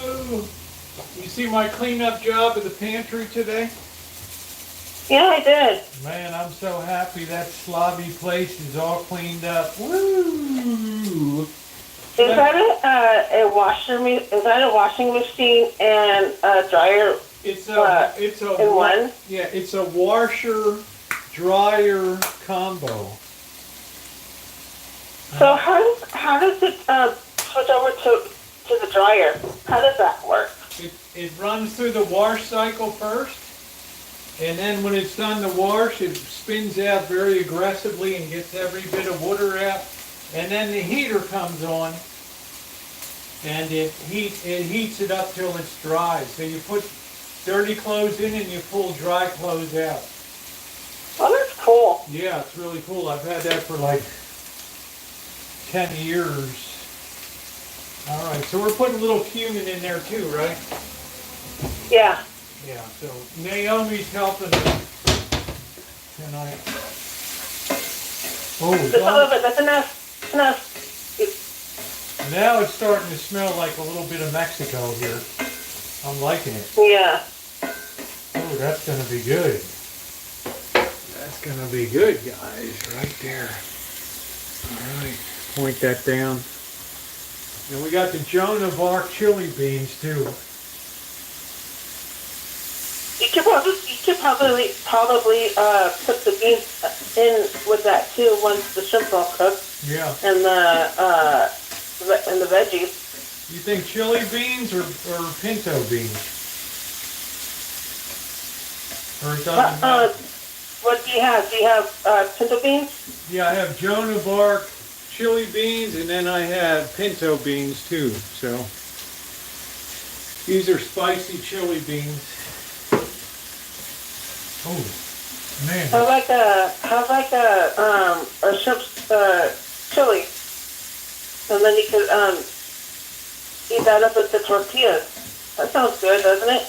Oh, you see my cleanup job at the pantry today? Yeah, I did. Man, I'm so happy that slobby place is all cleaned up. Woo! Is that a washing machine and a dryer? It's a in one? Yeah, it's a washer dryer combo. So how does it switch over to the dryer? How does that work? It runs through the wash cycle first, and then when it's done the wash, it spins out very aggressively and gets every bit of water out. And then the heater comes on, and it heats it up till it's dry. So you put dirty clothes in and you pull dry clothes out. Oh, that's cool. Yeah, it's really cool. I've had that for like 10 years. All right, so we're putting a little cumin in there too, right? Yeah. Yeah, so Naomi's helping us tonight. Oh, Just a little bit. That's enough. Enough. now it's starting to smell like a little bit of Mexico here. I'm liking it. Yeah. Oh, that's going to be good. That's going to be good, guys, right there. All right, point that down. And we got the Joan of Arc chili beans, too. You could probably put the beans in with that too once the shrimp's all cooked. Yeah. And the veggies. You think chili beans or pinto beans? Or it doesn't matter? What do you have? Do you have pinto beans? Yeah, I have Joan of Arc chili beans, and then I have pinto beans too. So these are spicy chili beans. Oh man! How like a shrimp chili, and then you could eat that up with the tortillas. That sounds good, doesn't it?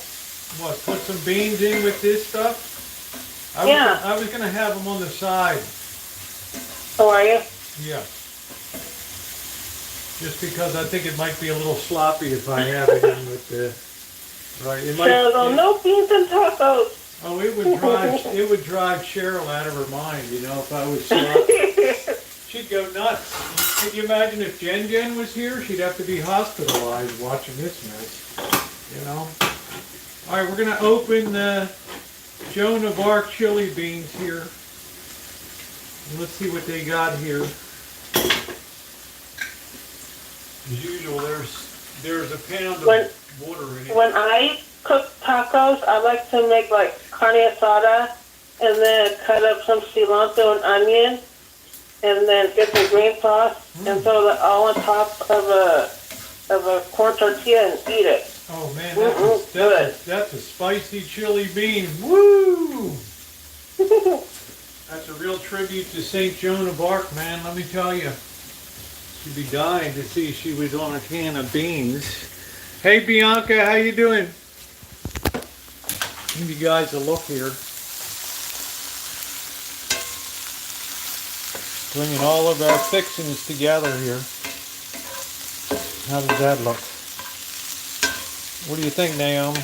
What? Put some beans in with this stuff? I was gonna have them on the side. How are you? Yeah. Just because I think it might be a little sloppy if I have it in with the right. It might. No beans and tacos. Oh, it would drive Cheryl out of her mind, you know, if I was sloppy. She'd go nuts. Could you imagine if Jen was here? She'd have to be hospitalized watching this mess, you know. All right, we're going to open the Joan of Arc chili beans here. And let's see what they got here. As usual, there's a pound of water in it. When I cook tacos, I like to make like carne asada and then cut up some cilantro and onion and then get the green sauce and throw it all on top of a corn tortilla and eat it. Oh man, that's a spicy chili bean. Woo! That's a real tribute to St. Joan of Arc, man, let me tell you. She'd be dying to see she was on a can of beans. Hey Bianca, how you doing? Give you guys a look here. Bringing all of our fixings together here. How does that look? What do you think, Naomi?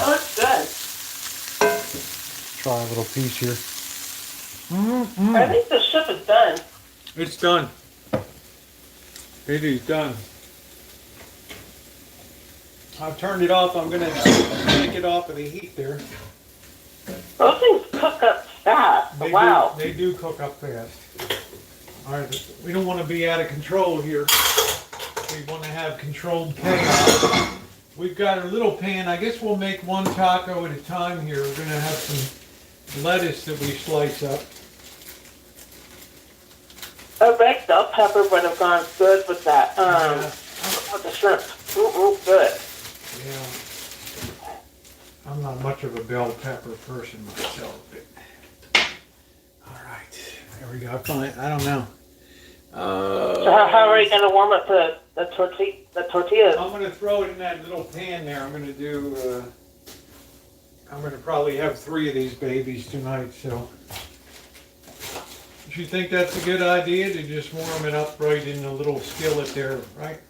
Oh, it's good. Try a little piece here. I think the ship is done. It's done. It is done. I've turned it off. I'm going to take it off of the heat there. Those things cook up fast. Wow. They do cook up fast. All right, we don't want to be out of control here. We want to have controlled chaos. We've got our little pan. I guess we'll make one taco at a time here. We're going to have some lettuce that we slice up. A red bell pepper would have gone good with that. With the shrimp. Good. Yeah. I'm not much of a bell pepper person myself, but all right. There we go. Fine. I don't know. So how are you going to warm up the tortillas? I'm going to throw it in that little pan there. I'm going to do. I'm going to probably have 3 of these babies tonight. So, do you think that's a good idea to just warm it up right in the little skillet there, right?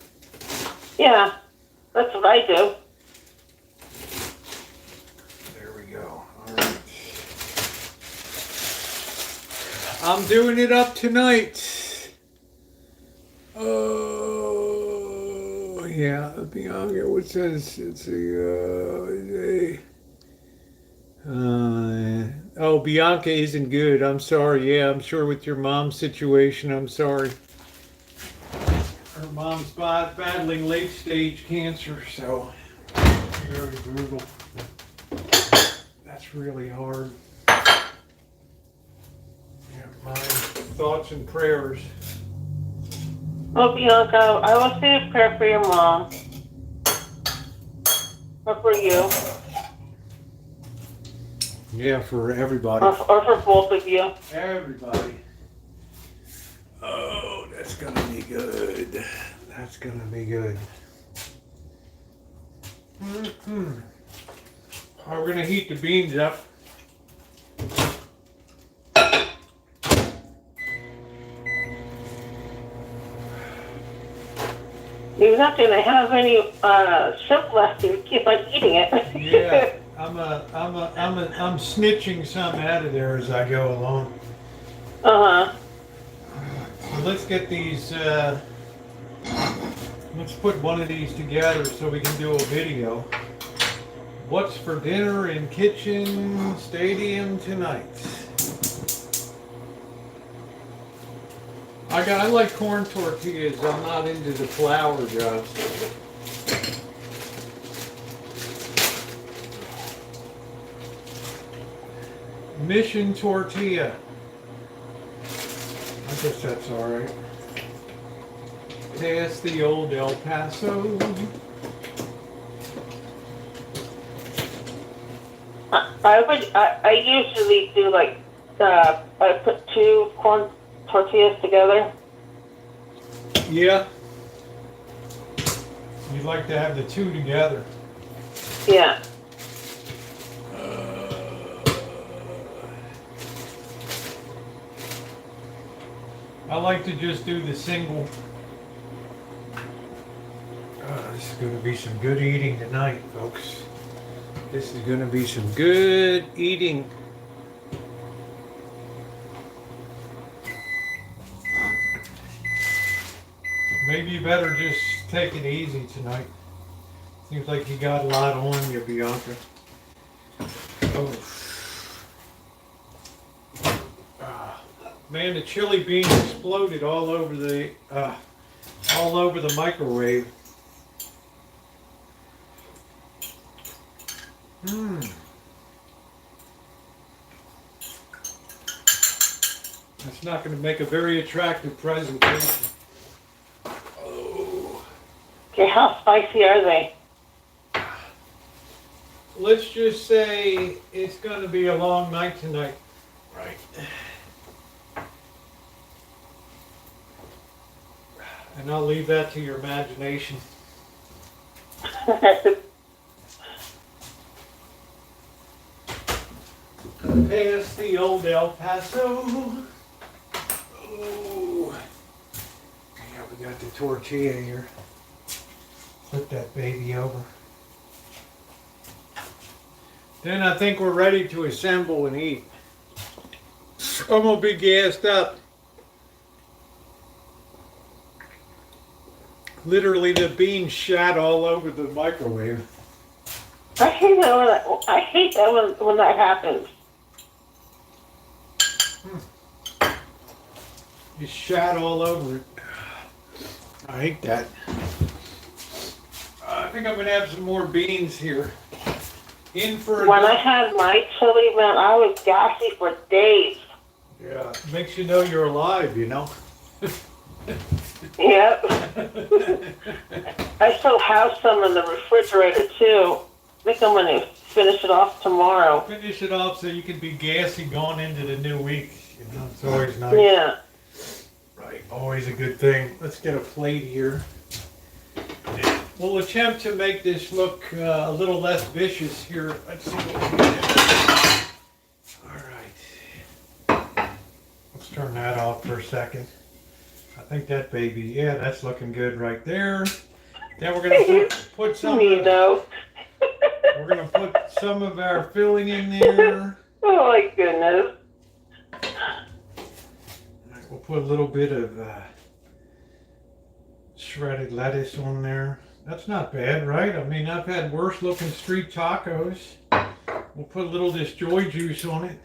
Yeah, that's what I do. There we go. All right. I'm doing it up tonight. Oh, yeah. Bianca, what says it's oh, Bianca isn't good. I'm sorry. Yeah, I'm sure with your mom's situation, I'm sorry. Her mom's battling late stage cancer, so very brutal. That's really hard. Yeah, my thoughts and prayers. Well, Bianca, I will say a prayer for your mom. Or for you. Yeah, for everybody. Or for both of you. Everybody. Oh, that's gonna be good. That's gonna be good. Mm-hmm. We're gonna heat the beans up. You're not going to have any shrimp left if you keep on eating it. Yeah, I'm snitching some out of there as I go along. Uh-huh. So let's get these. Let's put one of these together so we can do a video. What's for dinner in kitchen stadium tonight? I like corn tortillas. I'm not into the flour jobs. Mission tortilla. I guess that's all right. Pass the old El Paso. I usually do like I put 2 corn tortillas together. Yeah. You'd like to have the 2 together. Yeah. I like to just do the single. This is going to be some good eating tonight, folks. This is going to be some good eating. Maybe you better just take it easy tonight. Seems like you got a lot on you, Bianca. Oh. Man, the chili bean exploded all over the microwave. That's not going to make a very attractive presentation. Oh. Okay, how spicy are they? Let's just say it's going to be a long night tonight. Right. And I'll leave that to your imagination. Past the old El Paso. Oh. Yeah, we got the tortilla here. Flip that baby over. Then I think we're ready to assemble and eat. I'm gonna be gassed up. Literally, the beans shot all over the microwave. I hate that when that happens. Just shat all over it. I hate that. I think I'm gonna have some more beans here. In for When I had my chili, man, I was gassy for days. Yeah, it makes you know you're alive, you know. Yep. I still have some in the refrigerator too. I think I'm gonna finish it off tomorrow. Finish it off so you can be gassy going into the new week. You know, it's always nice. Yeah. Right, always a good thing. Let's get a plate here. We'll attempt to make this look a little less vicious here. Let's see what we can do. All right. Let's turn that off for a second. I think that baby, yeah, that's looking good right there. Then we're gonna put some. You know. We're gonna put some of our filling in there. Oh my goodness. We'll put a little bit of shredded lettuce on there. That's not bad, right? I mean, I've had worse looking street tacos. We'll put a little of this joy juice on it.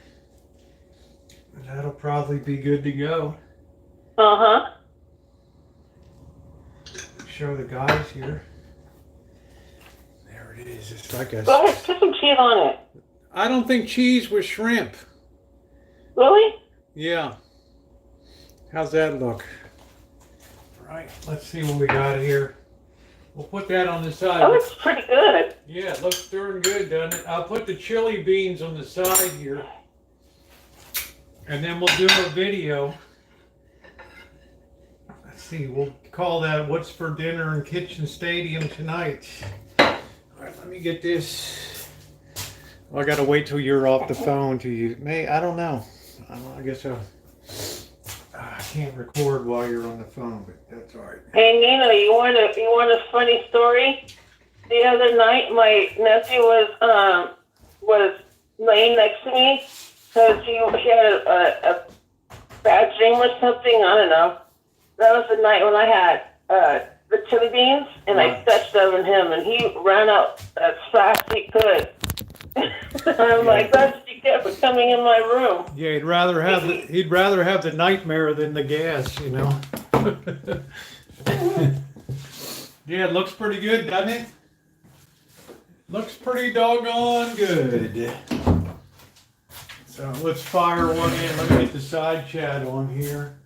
That'll probably be good to go. Uh-huh. Show the guys here. There it is. It's like a... Go ahead, put some cheese on it. I don't think cheese with shrimp. Really? Yeah. How's that look? All right, let's see what we got here. We'll put that on the side. That looks pretty good. Yeah, it looks darn good, doesn't it? I'll put the chili beans on the side here. And then we'll do a video. Let's see, we'll call that What's for Dinner in Kitchen Stadium Tonight. All right, let me get this. Well, I gotta wait till you're off the phone to you. I don't know. I guess I can't record while you're on the phone, but that's all right. Hey Nina, you want a funny story? The other night, my nephew was laying next to me because he had a bad dream or something. I don't know. That was the night when I had the chili beans, and I fetched them in him, and he ran out as fast as he could. I'm like, that's what you get for coming in my room. Yeah, he'd rather have the nightmare than the gas, you know. Yeah, it looks pretty good, doesn't it? Looks pretty doggone good. So let's fire one in. Let me get the side chat on here.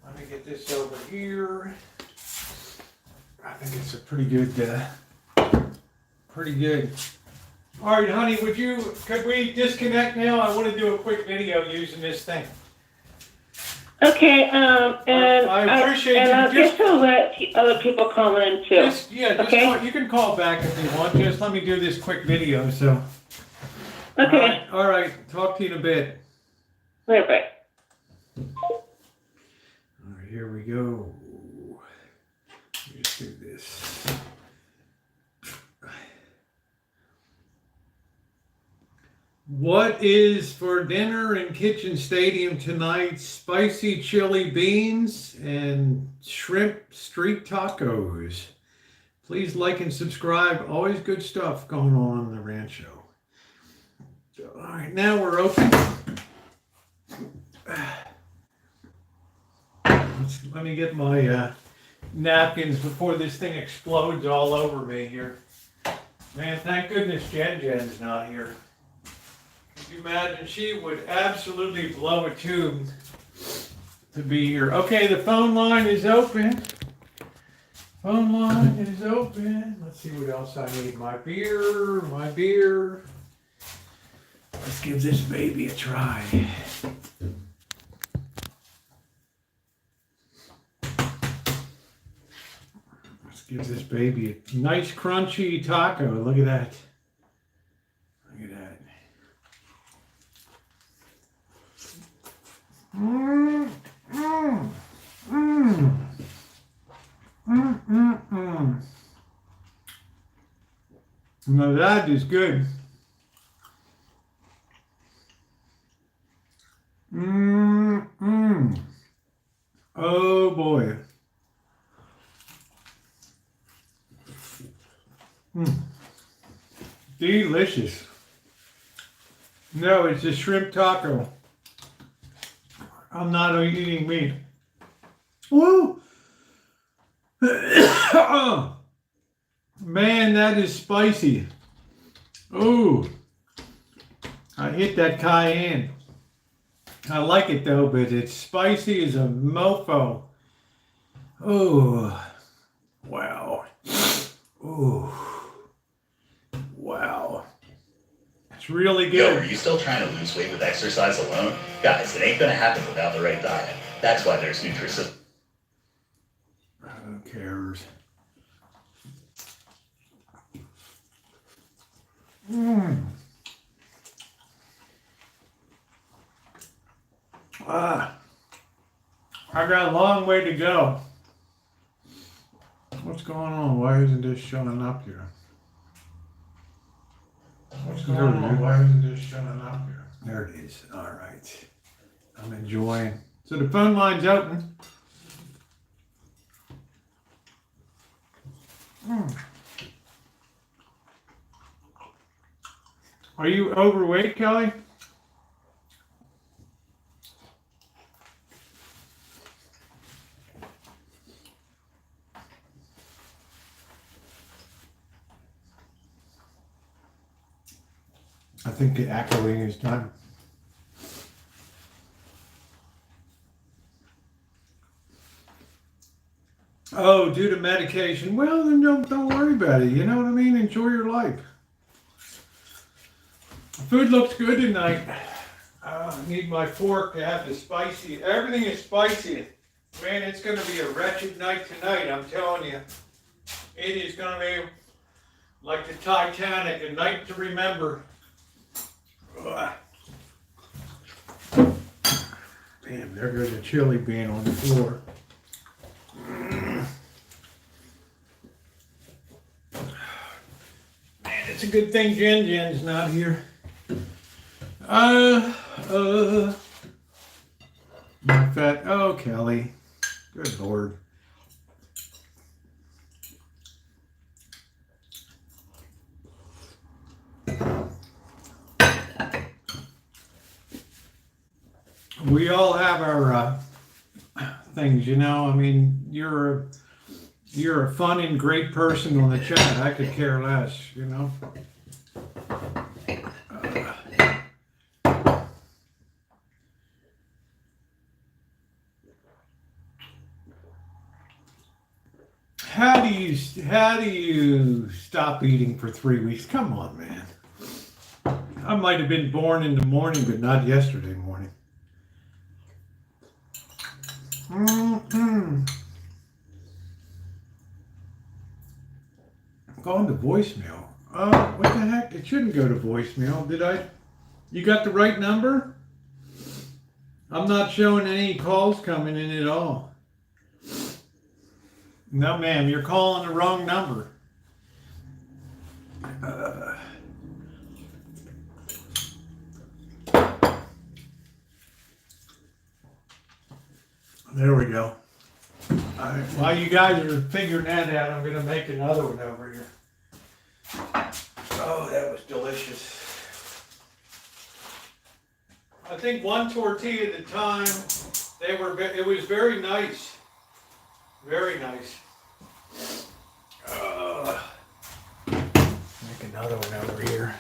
Let me get this over here. I think it's a pretty good. All right, honey, could we disconnect now? I want to do a quick video using this thing. Okay, and I appreciate I you. guess I'll let other people call in too. You can call back if you want. Just let me do this quick video. So. Okay. All right. Talk to you in a bit. Bye. All right, here we go. Let's do this. What is for dinner in Kitchen Stadium tonight? Spicy chili beans and shrimp street tacos. Please like and subscribe. Always good stuff going on in the Rancho. All right, now we're open. Let me get my napkins before this thing explodes all over me here. Man, thank goodness Jen's not here. Could you imagine? She would absolutely blow a tube to be here. Okay, the phone line is open. Phone line is open. Let's see what else I need. My beer. Let's give this baby a try. Let's give this baby a nice crunchy taco. Look at that. Look at that. Now that is good. Oh boy. Delicious. No, it's a shrimp taco. I'm not eating meat. Woo! Man, that is spicy. Ooh, I hit that cayenne. I like it though, but it's spicy as a mofo. Oh, wow. Ooh, wow. It's really good. Yo, are you still trying to lose weight with exercise alone? Guys, it ain't gonna happen without the right diet. That's why there's nutrition. Who cares? I got a long way to go. What's going on? Why isn't this showing up here? What's going on? Why isn't this showing up here? There it is. All right. I'm enjoying. So the phone line's open. Are you overweight, Kelly? I think the echoing is done. Oh, due to medication. Well, then don't worry about it. You know what I mean? Enjoy your life. Food looks good tonight. I need my fork to have the spicy. Everything is spicy. Man, it's going to be a wretched night tonight. I'm telling you. It is going to be like the Titanic, a night to remember. Ugh. Damn, there goes the chili bean on the floor. Man, it's a good thing Jen's not here. My fat. Oh, Kelly. Good Lord. We all have our things, you know. I mean, you're a fun and great person on the chat. I could care less, you know. How do you stop eating for 3 weeks? Come on, man. I might have been born in the morning, but not yesterday morning. Going to voicemail. What the heck? It shouldn't go to voicemail. Did I? You got the right number? I'm not showing any calls coming in at all. No, ma'am, you're calling the wrong number. There we go. All right, while you guys are figuring that out, I'm going to make another one over here. Oh, that was delicious. I think one tortilla at a time. It was very nice. Very nice. Make another one over here.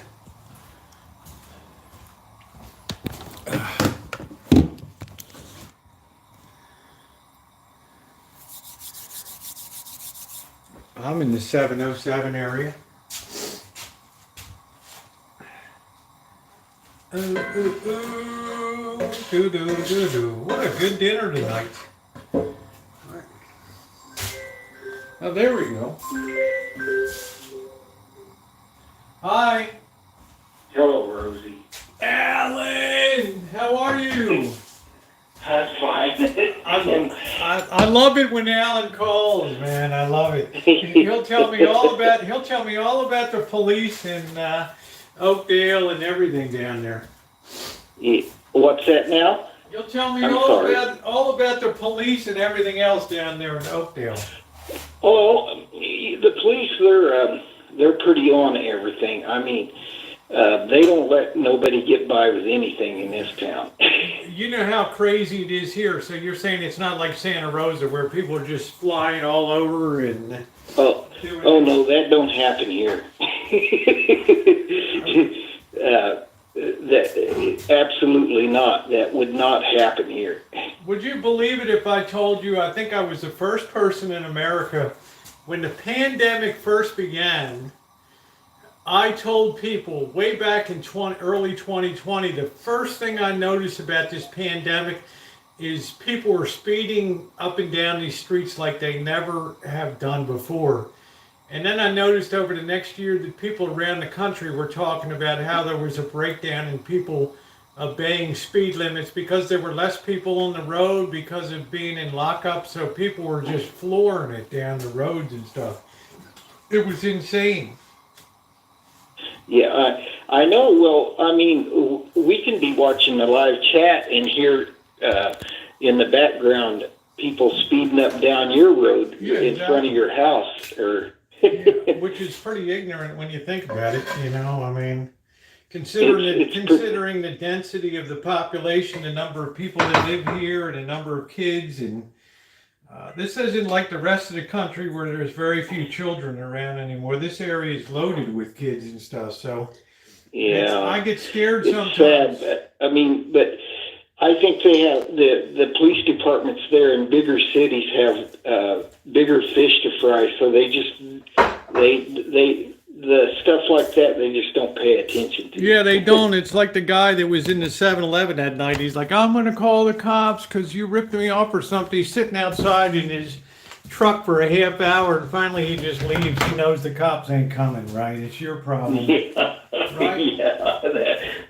I'm in the 707 area. What a good dinner tonight. Oh, there we go. Hi. Hello, Rosie. Alan, how are you? That's fine. I love it when Alan calls, man. I love it. He'll tell me all about the police in Oakdale and everything down there. What's that now? He'll tell me all about the police and everything else down there in Oakdale. Oh, the police, they're pretty on everything. I mean, they don't let nobody get by with anything in this town. you know how crazy it is here. So you're saying it's not like Santa Rosa where people are just flying all over and Oh no, that don't happen here. That absolutely not. That would not happen here. Would you believe it if I told you I think I was the first person in America when the pandemic first began? I told people way back in early 2020, the first thing I noticed about this pandemic is people were speeding up and down these streets like they never have done before. And then I noticed over the next year that people around the country were talking about how there was a breakdown in people obeying speed limits because there were less people on the road because of being in lockup. So people were just flooring it down the roads and stuff. It was insane. Yeah, I know. Well, I mean, we can be watching the live chat and hear in the background people speeding up down your road in front of your house, or yeah, which is pretty ignorant when you think about it. You know, I mean, considering the density of the population, the number of people that live here, and the number of kids, and this isn't like the rest of the country where there's very few children around anymore. This area is loaded with kids and stuff. So yeah, I get scared sometimes. Sad, but, I mean, but I think they have the police departments there in bigger cities have bigger fish to fry. So they just the stuff like that, they just don't pay attention to. Yeah, they don't. It's like the guy that was in the 7-Eleven that night. He's like, I'm going to call the cops because you ripped me off or something. He's sitting outside in his truck for a half hour, and finally he just leaves. He knows the cops ain't coming, right? It's your problem. Yeah, right? Yeah,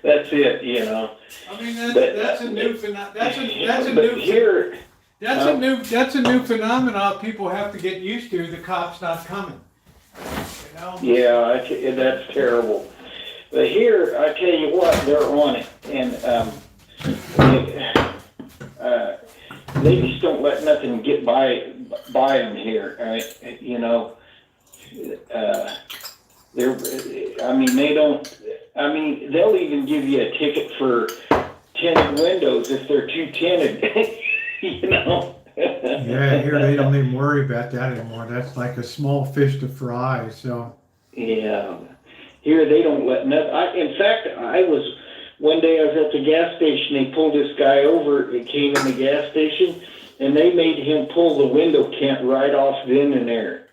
that's it, you know. I mean, that's a new phenomenon people have to get used to, the cops not coming. You know? Yeah, that's terrible. But here, I tell you what, they're on it, and they just don't let nothing get by them here. You know, they don't. I mean, they'll even give you a ticket for tinted windows if they're too tinted. You know. Yeah, here they don't even worry about that anymore. That's like a small fish to fry. So. Yeah, here they don't let nothing. In fact, one day I was at the gas station. They pulled this guy over. He came in the gas station, and they made him pull the window tint right off then and there.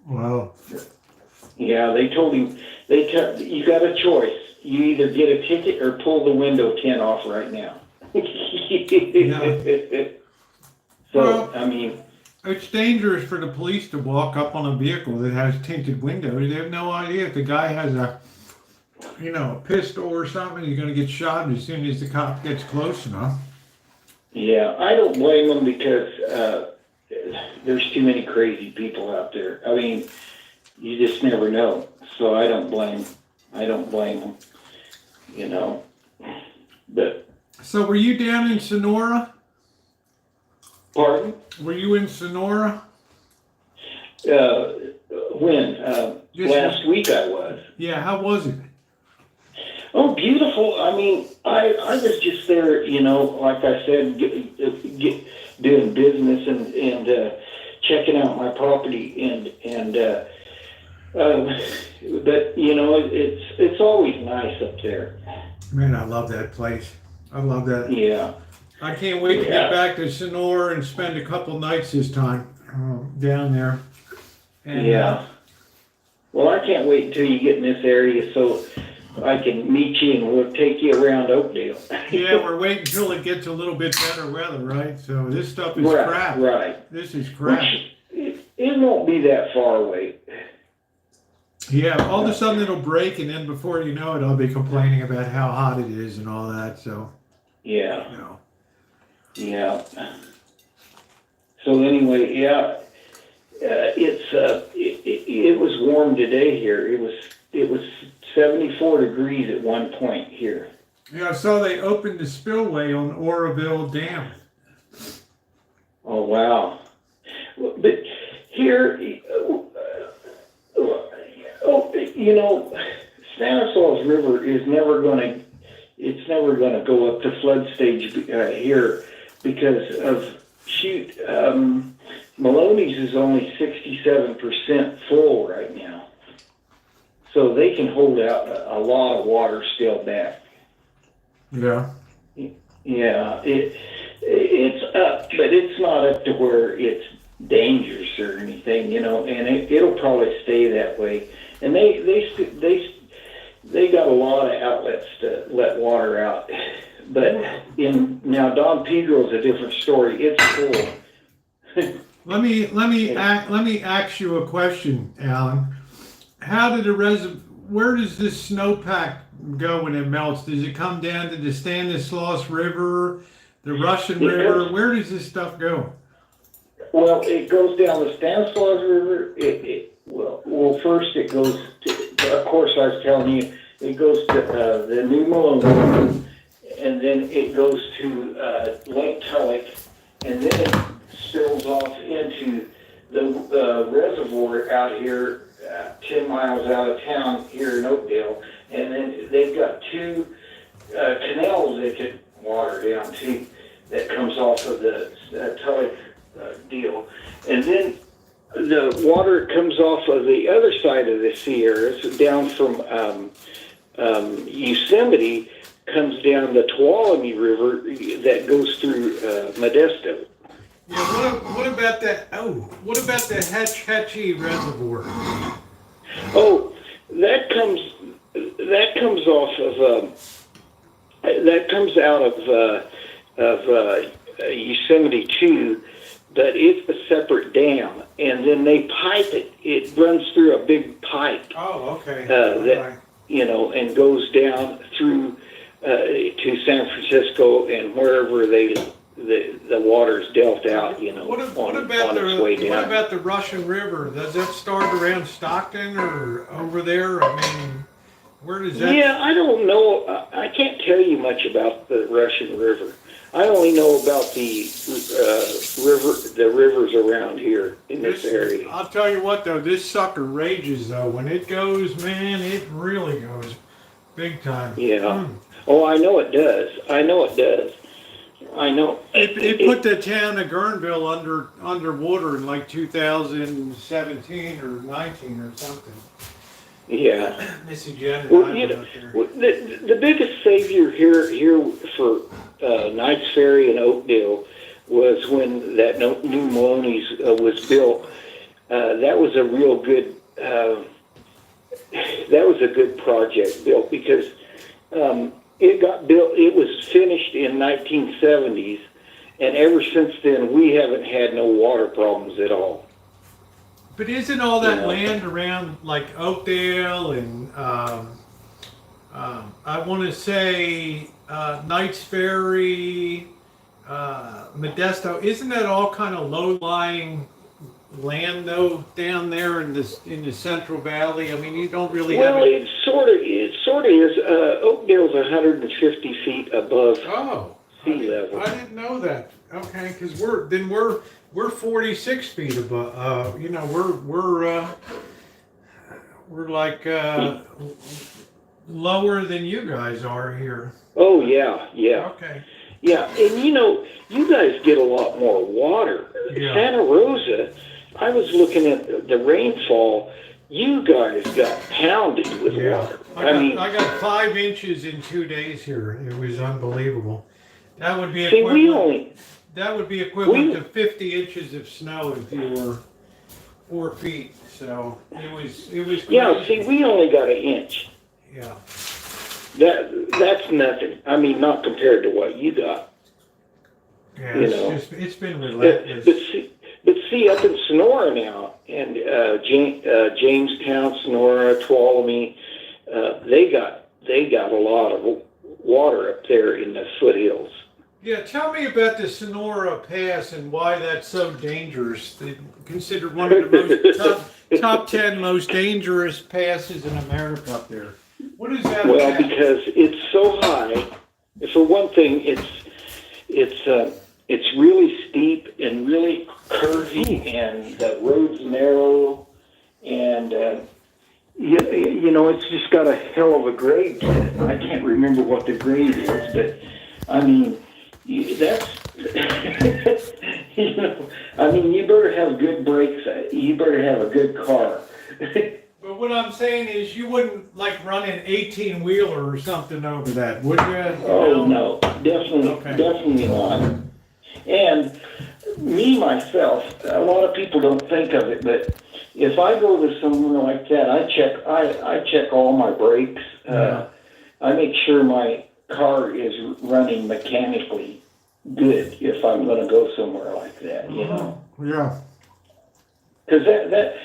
Wow. Yeah, they told him you got a choice. You either get a ticket or pull the window tint off right now. Yeah. So, well, I mean, it's dangerous for the police to walk up on a vehicle that has tinted windows. They have no idea if the guy has a pistol or something. He's going to get shot as soon as the cop gets close enough. Yeah, I don't blame them because there's too many crazy people out there. I mean, you just never know. So I don't blame them. You know, but. So were you down in Sonora? Pardon? Were you in Sonora? When? Last week I was. Yeah, how was it? Oh, beautiful. I mean, I was just there, you know, like I said, doing business and checking out my property and but you know, it's always nice up there. Man, I love that place. I love that. Yeah. I can't wait to get back to Sonora and spend a couple nights this time down there. And, yeah. Well, I can't wait until you get in this area so I can meet you and we'll take you around Oakdale. Yeah, we're waiting until it gets a little bit better weather, right? So this stuff is crap. Right. This is crap. It won't be that far away. Yeah, all of a sudden it'll break, and then before you know it, I'll be complaining about how hot it is and all that. So. Yeah. You know. Yeah. So anyway, yeah, it was warm today here. It was 74 degrees at one point here. Yeah, I saw they opened the spillway on Oroville Dam. Oh wow! But here, you know, Santa Rosa River is never going to it's never going to go up to flood stage here because of Maloney's is only 67% full right now, so they can hold out a lot of water still back. Yeah. Yeah, it's up, but it's not up to where it's dangerous or anything, you know, and it'll probably stay that way. And they got a lot of outlets to let water out, but now Don Pedro's a different story. It's full. Let me ask you a question, Alan. How did where does this snowpack go when it melts? Does it come down to the Stanislaus River, the Russian River? Where does this stuff go? Well, it goes down the Stanislaus River. Well, first it goes to, of course, I was telling you, it goes to the New Malone, and then it goes to Lake Tulloch, and then it spills off into the reservoir out here, 10 miles out of town here in Oakdale, and then they've got two canals they can water down to that comes off of the Tulloch deal. And then the water comes off of the other side of the Sierras, down from Yosemite, comes down the Tuolumne River that goes through Modesto. Yeah, what about that? Oh, what about the Hetch Hetchy Reservoir? Oh, that comes off of that comes out of Yosemite too, but it's a separate dam, and then they pipe it. It runs through a big pipe. Oh, okay. That you know, and goes down through to San Francisco and wherever the water's dealt out, you know, what on about its way down. What about the Russian River? Does that start around Stockton or over there? I mean, where does that? Yeah, I don't know. I can't tell you much about the Russian River. I only know about the rivers around here in this area. I'll tell you what, though, this sucker rages, though. When it goes, man, it really goes big time. Yeah. Oh, I know it does. I know. It put the town of Guerneville underwater in like 2017 or 19 or something. Yeah. Missy Jen. Well, you know, the biggest savior here for Knights Ferry and Oakdale was when that new Maloney's was built. That was a real good. That was a good project built because it got built. It was finished in 1970s, and ever since then we haven't had no water problems at all. But isn't all that land around like Oakdale and I want to say Knights Ferry, Modesto? Isn't that all kind of low-lying land though down there in the Central Valley? I mean, you don't really have. Well, it sort of is. Oakdale's 150 feet above sea level. I didn't know that. Okay, because we're 46 feet above. You know, we're like lower than you guys are here. Oh yeah. Okay. Yeah, and you know, you guys get a lot more water. Yeah. Santa Rosa, I was looking at the rainfall. You guys got pounded with water. I got 5 inches in 2 days here. It was unbelievable. That would be equivalent to 50 inches of snow if you were 4 feet. So it was crazy. Yeah, see, we only got an inch. Yeah. That's nothing. I mean, not compared to what you got. Yeah, it's been relentless. But see, up in Sonora now, and Jamestown, Sonora, Tuolumne, they got a lot of water up there in the foothills. Yeah, tell me about the Sonora Pass and why that's so dangerous. They considered one of the top 10 most dangerous passes in America up there. What is that? Well, because it's so high. For one thing, it's really steep and really curvy, and the road's narrow, and you know, it's just got a hell of a grade to it. I can't remember what the grade is, but I mean, that's, you know, I mean, you better have good brakes. You better have a good car. But what I'm saying is, you wouldn't like run an 18-wheeler or something over that, would you? Oh, no, definitely, Okay. definitely not. And me, myself, a lot of people don't think of it, but if I go to somewhere like that, I check all my brakes. Yeah. I make sure my car is running mechanically good if I'm going to go somewhere like that, you know. Yeah. Because that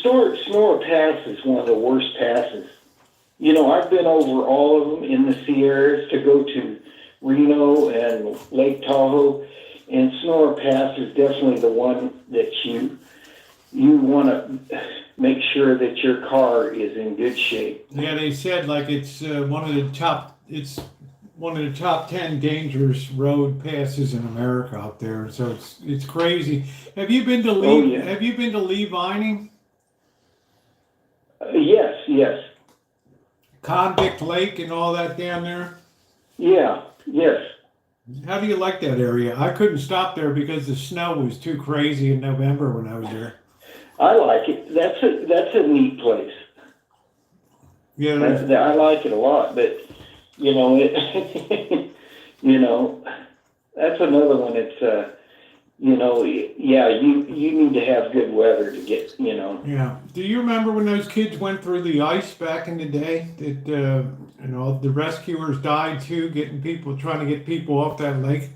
Sonora Pass is one of the worst passes. You know, I've been over all of them in the Sierras to go to Reno and Lake Tahoe, and Sonora Pass is definitely the one that you want to make sure that your car is in good shape. Yeah, they said like it's one of the top 10 dangerous road passes in America up there. So it's crazy. Have you been to Lee? Oh, yeah. Have you been to Lee Vining? Yes. Convict Lake and all that down there? Yeah, yes. How do you like that area? I couldn't stop there because the snow was too crazy in November when I was there. I like it. That's a neat place. Yeah, I like it a lot, but you know, you know, that's another one. It's you know, yeah, you need to have good weather to get, you know. yeah. Do you remember when those kids went through the ice back in the day? That you know, the rescuers died too, trying to get people off that lake.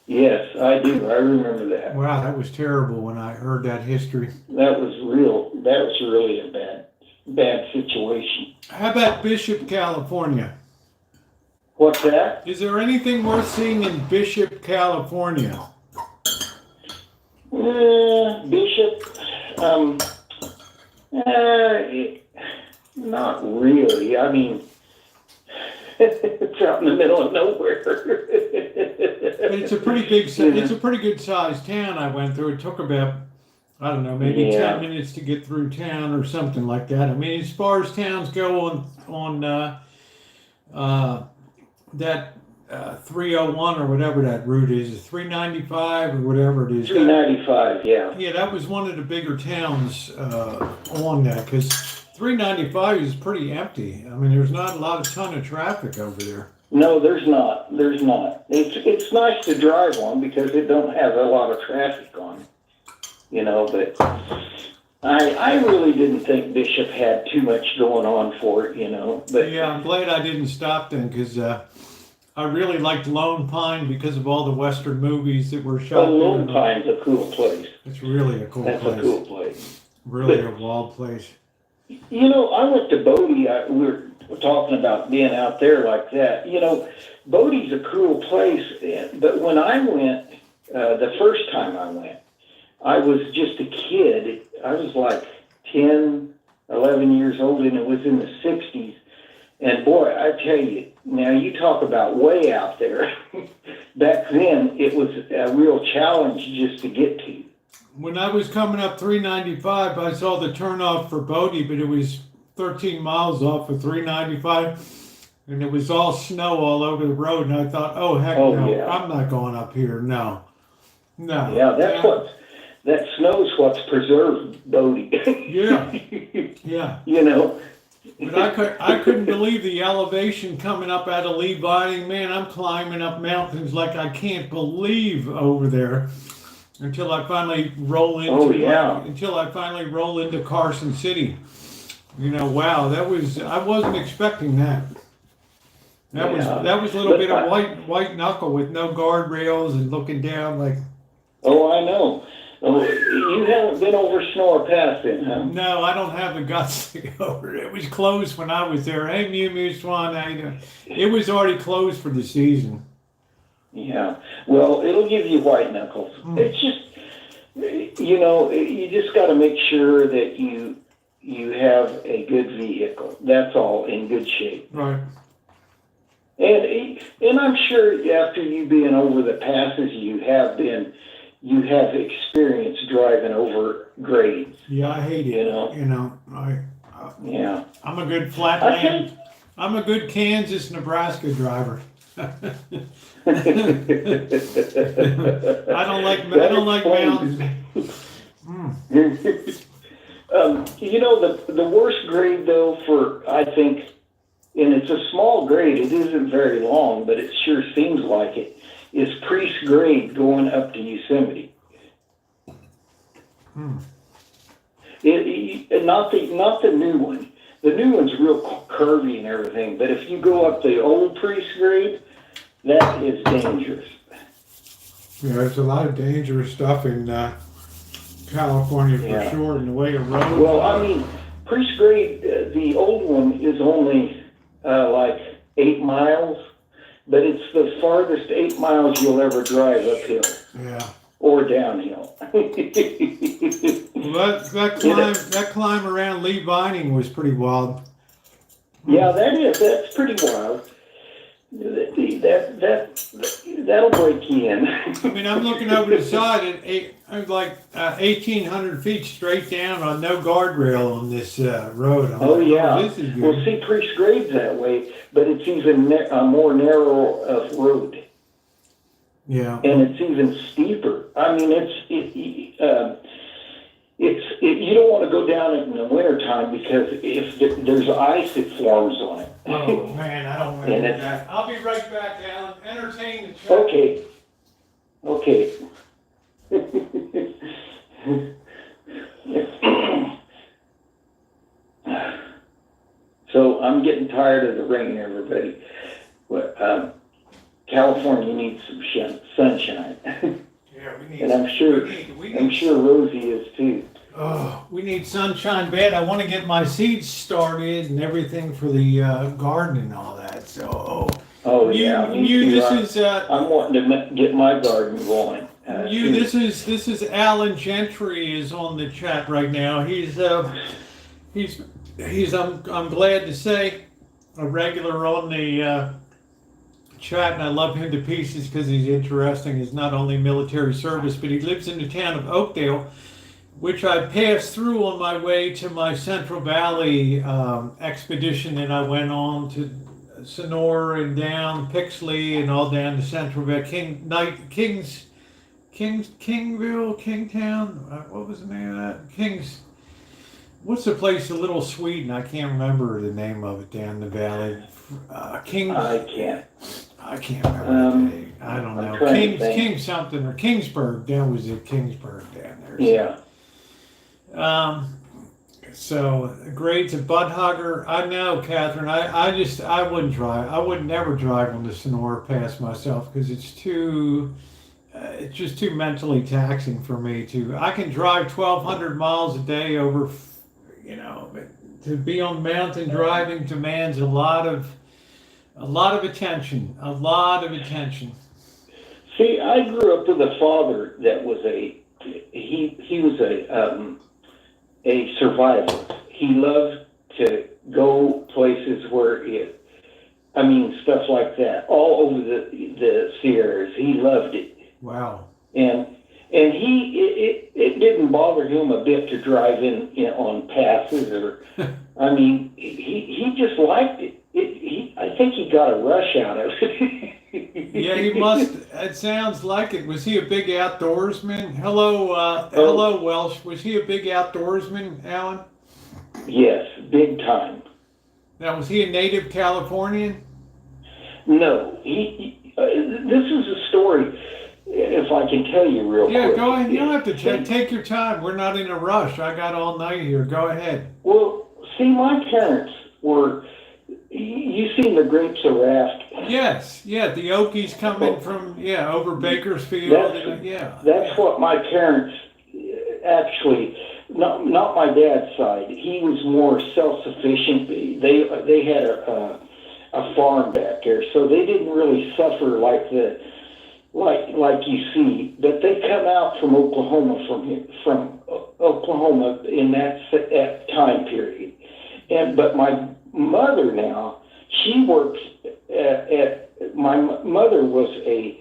Yes, I do. I remember that. Wow, that was terrible when I heard that history. That was real. That was really a bad situation. How about Bishop, California? What's that? Is there anything worth seeing in Bishop, California? Bishop, not really. I mean, it's out in the middle of nowhere. It's a pretty big. It's a pretty good sized town. I went through. It took about, I don't know, maybe 10 minutes to get through town or something like that. I mean, as far as towns go on that 301 or whatever that route is, 395 or whatever it is. 395, yeah. Yeah, that was one of the bigger towns on that, because 395 is pretty empty. I mean, there's not a ton of traffic over there. No, there's not. There's not. It's nice to drive on because it don't have a lot of traffic on it, you know, but I really didn't think Bishop had too much going on for it, you know. But yeah, I'm glad I didn't stop then, because I really liked Lone Pine because of all the Western movies that were shot. Lone Pine's a cool place. It's really a cool place. That's a cool place. Really a wild place. You know, I went to Bodie. We were talking about being out there like that. You know, Bodie's a cool place, but when I went, the first time I went, I was just a kid. I was like 10, 11 years old, and it was in the 60s. And boy, I tell you, now you talk about way out there. Back then, it was a real challenge just to get to. When I was coming up 395, I saw the turnoff for Bodie, but it was 13 miles off of 395, and it was all snow all over the road. And I thought, oh heck no, yeah. I'm not going up here. No. Yeah, that snow's what's preserved Bodie. Yeah. You know. But I couldn't believe the elevation coming up out of Lee Vining. Man, I'm climbing up mountains like I can't believe over there. Until I finally roll into Carson City. You know, wow, I wasn't expecting that. That was a little bit of white knuckle with no guardrails and looking down like. Oh, I know. Oh, you haven't been over Sonora Pass then, huh? No, I don't have the guts to go over it. It was closed when I was there. Hey, Mew Mew Swan, how you doing? It was already closed for the season. Yeah. Well, it'll give you white knuckles. It's just, you know, you just got to make sure that you have a good vehicle. That's all, in good shape. Right. And I'm sure after you being over the passes you have experience driving over grades. Yeah, I hate it. You know, I Yeah. I'm a good I flatland. think. I'm a good Kansas, Nebraska driver. I don't like mountains. You know, the worst grade though for, I think, and it's a small grade, it isn't very long, but it sure seems like it, is Priest grade going up to Yosemite. Not the new one. The new one's real curvy and everything, but if you go up the old Priest grade, that is dangerous. Yeah, there's a lot of dangerous stuff in California for sure in the way of roads. Well, I mean, Priest grade, the old one is only like 8 miles, but it's the farthest 8 miles you'll ever drive uphill. Yeah. Or downhill. Well, that climb around Lee Vining was pretty wild. Yeah, that's pretty wild. That'll break you in. I mean, I'm looking over the side at like 1,800 feet straight down on no guardrail on this road. I'm like, yeah. This is good. Well, see, Priest grade's that way, but it's even a more narrow road. Yeah. And it's even steeper. I mean, you don't want to go down it in the wintertime because if there's ice, it forms on it. Oh, man, I don't want to do that. I'll be right back, Alan. Entertain the chat. Okay. So I'm getting tired of the rain, everybody. California needs some sunshine. Yeah, we need. And I'm sure Rosie is too. Oh, we need sunshine bad. I want to get my seeds started and everything for the garden and all that. So. This is. I'm wanting to get my garden going. This is Alan Gentry is on the chat right now. He's I'm glad to say a regular on the chat, and I love him to pieces because he's interesting. He's not only military service, but he lives in the town of Oakdale, which I passed through on my way to my Central Valley expedition that I went on to Sonora and down Pixley and all down to Central Valley, Kingville, Kingtown. What was the name of that? What's the place? A Little Sweden. I can't remember the name of it down the valley. I can't remember. I don't know. King something or Kingsburg. That was it. Kingsburg down there. Yeah. So grades of Bud Hugger. I know, Catherine. I wouldn't drive. I would never drive on the Sonora Pass myself because it's just too mentally taxing for me I can drive 1,200 miles a day over, but to be on mountain driving demands a lot of attention. See, I grew up with a father that was he was a survivor. He loved to go places where stuff like that, all over the Sierras. He loved it. Wow. And it didn't bother him a bit to drive in on passes or, he just liked it. I think he got a rush out of it. Yeah, he must. It sounds like it. Was he a big outdoorsman? Hello, Welsh. Was he a big outdoorsman, Alan? Yes, big time. Now, was he a native Californian? No, this is a story. If I can tell you real quick. Yeah, go ahead. You don't have to take your time. We're not in a rush. I got all night here. Go ahead. Well, see, my parents were. You seen the Grapes of Raft? Yes. Yeah, the Okies coming from over Bakersfield. That's what my parents actually. Not my dad's side. He was more self-sufficient. They had a farm back there, so they didn't really suffer like you see. But they come out from Oklahoma from Oklahoma in that time period. But my mother now, she works my mother was a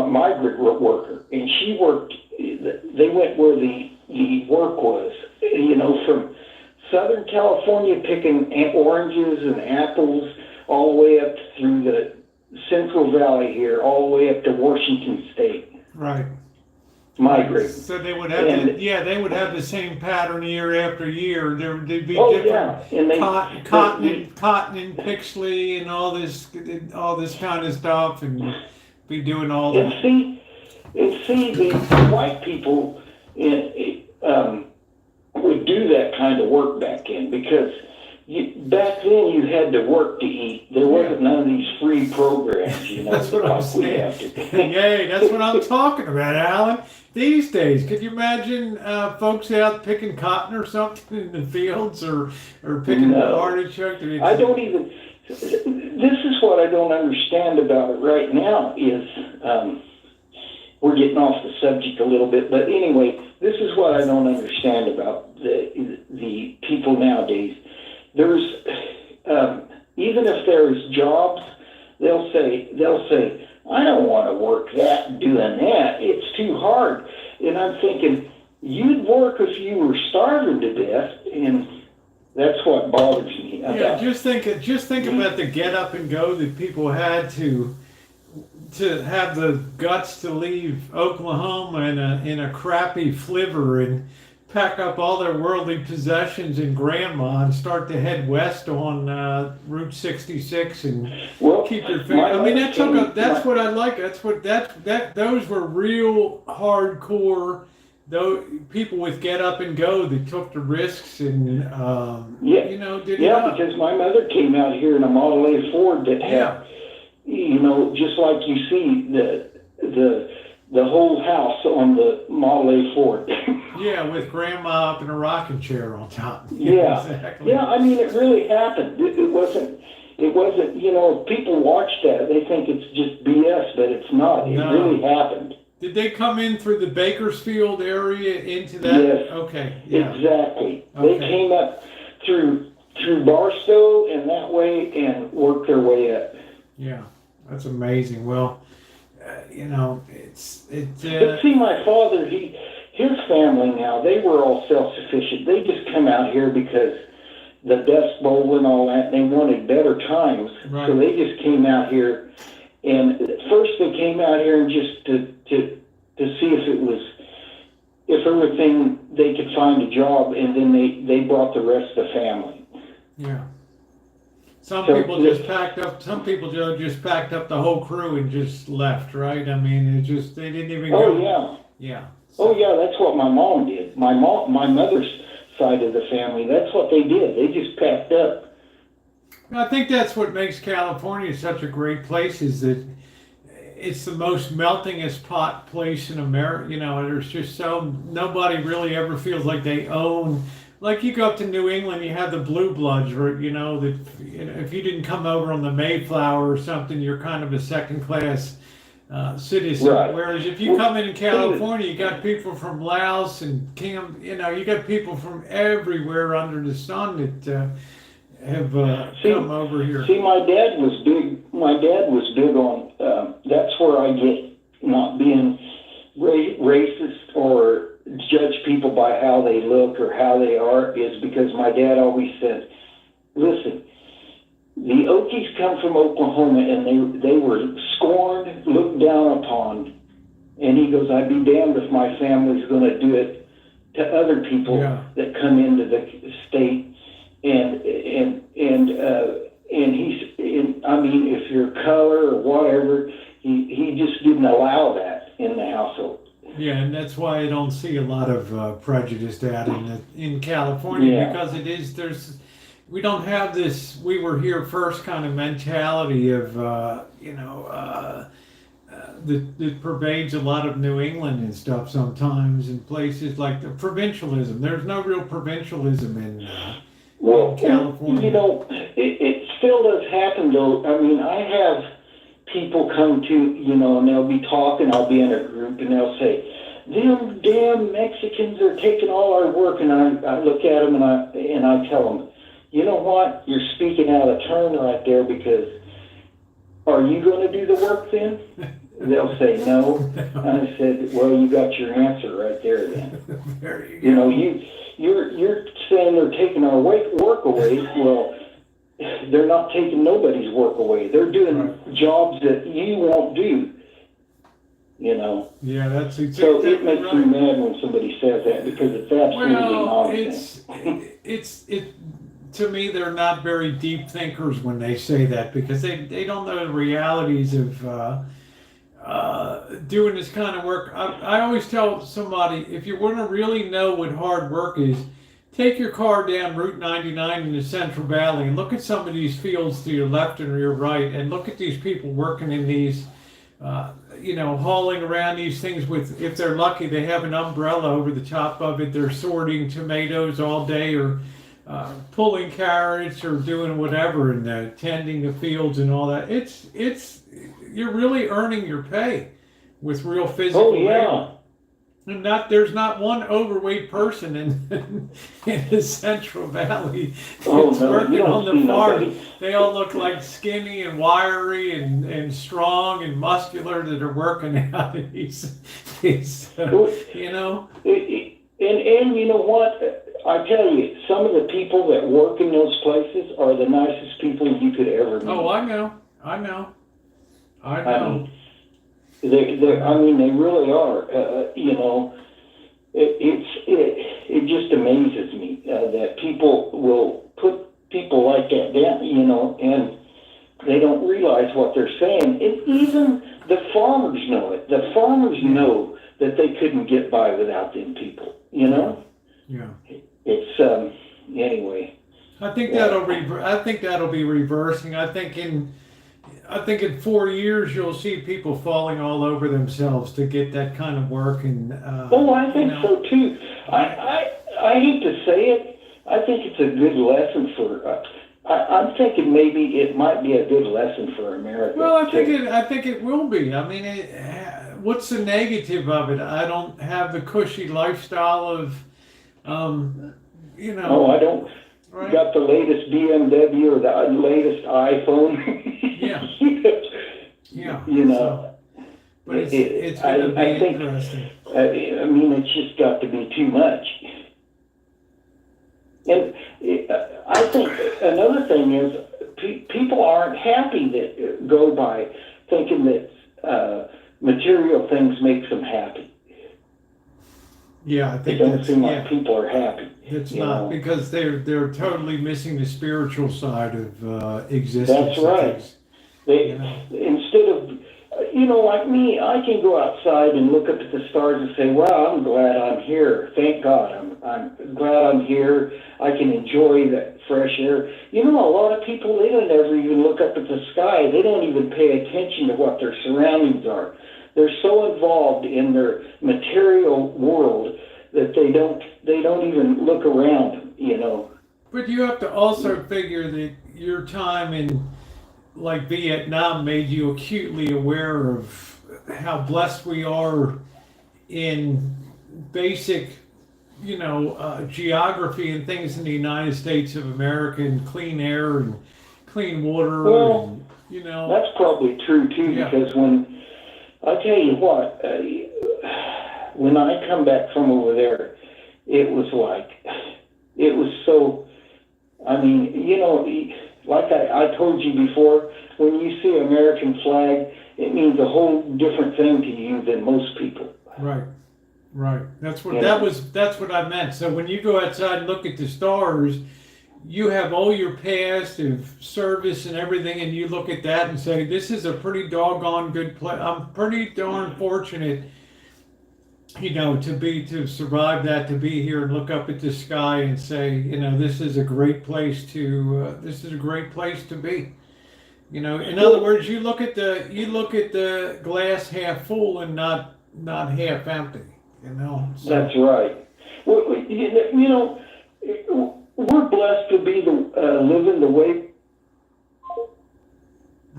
migrant worker, and she worked. They went where the work was, Southern California picking oranges and apples all the way up through the Central Valley here, all the way up to Washington State. Right. Migrate. So they would have they would have the same pattern year after year. There'd be different And they, cotton and Pixley and all this kind of stuff, and be doing all that. And see, the white people would do that kind of work back then, because back then you had to work to eat. There wasn't none of these free programs, That's what I'm saying. Yay, that's what I'm talking about, Alan. These days, could you imagine folks out picking cotton or something in the fields, or picking artichoke? I don't even. This is what I don't understand about it right now is, we're getting off the subject a little bit, but anyway, this is what I don't understand about the people nowadays. There's even if there's jobs, they'll say, I don't want to work doing that. It's too hard. And I'm thinking, you'd work if you were starving to death, and that's what bothers me about. Yeah, just think about the get up and go that people had to have the guts to leave Oklahoma in a crappy flivver and pack up all their worldly possessions in grandma and start to head west on Route 66 and keep your finger. I mean, that's what I like. Those were real hardcore. Those people with get up and go that took the risks and did it. Because my mother came out here in a Model A Ford that had, just like you see the whole house on the Model A Ford. Yeah, with grandma up in a rocking chair on top. Yeah, exactly. Yeah, I mean, it really happened. It wasn't, if people watch that, they think it's just BS, but it's not. It really happened. Did they come in through the Bakersfield area into that? Yes. Okay. Yeah. Exactly. Okay. They came up through Barstow and that way and worked their way up. Yeah, that's amazing. Well, But see, my father, his family now, they were all self-sufficient. They just come out here because the Dust Bowl and all that, and they wanted better times. Right. So they just came out here, and first they came out here and just to see if everything, they could find a job, and then they brought the rest of the family. Yeah. Some people just packed up the whole crew and just left, right? I mean, they didn't even go. Oh, yeah. Yeah. Oh, yeah, that's what my mom did. My mother's side of the family, that's what they did. They just packed up. I think that's what makes California such a great place, is that it's the most meltingest pot place in America. There's just nobody really ever feels like they own. Like you go up to New England, you have the blue bloods, or if you didn't come over on the Mayflower or something, you're kind of a second class citizen. Right. Whereas if you come in California, you got people from Laos and you got people from everywhere under the sun that have come over here. See, my dad was big. My dad was big on. That's where I get not being racist or judge people by how they look or how they are, is because my dad always said, listen, the Okies come from Oklahoma and they were scorned, looked down upon, and he goes, I'd be damned if my family's going to do it to other people that come into the state, and if you're color or whatever, he just didn't allow that in the household. Yeah, and that's why I don't see a lot of prejudice out in California, because we don't have this "we were here first" kind of mentality of that pervades a lot of New England and stuff sometimes, in places like the provincialism. There's no real provincialism in California. It still does happen though. I mean, I have people come to, and they'll be talking, I'll be in a group, and they'll say, them damn Mexicans are taking all our work, and I look at them and I tell them, you know what, you're speaking out of turn right there, because are you going to do the work then? They'll say no. And I said, well, you got your answer right there then. There you go. you're saying they're taking our work away. Well, they're not taking nobody's work away. They're doing jobs that you won't do. You know. Yeah, that's exactly so it makes me mad when somebody says that because it's absolutely nonsense. It's to me, they're not very deep thinkers when they say that, because they don't know the realities of doing this kind of work. I always tell somebody, if you want to really know what hard work is, take your car down Route 99 in the Central Valley and look at some of these fields to your left and your right, and look at these people working in these, hauling around these things with, if they're lucky, they have an umbrella over the top of it. They're sorting tomatoes all day, or pulling carrots, or doing whatever, and tending the fields and all that. It's you're really earning your pay with real physical labor. And there's not one overweight person in the Central Valley that's working on the farm. They all look like skinny and wiry and strong and muscular that are working out in these you know. And you know what? I tell you, some of the people that work in those places are the nicest people you could ever meet. Oh, I know. I mean, they really are. It just amazes me that people will put people like that down, and they don't realize what they're saying. Even the farmers know it. The farmers know that they couldn't get by without them people, Yeah. It's anyway. I think that'll be reversing. I think in 4 years you'll see people falling all over themselves to get that kind of work. And I think so too. I hate to say it. I think it's a good lesson for. I'm thinking maybe it might be a good lesson for America. Well, I think it will be. I mean, what's the negative of it? I don't have the cushy lifestyle of, No, I don't. Right? Got the latest BMW or the latest iPhone. Yeah. Yeah. But it's going to be interesting. I mean, it's just got to be too much. And I think another thing is people aren't happy that go by thinking that material things makes them happy. Yeah, I think it doesn't seem like people are happy. It's not, because they're totally missing the spiritual side of existence. That's right. Instead of, like me, I can go outside and look up at the stars and say, wow, I'm glad I'm here. Thank God. I'm glad I'm here. I can enjoy that fresh air. A lot of people, they don't ever even look up at the sky. They don't even pay attention to what their surroundings are. They're so involved in their material world that they don't even look around, But you have to also figure that your time in, like, Vietnam made you acutely aware of how blessed we are in basic, geography and things in the United States of America, and clean air and clean water. Well, that's probably true too, because when I tell you what, when I come back from over there, it was so, like I told you before, when you see American flag, it means a whole different thing to you than most people. Right. That's what I meant. So when you go outside and look at the stars, you have all your past of service and everything, and you look at that and say, this is a pretty doggone good place. I'm pretty darn fortunate, to survive that, to be here and look up at the sky and say, this is a great place to be. In other words, you look at the glass half full and not half empty. So. That's right. Well, we're blessed to be living the way.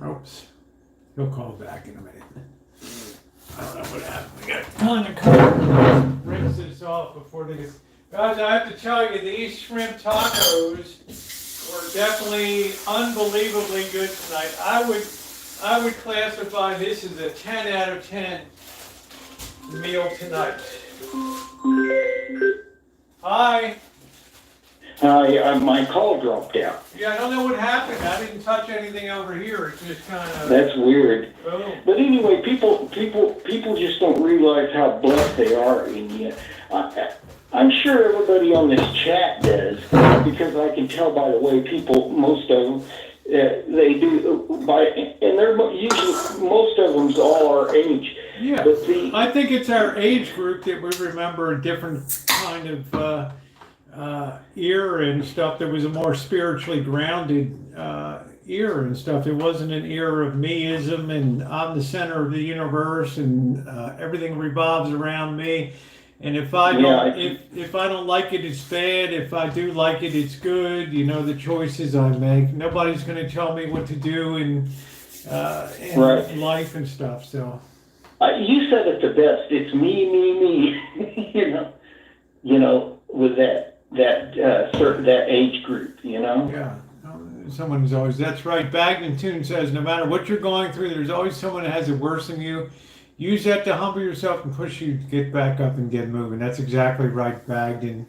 Oops. He'll call back in a minute. I don't know what happened. We got to kind of rinse this off before they get. Guys, I have to tell you, these shrimp tacos were definitely unbelievably good tonight. I would classify this as a 10 out of 10 meal tonight. Hi. My call dropped out. Yeah, I don't know what happened. I didn't touch anything over here. It just kind of. That's weird. Oh. But anyway, people just don't realize how blessed they are. And I'm sure everybody on this chat does, because I can tell by the way people, most of them, they do and they're usually, most of them's all our age. Yeah, but I think it's our age group that we remember a different kind of era and stuff. There was a more spiritually grounded era and stuff. It wasn't an era of meism and I'm the center of the universe and everything revolves around me. And if I don't, if I don't like it, it's bad. If I do like it, it's good. You know, the choices I make. Nobody's going to tell me what to do in life and stuff. So. You said it the best. It's me. you know, with that age group. You know. Yeah. Someone's always. That's right. Bagden Toon says, no matter what you're going through, there's always someone that has it worse than you. Use that to humble yourself and push you to get back up and get moving. That's exactly right, Bagden.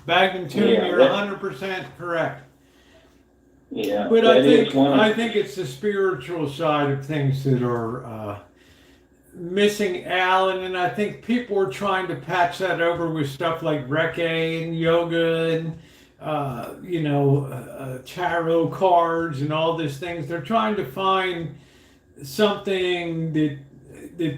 Bagden Toon, you're 100% correct. Yeah. But I think it's the spiritual side of things that are missing, Alan, and I think people are trying to patch that over with stuff like Reiki and yoga and tarot cards and all these things. They're trying to find something that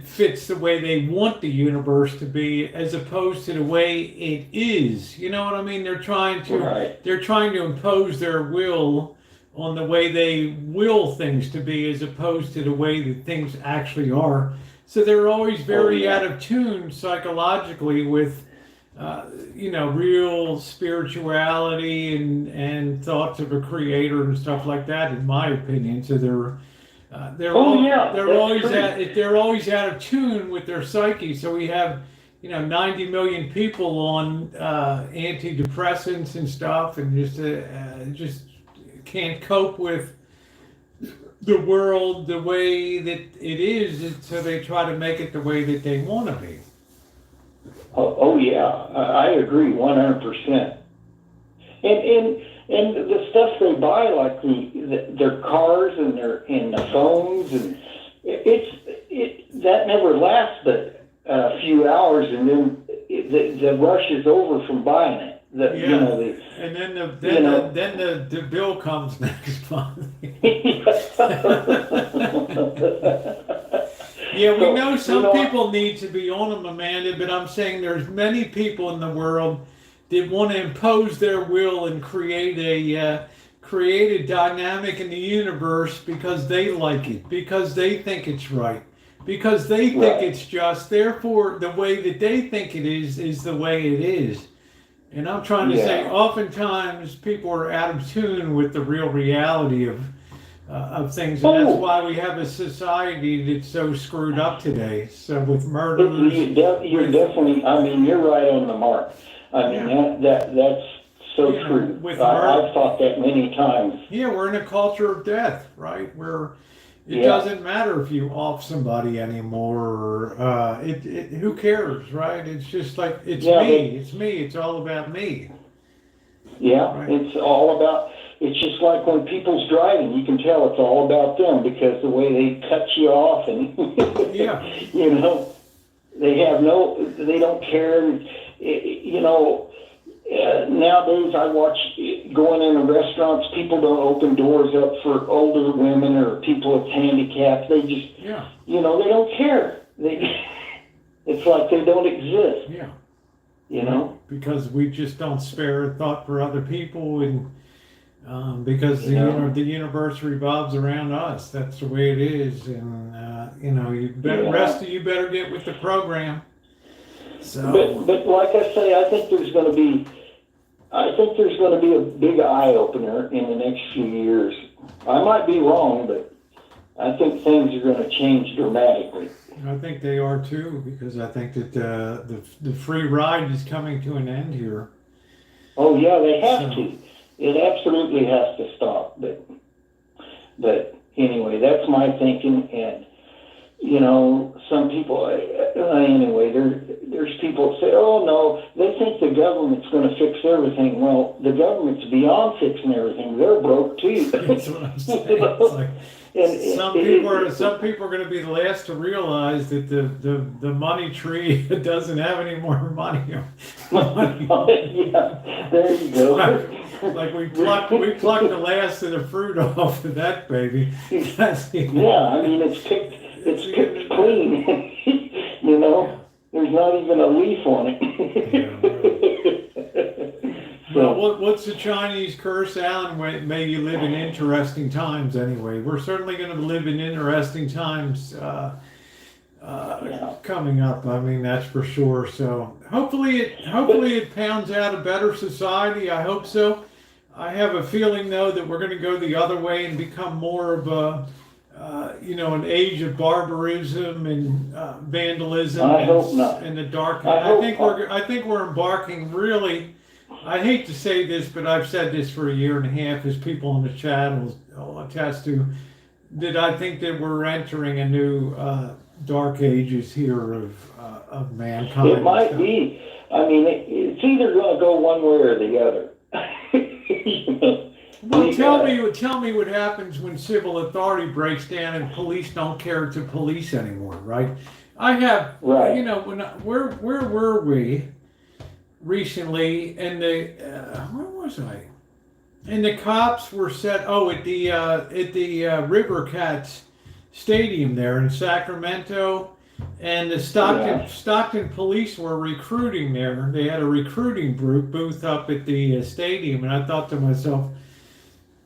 fits the way they want the universe to be, as opposed to the way it is. You know what I mean? They're trying to impose their will on the way they will things to be, as opposed to the way that things actually are. So they're always very out of tune psychologically with, real spirituality and thoughts of a creator and stuff like that, in my opinion. So they're always out of tune with their psyche. So we have, 90 million people on antidepressants and stuff, and just can't cope with the world the way that it is, so they try to make it the way that they want to be. Oh yeah, I agree 100%. And the stuff they buy, like their cars and the phones, and that never lasts but a few hours, and then the rush is over from buying it. And then the bill comes next month. Yeah, we know some people need to be on them, Amanda, but I'm saying there's many people in the world that want to impose their will and create a dynamic in the universe because they like it, because they think it's right, because they think it's just. Therefore, the way that they think it is the way it is. And I'm trying to say, oftentimes people are out of tune with the real reality of things, and that's why we have a society that's so screwed up today. So with murders, you're definitely. I mean, you're right on the mark. I mean, that's so true. I've thought that many times. Yeah, we're in a culture of death, right? Where it doesn't matter if you off somebody anymore. Who cares, right? It's just like it's me. It's all about me. Yeah, right? It's all about. It's just like when people's driving, you can tell it's all about them because the way they cut you off and they don't care. Nowadays I watch going into restaurants, people don't open doors up for older women or people with handicaps. They just, they don't care. It's like they don't exist. Yeah. Because we just don't spare a thought for other people, and because the universe revolves around us. That's the way it is, and rest of you better get with the program. So. But like I say, I think there's going to be a big eye opener in the next few years. I might be wrong, but I think things are going to change dramatically. I think they are too, because I think that the free ride is coming to an end here. Oh yeah, they have to. It absolutely has to stop. But anyway, that's my thinking. And some people, anyway, there's people that say, oh no, they think the government's going to fix everything. Well, the government's beyond fixing everything. They're broke too. That's what I'm saying. It's like, some people are going to be the last to realize that the money tree doesn't have any more money. Yeah, there you go. Like we plucked the last of the fruit off of that baby. Yeah, I mean it's picked clean. You know, there's not even a leaf on it. So, what's the Chinese curse, Alan? May you live in interesting times. Anyway, we're certainly going to live in interesting times coming up. I mean, that's for sure. So hopefully it pounds out a better society. I hope so. I have a feeling though that we're going to go the other way and become more of a an age of barbarism and vandalism. I hope not. And the dark. I think we're embarking really. I hate to say this, but I've said this for a year and a half, as people in the chat will attest to, that I think that we're entering a new dark ages here of mankind. It might be. I mean, it's either going to go one way or the other. Well, tell me what happens when civil authority breaks down and police don't care to police anymore, right? I have, right. Where were we recently? And where was I? And the cops were set. At the River Cats Stadium there in Sacramento, and the Stockton police were recruiting there. They had a recruiting booth up at the stadium, and I thought to myself,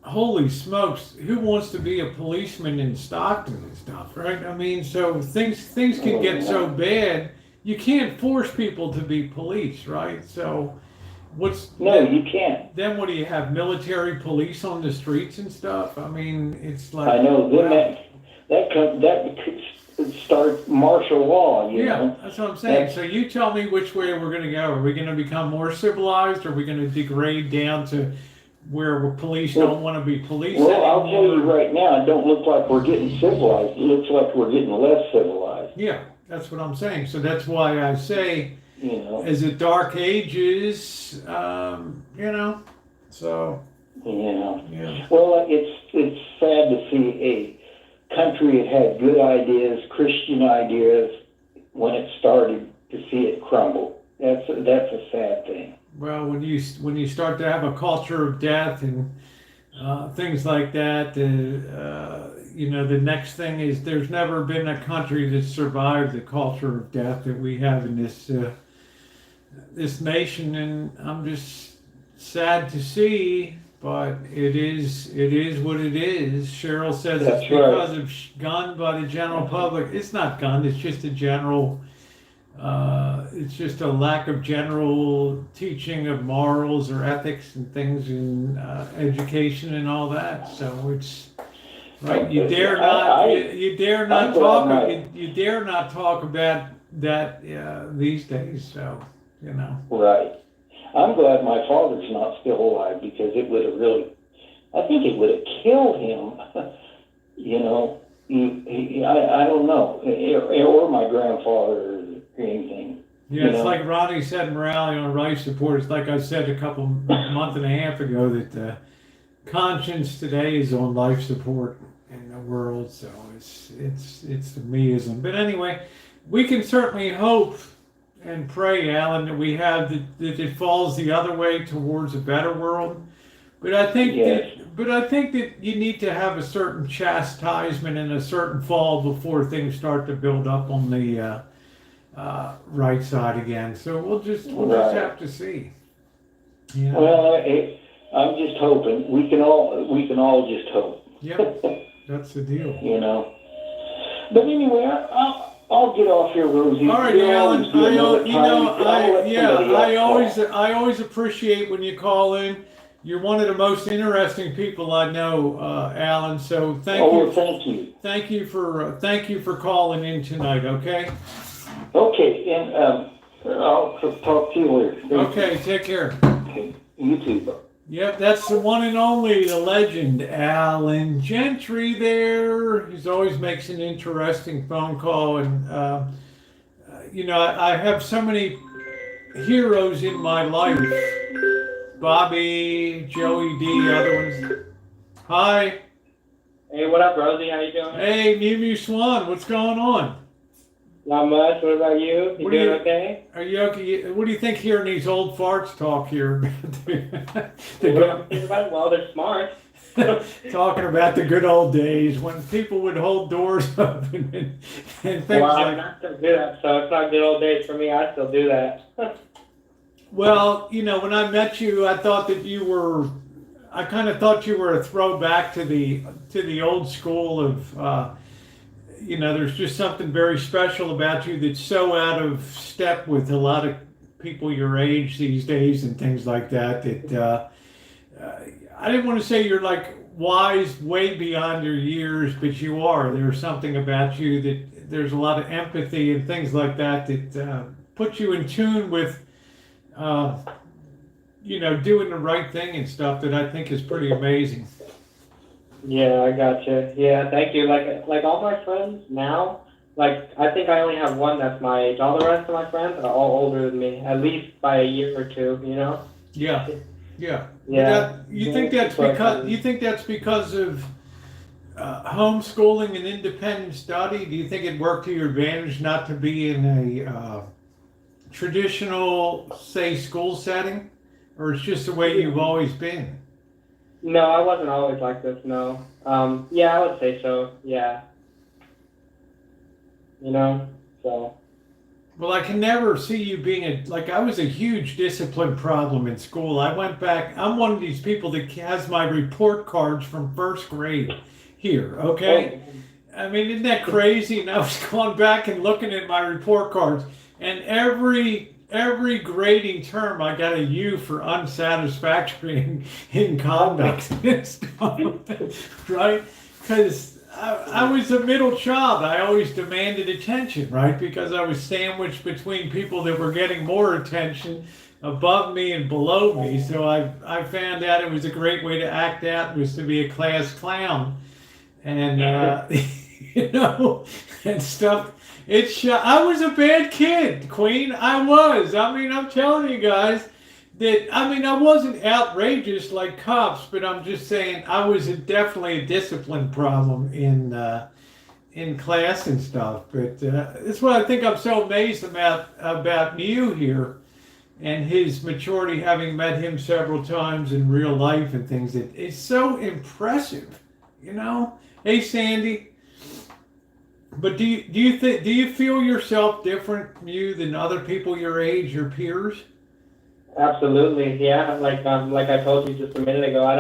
holy smokes, who wants to be a policeman in Stockton and stuff, right? I mean, so things can get so bad, you can't force people to be police, right? So you can't. Then what do you have, military police on the streets and stuff? I mean, it's like, I know, then that could start martial law, you know? That's what I'm saying. So you tell me which way we're going to go. Are we going to become more civilized? Or are we going to degrade down to where police don't want to be police anymore? Well, I'll tell you right now, it don't look like we're getting civilized. It looks like we're getting less civilized. Yeah, that's what I'm saying. So that's why I say, as the dark ages, so. Yeah. Well, it's sad to see a country that had good ideas, Christian ideas, when it started, to see it crumble. That's a sad thing. Well, when you start to have a culture of death and things like that, the next thing is there's never been a country that survived the culture of death that we have in this nation, and I'm just sad to see, but it is what it is. Cheryl says it's because of gunned by the general public. It's not gunned. It's just a general. It's just a lack of general teaching of morals or ethics and things in education and all that. So it's right. You dare not talk about that these days. So Right. I'm glad my father's not still alive, because it would have I think it would have killed him. I don't know, or my grandfather or anything. Yeah, it's like Ronnie said, morality on life support. It's like I said a month and a half ago, that conscience today is on life support in the world. So it's the meism. But anyway, we can certainly hope and pray, Alan, that we have that it falls the other way towards a better world. But I think that you need to have a certain chastisement and a certain fall before things start to build up on the right side again. So we'll just have to see. Well, I'm just hoping we can all just hope. Yep, that's the deal. But anyway, I'll get off here, Rosie. All right, Alan. I always appreciate when you call in. You're one of the most interesting people I know, Alan. So thank you. Thank you for calling in tonight. Okay. Okay, and I'll talk to you later. Okay, take care. Okay, you too. Yep, that's the one and only, the legend, Alan Gentry there. He always makes an interesting phone call. And, I have so many heroes in my life. Bobby, Joey D, other ones. Hi. Hey, what up, Rosie? How you doing? Hey, Mew Mew Swan, what's going on? Not much. What about you? You What doing do you- okay? Are you okay? What do you think hearing these old farts talk here? What do you think about it? Well, they're smart. Talking about the good old days when people would hold doors open and things Well, like. I still do that, so it's not good old days for me. I still do that. Well, when I met you, I thought that you were. I kind of thought you were a throwback to the old school of. There's just something very special about you that's so out of step with a lot of people your age these days and things like that. I didn't want to say you're like wise way beyond your years, but you are. There's something about you that there's a lot of empathy and things like that that puts you in tune with, doing the right thing and stuff that I think is pretty amazing. Yeah, I gotcha. Yeah, thank you. Like all my friends now, like I think I only have one that's my age. All the rest of my friends are all older than me, at least by a year or two. Yeah, yeah. Yeah. You think that's because of homeschooling and independent study? Do you think it worked to your advantage not to be in a traditional, say, school setting, or it's just the way you've always been? No, I wasn't always like this. No. Yeah, I would say so. Yeah. So. Well, I can never see you being I was a huge discipline problem in school. I went back, I'm one of these people that has my report cards from first grade here, okay? I mean, isn't that crazy? And I was going back and looking at my report cards, and every grading term I got a U for unsatisfactory in conduct and stuff, right? Because I was a middle child. I always demanded attention, right? Because I was sandwiched between people that were getting more attention above me and below me. So I found out it was a great way to act out was to be a class clown. And, and stuff. I was a bad kid, Queen. I was. I mean, I'm telling you guys I wasn't outrageous like cops, but I'm just saying I was definitely a discipline problem in class and stuff. But that's what I think I'm so amazed about you here and his maturity, having met him several times in real life and things. It's so impressive, Hey, Sandy. But do you feel yourself different, Mew, than other people your age, your peers? Absolutely, yeah. Like I told you just a minute ago, I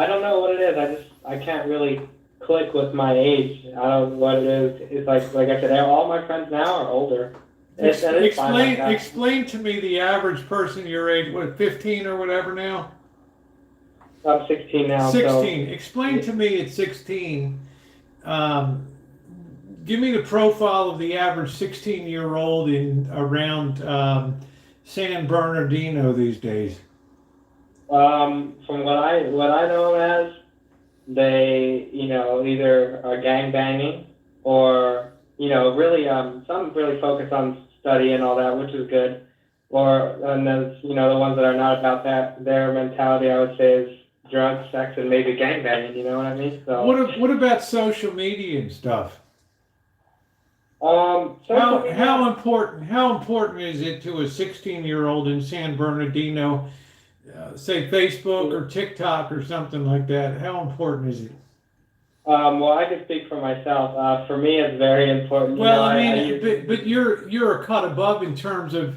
don't know what it is. I can't really click with my age. I don't know what it is. It's like I said, all my friends now are older. Explain to me the average person your age, what, 15 or whatever now? I'm 16 now. 16. So. Explain to me at 16. Give me the profile of the average 16-year-old in around San Bernardino these days. From what I know as, they either are gang banging or really some really focus on study and all that, which is good. And then the ones that are not about that, their mentality I would say is drugs, sex, and maybe gang banging. You know what I mean? So what about social media and stuff? Social media, How important is it to a 16-year-old in San Bernardino, say Facebook or TikTok or something like that? How important is it? Well, I can speak for myself. For me, it's very important. Well, but you're a cut above in terms of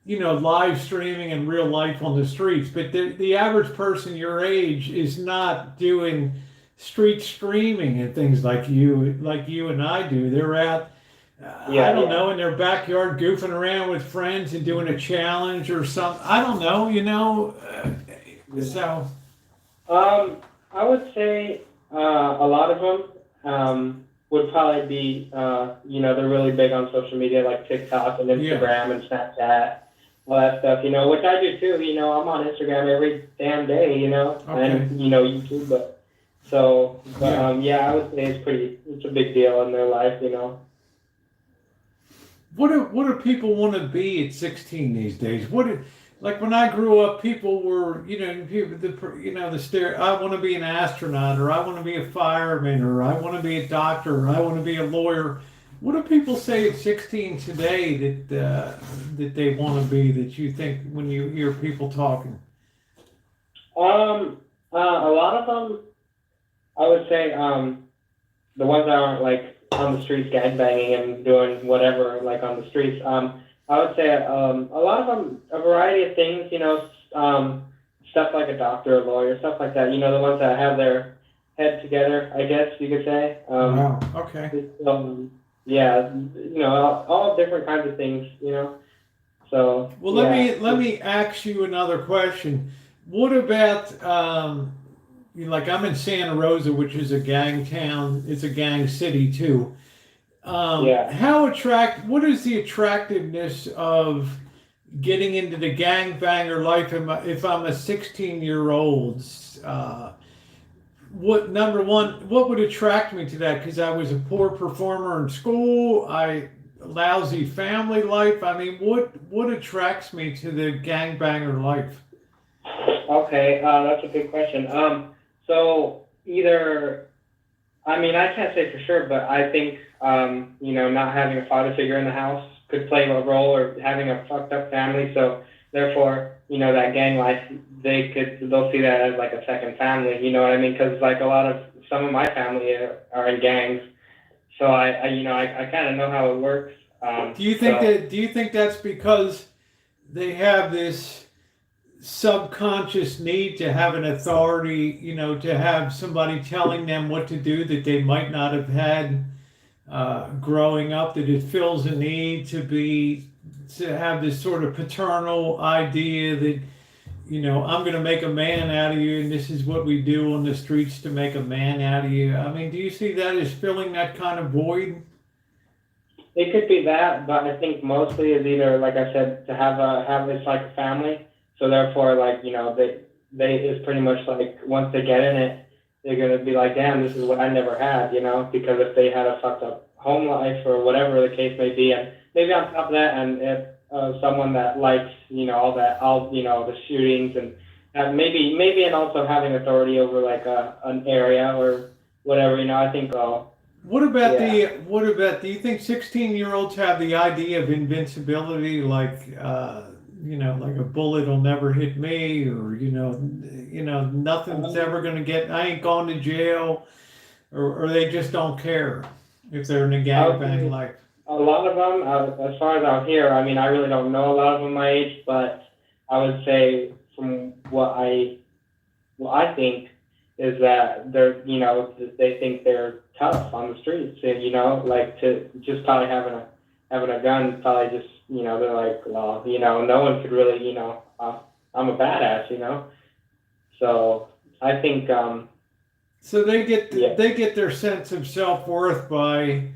live streaming and real life on the streets. But the average person your age is not doing street streaming and things like you and I do. They're out. I don't know, in their backyard goofing around with friends and doing a challenge or something. I don't know, so. I would say a lot of them would probably be, they're really big on social media like TikTok and Instagram and Snapchat, all that stuff, which I do too. I'm on Instagram every damn day, and, YouTube. I would say it's a big deal in their life, what do people want to be at 16 these days? Like when I grew up, people were, the stare. I want to be an astronaut, or I want to be a fireman, or I want to be a doctor, or I want to be a lawyer. What do people say at 16 today that they want to be? That you think when you hear people talking? A lot of them, I would say, the ones that aren't like on the streets gangbanging and doing whatever like on the streets. I would say a lot of them, a variety of things. Stuff like a doctor, a lawyer, stuff like that. The ones that have their head together, I guess you could say. Wow. Okay. Yeah, all different kinds of things. So. Well, Yeah. let me ask you another question. What about like I'm in Santa Rosa, which is a gang town. It's a gang city too. Yeah. What is the attractiveness of getting into the gangbanger life if I'm a 16-year-old? Number one, what would attract me to that? Because I was a poor performer in school, lousy family life. I mean, what attracts me to the gangbanger life? Okay, that's a good question. So either, I mean, I can't say for sure, but I think, not having a father figure in the house could play a role, or having a fucked up family. So therefore, that gang life, they'll see that as like a second family. You know what I mean? Because like some of my family are in gangs, so I kind of know how it works. Do you think that's because they have this subconscious need to have an authority, to have somebody telling them what to do that they might not have had growing up, that it fills a need to have this sort of paternal idea that, I'm going to make a man out of you, and this is what we do on the streets to make a man out of you. I mean, do you see that as filling that kind of void? It could be that, but I think mostly is either, like I said, to have this like a family. So therefore, like, they is pretty much like once they get in it, they're gonna be like, damn, this is what I never had, because if they had a fucked up home life or whatever the case may be, and maybe on top of that, and if someone that likes, all the shootings and maybe and also having authority over like an area or whatever, I think. What about Yeah. do you think 16-year-olds have the idea of invincibility, like, like a bullet will never hit me, or, nothing's ever going to I ain't going to jail, or they just don't care if they're in a gangbang life? A lot of them, as far as out here, I mean, I really don't know a lot of them my age, but I would say from what I think is that they think they're tough on the streets, and like to just probably having a gun, probably just they're like, well, no one could really, I'm a badass, so I think so they get their sense of self-worth by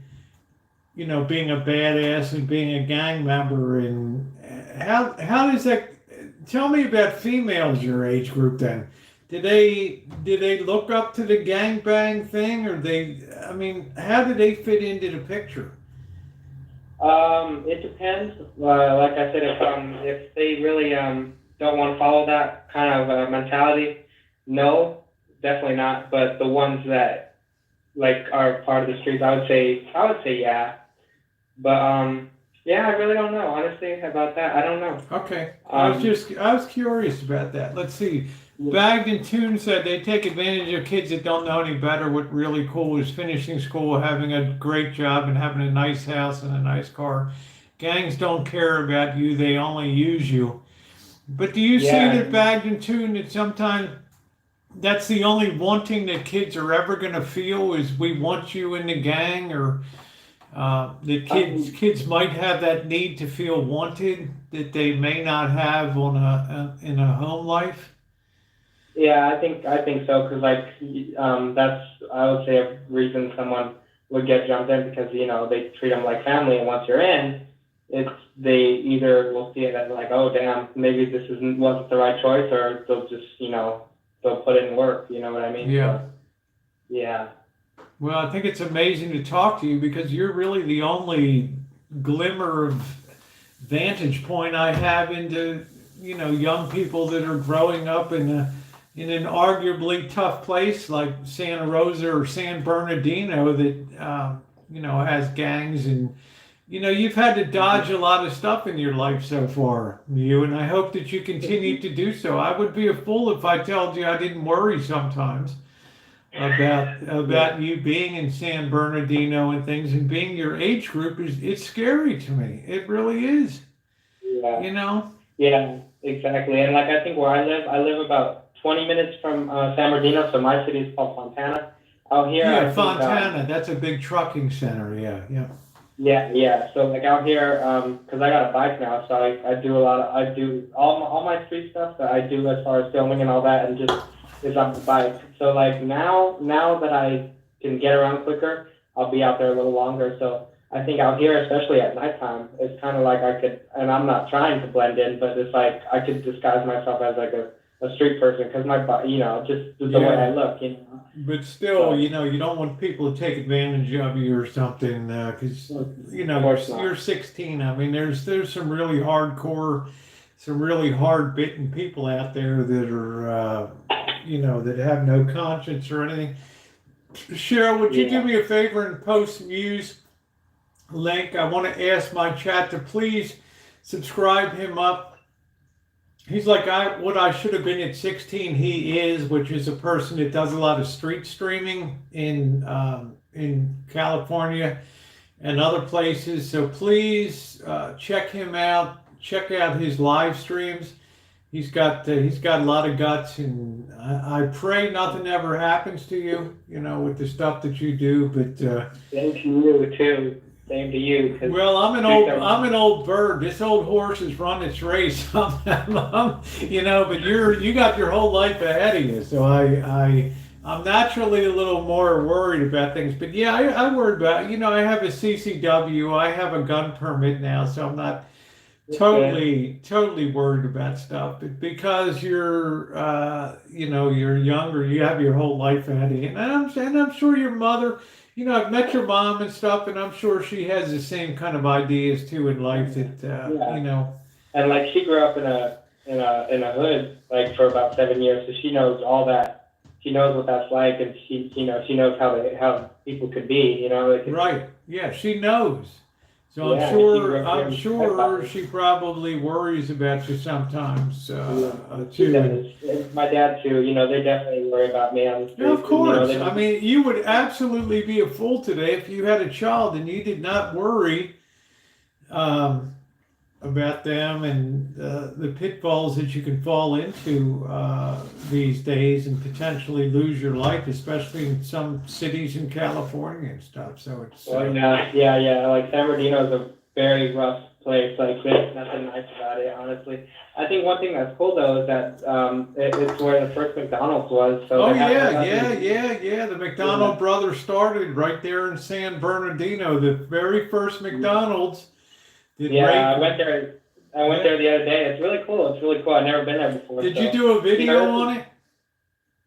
being a badass and being a gang member. And how does that? Tell me about females your age group then. Did they look up to the gangbang thing, or I mean, how do they fit into the picture? It depends. Like I said, if they really don't want to follow that kind of mentality, no, definitely not. But the ones that like are part of the streets, I would say yeah. But yeah, I really don't know honestly about that. I don't know. Okay, I was curious about that. Let's see. Bagged and Tune said they take advantage of kids that don't know any better. What really cool is finishing school, having a great job, and having a nice house and a nice car. Gangs don't care about you; they only use you. But do you see that, Bagged and Tune, that sometimes that's the only wanting that kids are ever going to feel is we want you in the gang, or that kids might have that need to feel wanted that they may not have in a home life? Yeah, I think so, because like that's, I would say, a reason someone would get jumped in, because they treat them like family, and once you're in, they either will see it as like, oh damn, maybe this wasn't the right choice, or they'll just they'll put in work. You know what I mean? Yeah. So, yeah. Well, I think it's amazing to talk to you, because you're really the only glimmer of vantage point I have into, young people that are growing up in an arguably tough place like Santa Rosa or San Bernardino that, has gangs and, you've had to dodge a lot of stuff in your life so far, and I hope that you continue to do so. I would be a fool if I told you I didn't worry sometimes about you being in San Bernardino and things, and being your age group it's scary to me. It really is. Yeah. Yeah, exactly. And like I think where I live about 20 minutes from San Bernardino, so my city is called Fontana. Out here, I Yeah, think, Fontana. That's a big trucking center. Yeah, yeah. yeah. So like out here, because I got a bike now, so I do I do all my street stuff that I do as far as filming and all that, and just is on the bike. So like now that I can get around quicker, I'll be out there a little longer. So I think out here, especially at nighttime, it's kind of like I could, and I'm not trying to blend in, but it's like I could disguise myself as like a street person because my body, just the way I look, But still, you don't want people to take advantage of you or something, because you're 16. I mean, there's some really hardcore, some really hard bitten people out there that are, that have no conscience or anything. Cheryl, would you do me a favor and post Muse link? I want to ask my chat to please subscribe him up. He's like what I should have been at 16. He is, which is a person that does a lot of street streaming in California and other places. So please check him out. Check out his live streams. He's got a lot of guts, and I pray nothing ever happens to you, with the stuff that you do. But same to you too. Same to you. Well, I'm an old bird. This old horse has run its race. But you got your whole life ahead of you. So I'm naturally a little more worried about things. But yeah, I worry about. I have a CCW. I have a gun permit now, so I'm not totally worried about stuff. But because you're you're younger, you have your whole life ahead of you, and I'm sure your mother. I've met your mom and stuff, and I'm sure she has the same kind of ideas too in life that And like she grew up in a hood like for about 7 years, so she knows all that. She knows what that's like, and she knows how people could be. Right. Yeah, she knows. So Yeah, I'm sure she probably worries about you sometimes She too. does. My dad too. They definitely worry about me on the street. Yeah, of course. I mean, you would absolutely be a fool today if you had a child and you did not worry about them and the pitfalls that you can fall into these days and potentially lose your life, especially in some cities in California and stuff. So it's yeah. Like San Bernardino is a very rough place. Like there's nothing nice about it, honestly. I think one thing that's cool though is that it's where the first McDonald's was. So yeah. The McDonald brothers started right there in San Bernardino. The very first McDonald's. I went there. There the other day. It's really cool. I've never been there before. Did you do a video on it?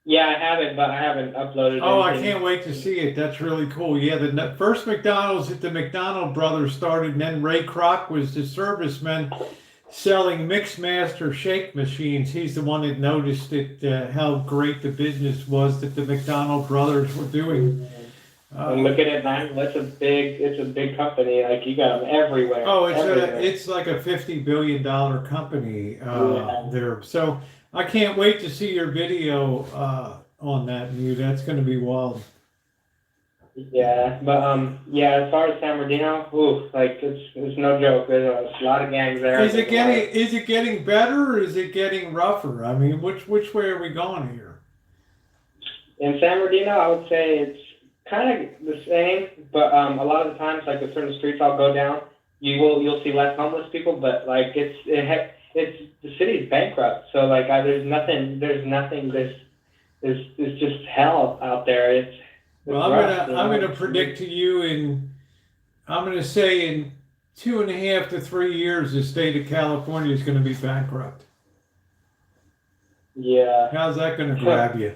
Yeah, I haven't, but I haven't uploaded it. Oh, anything. I can't wait to see it. That's really cool. Yeah, the first McDonald's that the McDonald brothers started, and then Ray Kroc was the serviceman selling Mixmaster shake machines. He's the one that noticed how great the business was that the McDonald brothers were doing. And look at it, man. It's a big company. Like you got them everywhere. Oh, it's like a $50 billion company there. So I can't wait to see your video on that. That's going to be wild. Yeah, but as far as San Bernardino, it's no joke. There's a lot of gangs there. Is it getting better or is it getting rougher? I mean, which way are we going here? In San Bernardino, I would say it's kind of the same, but a lot of the times, like with certain streets I'll go down, you'll see less homeless people, but like it's the city's bankrupt, so like there's just hell out there. I'm gonna predict to you I'm gonna say in 2.5 to 3 years the state of California is gonna be bankrupt. Yeah. How's that gonna grab you?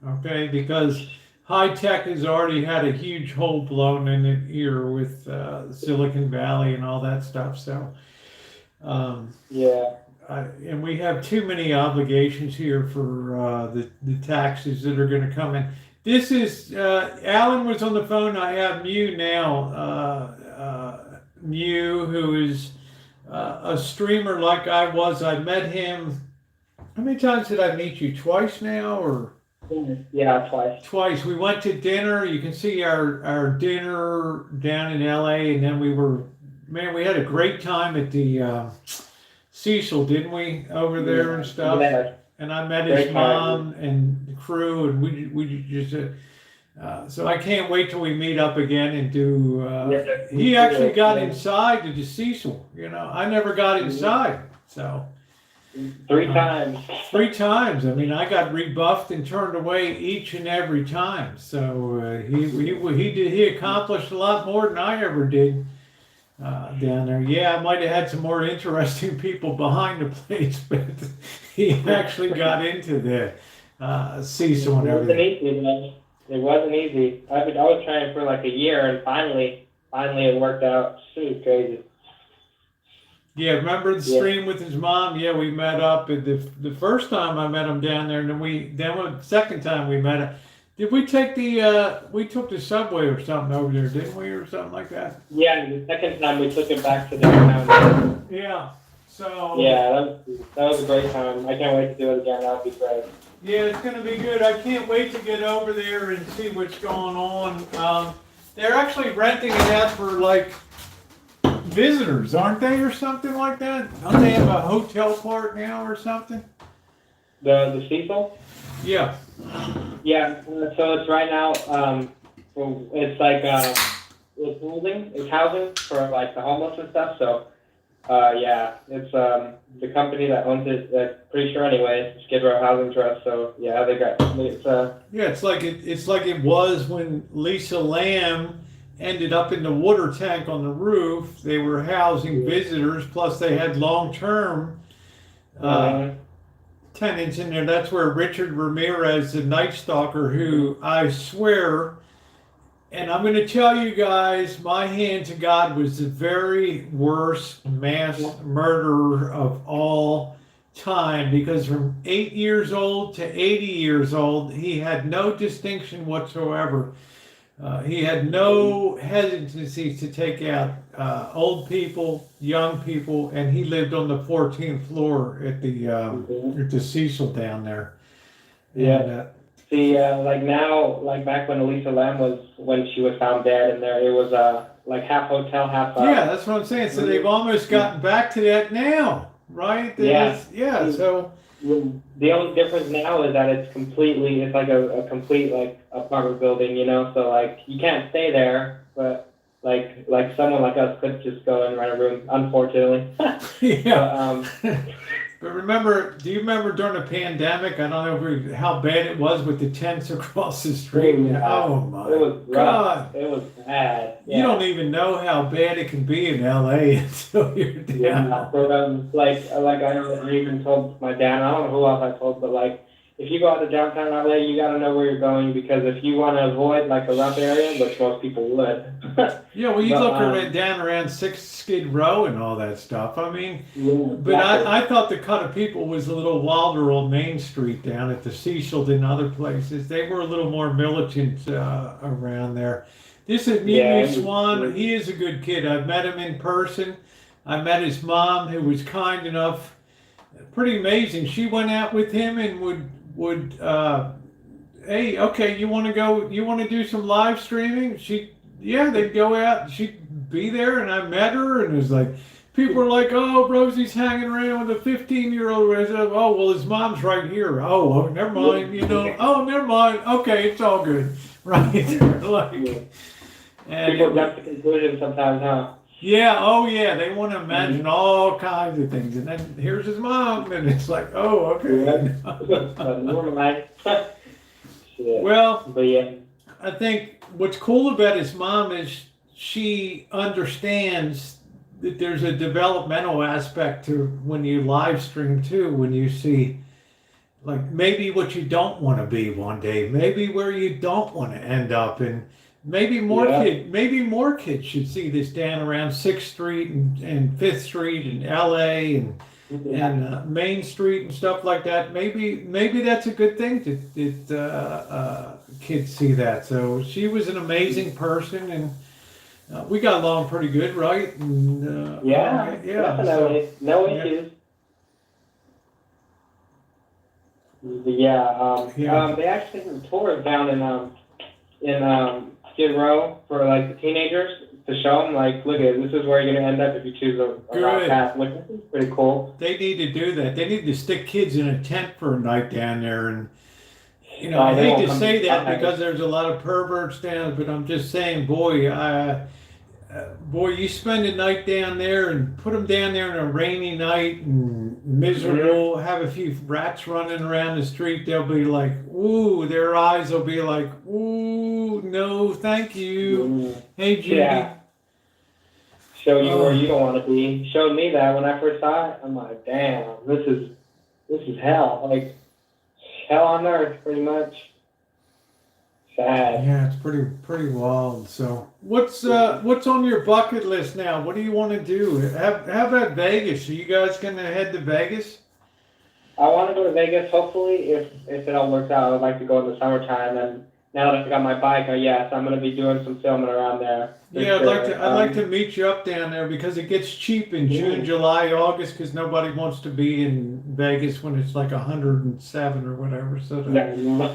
Okay, because high tech has already had a huge hole blown in it here with Silicon Valley and all that stuff. So, Yeah. and we have too many obligations here for the taxes that are going to come in. This is Alan was on the phone. I have Mew now. Mew, who is a streamer like I was. I met him. How many times did I meet you? Twice now, or? Yeah, twice. Twice. We went to dinner. You can see our dinner down in LA, and then we had a great time at the Cecil, didn't we, over there and stuff? Yeah. And I met Great his mom and the crew, and we just. So I can't wait till we meet up again and do. He actually got inside to the Cecil. You know, I never got inside, so. 3 times. 3 times. I mean, I got rebuffed and turned away each and every time. So he accomplished a lot more than I ever did down there. Yeah, I might have had some more interesting people behind the place, but he actually got into the Cecil and everything. It wasn't easy. I was trying for like a year, and finally it worked out. It was crazy. Yeah, remember the stream with his mom? Yeah, we met up. The first time I met him down there, and then the second time we met him. Did we take we took the subway or something over there, didn't we, or something like that? Yeah, the second time we took it back to downtown. Yeah. So. Yeah, that was a great time. I can't wait to do it again. That'll be great. Yeah, it's going to be good. I can't wait to get over there and see what's going on. They're actually renting it out for like visitors, aren't they, or something like that? Don't they have a hotel part now or something? The Cecil? Yeah. Yeah. So it's right now. It's like it's housing for like the homeless and stuff. So yeah, it's the company that owns it. Pretty sure anyway. Skid Row Housing Trust. So yeah, they got it's yeah, it's like it was when Lisa Lamb ended up in the water tank on the roof. They were housing visitors, plus they had long-term tenants in there. That's where Richard Ramirez, the Night Stalker, who I swear, and I'm going to tell you guys, my hand to God, was the very worst mass murderer of all time, because from 8 years old to 80 years old, he had no distinction whatsoever. He had no hesitancy to take out old people, young people, and he lived on the 14th floor at the Cecil down there. Yeah. See, like now, like back when Elisa Lam when she was found dead in there, it was like half hotel, half. Yeah, that's what I'm saying. So they've almost gotten back to that now, right? Yeah. So. The only difference now is that it's like a complete like apartment building, you know. So like you can't stay there, but like someone like us could just go and rent a room. Unfortunately. Yeah. But do you remember during the pandemic? I don't know how bad it was with the tents across the street. Oh my God! It was bad. Yeah. You don't even know how bad it can be in LA until you're down. Yeah. So like I even told my dad. I don't know who else I told, but like if you go out to downtown LA, you got to know where you're going, because if you want to avoid like a rough area, which most people would. Yeah, well, you look down around 6th Skid Row and all that stuff. I mean, but I thought the cut of people was a little wilder on Main Street down at the Cecil than other places. They were a little more militant around there. This is Mimi Swan. He is a good kid. I've met him in person. I met his mom, who was kind enough. Pretty amazing. She went out with him and would hey, okay, you want to do some live streaming? They'd go out, she'd be there, and I met her, and it was like, people were like, oh, Rosie's hanging around with a 15-year-old. I said, oh, well, his mom's right here. Oh, never mind, oh, never mind, okay, it's all good. Right? Like, and people jump to conclusions sometimes, huh? Yeah, oh yeah, they want to imagine all kinds of things, and then here's his mom, and it's like, oh, okay. Normalized. Well, but yeah, I think what's cool about his mom is she understands that there's a developmental aspect to when you live stream too, when you see like maybe what you don't want to be one day, maybe where you don't want to end up, and Yeah. maybe more kids should see this down around Sixth Street and Fifth Street in L.A. Yeah. and Main Street and stuff like that. Maybe that's a good thing that kids see that. So she was an amazing person, and we got along pretty good, right? And Yeah, yeah. definitely. No Yeah. issues. Yeah, Yeah. they actually have tours down in Skid Row for like the teenagers to show them like, look at this is where you're gonna end up if you choose a route Good. path, which is pretty cool. They need to do that. They need to stick kids in a tent for a night down there. And, I They hate won't to come say to that Sunday. because there's a lot of perverts down, but I'm just saying, boy, you spend a night down there and put them down there on a rainy night and miserable, have a few rats running around the street, they'll be like, ooh, their eyes will be like, ooh, no, thank you. Mm. Hey, Judy. Yeah, show you where Oh. you don't want to be. Showed me that when I first saw it. I'm like, damn, this is hell. Like hell on earth, pretty much. Sad. Yeah, it's pretty wild. So, what's on your bucket list now? What do you want to do? How about Vegas? Are you guys gonna head to Vegas? I want to go to Vegas. Hopefully, if it all works out, I would like to go in the summertime. And now that I got my bike, yes, I'm going to be doing some filming around there. for Yeah, sure. I'd like to meet you up down there because it gets cheap in June, Yeah. July, August because nobody wants to be in Vegas when it's like 107 or whatever. So Yeah.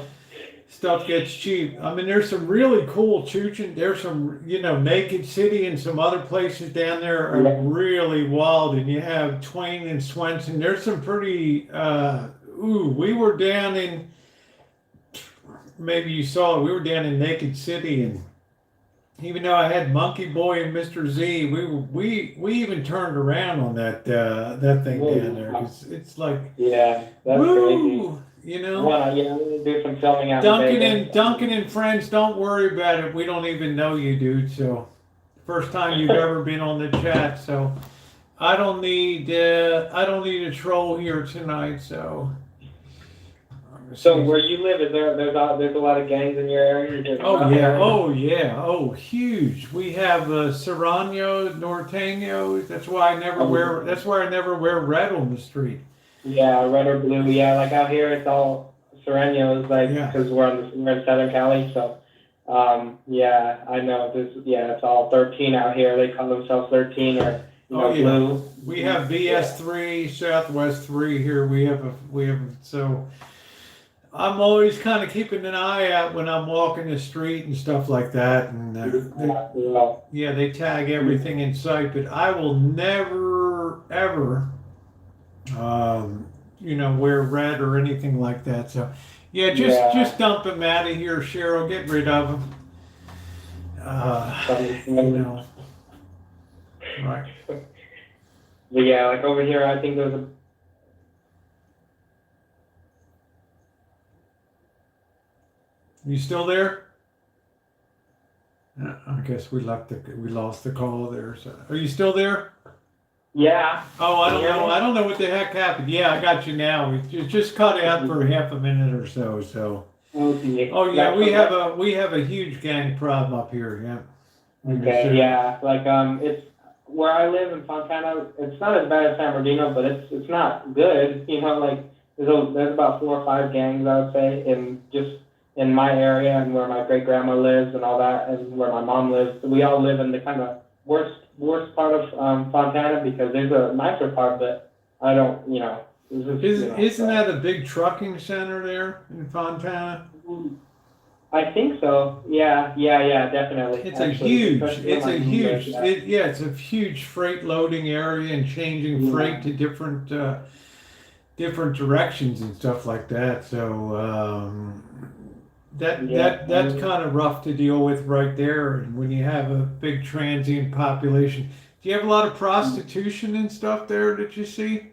stuff gets cheap. I mean, there's some really cool churches. There's some, Naked City and some other places down there are Yeah. really wild. And you have Twain and Swenson. There's some pretty, we were down in, maybe you saw it, we were down in Naked City. And even though I had Monkey Boy and Mr. Z, we even turned around on that thing down there. 'Cause it's like, Yeah, that's crazy. woo, Well, I'm going to do some filming out in Vegas. Duncan and friends, don't worry about it. We don't even know you, dude. So, first time you've ever been on the chat. So, I don't need a troll here tonight. So, So where you live, there's a lot of gangs in your area? oh yeah, huge. We have Serrano, Norteños. That's why I never wear red on the street. Yeah, red or blue. Yeah, like out here, it's all Serranos, like Yeah. because we're in Southern Cali. So, yeah, I know. It's all 13 out here. They call themselves 13 or Oh, yeah. blue. We have VS3, Southwest 3 here. We have so I'm always kind of keeping an eye out when I'm walking the street and stuff like that. And they tag everything in sight, but I will never ever, wear red or anything like that. So yeah, just dump them out of here, Cheryl. Get rid of them. Right. But yeah, like over here, I think there's a. You still there? I guess we lost the call there. So, are you still there? Yeah. Oh, I don't know. I don't know what the heck happened. Yeah, I got you now. It just cut out for half a minute or so. So. Okay. Oh yeah, we have a huge gang problem up here. Yeah. Okay. Yeah. Like it's where I live in Fontana. It's not as bad as San Bernardino, but it's not good. Like there's about 4 or 5 gangs, I would say, in my area and where my great grandma lives and all that, and where my mom lives. We all live in the kind of worst part of Fontana because there's a nicer part, but I don't, Isn't that a big trucking center there in Fontana? I think so. Yeah, definitely. It's Actually, it's a huge freight loading area and changing freight to different directions and stuff like that. So that's kind of rough to deal with right there. And when you have a big transient population, do you have a lot of prostitution and stuff there that you see?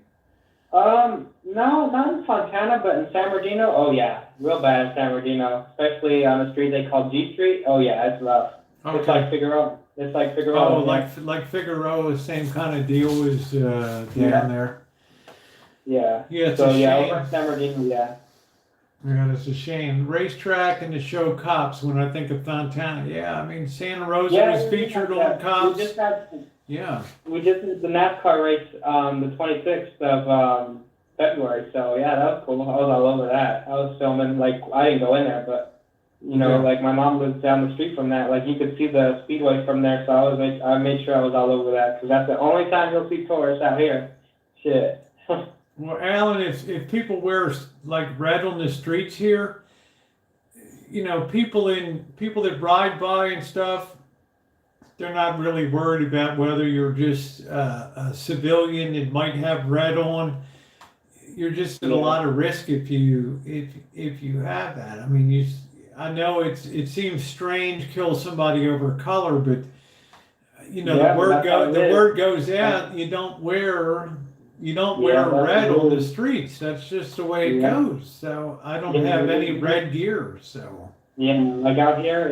No, not in Fontana, but in San Bernardino. Oh yeah, real bad in San Bernardino, especially on a street they call G Street. Oh yeah, it's rough. Okay. It's like Figueroa. Oh, like Figueroa, same kind of deal as down there. Yeah. Yeah, it's So a yeah, shame. over in San Bernardino, yeah. Yeah, that's a shame. Racetrack and the show Cops. When I think of Fontana, yeah, I mean Santa Rosa Yeah, was featured on Cops. Yeah. We just did the NASCAR race the 26th of February. So yeah, that was cool. I was all over that. I was filming. Like I didn't go in there, but you know, Yeah. like my mom lives down the street from that. Like you could see the speedway from there. So I made sure I was all over that because that's the only time you'll see tourists out here. Shit. Well, Alan, if people wear like red on the streets here, you know, people that ride by and stuff, they're not really worried about whether you're just a civilian that might have red on. You're just at a lot of risk if you have that. I mean, I know it seems strange kill somebody over color, but you know the word goes out. You don't wear red on the streets. That's just the way it goes. So I don't have any red gear. So yeah, like out here,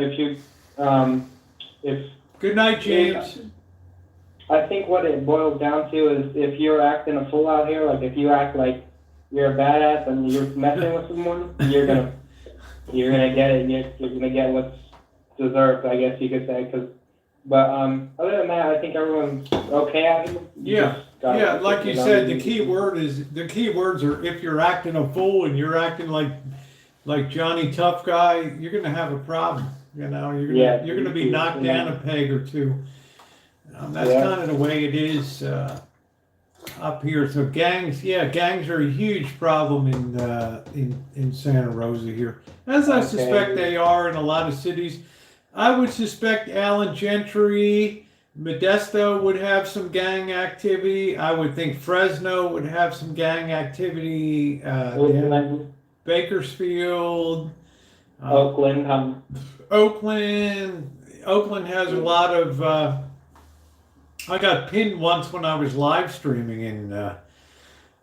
if good night, James. I think what it boils down to is if you're acting a fool out here, like if you act like you're a badass and you're messing with someone, you're gonna get it. You're gonna get what's deserved, I guess you could say. But other than that, I think everyone's okay out here. Yeah, like you said, the key words are if you're acting a fool and you're acting like Johnny Tough Guy, you're gonna have a problem. You know, you're gonna be knocked down a peg or two. That's kind of the way it is up here. So gangs are a huge problem in Santa Rosa here, as I suspect they are in a lot of cities. I would suspect Allen Gentry, Modesto would have some gang activity. I would think Fresno would have some gang activity. Bakersfield, Oakland. Oakland has a lot of. I got pinned once when I was live streaming in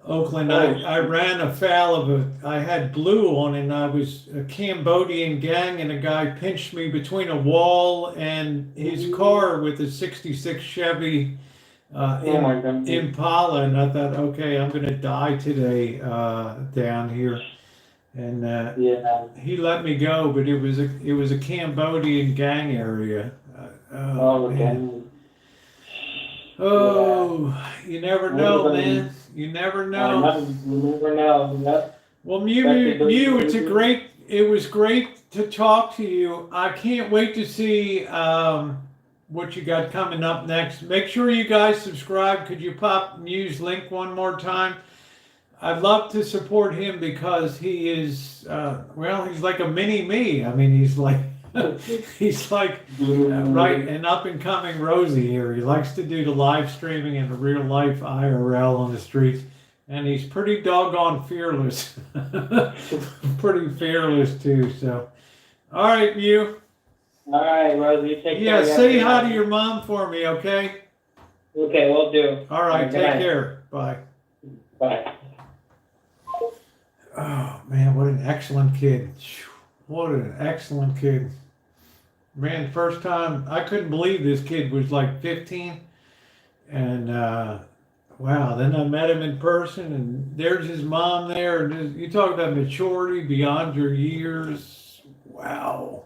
Oakland. I ran afoul of I had blue on and I was a Cambodian gang and a guy pinched me between a wall and his car with a 66 Chevy Impala, and I thought, okay, I'm going to die today down here. And he let me go, but it was a Cambodian gang area. You never know, man. You never know. You never know. Well, Mew, it was great to talk to you. I can't wait to see what you got coming up next. Make sure you guys subscribe. Could you pop Mew's link one more time? I'd love to support him because he is, he's like a mini me. I mean, he's like right, an up and coming Rosie here. He likes to do the live streaming and the real life IRL on the streets, and he's pretty doggone fearless. Pretty fearless too. So, all right, Mew. All right, Rosie, take care. Yeah, say hi to your mom for me, okay? Okay, we'll do. All right, take care. Bye. Bye. Oh man, what an excellent kid. What an excellent kid. Man, first time, I couldn't believe this kid was like 15. And wow, then I met him in person and there's his mom there. And you talk about maturity beyond your years. Wow.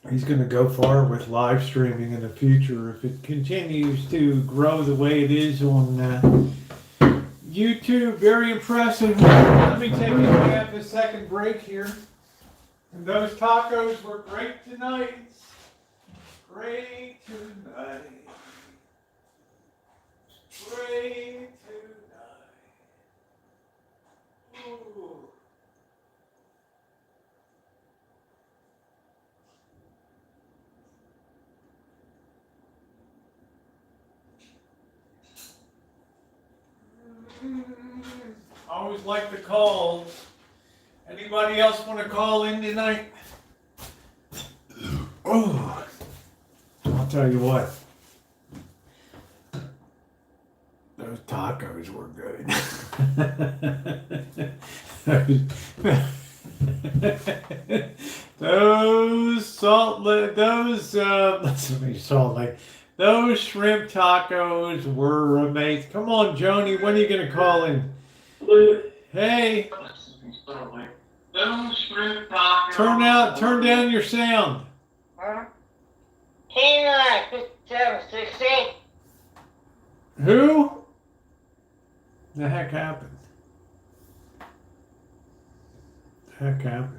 He's going to go far with live streaming in the future if it continues to grow the way it is on YouTube. Very impressive. Let me take a second break here. And those tacos were great tonight. Great tonight. Great tonight. Ooh. I always like the calls. Anybody else want to call in tonight? Oh, I'll tell you what. Those tacos were good. Those shrimp tacos were amazing. Come on, Joni, when are you gonna call in? Hey, turn down your sound. Canine 5716. Who? The heck happened? The heck happened?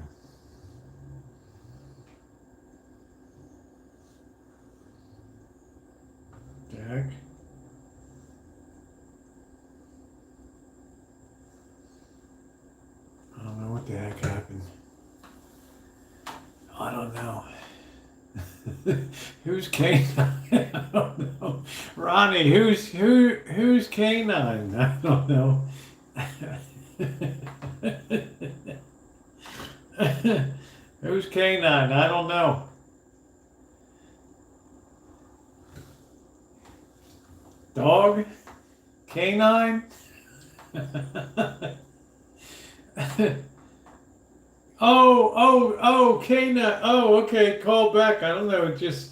The heck? I don't know what the heck happened. I don't know. Who's canine? I don't know. Ronnie, who's canine? I don't know. Who's canine? I don't know. Dog? Canine? Oh, canine. Oh, okay. Call back. I don't know. It just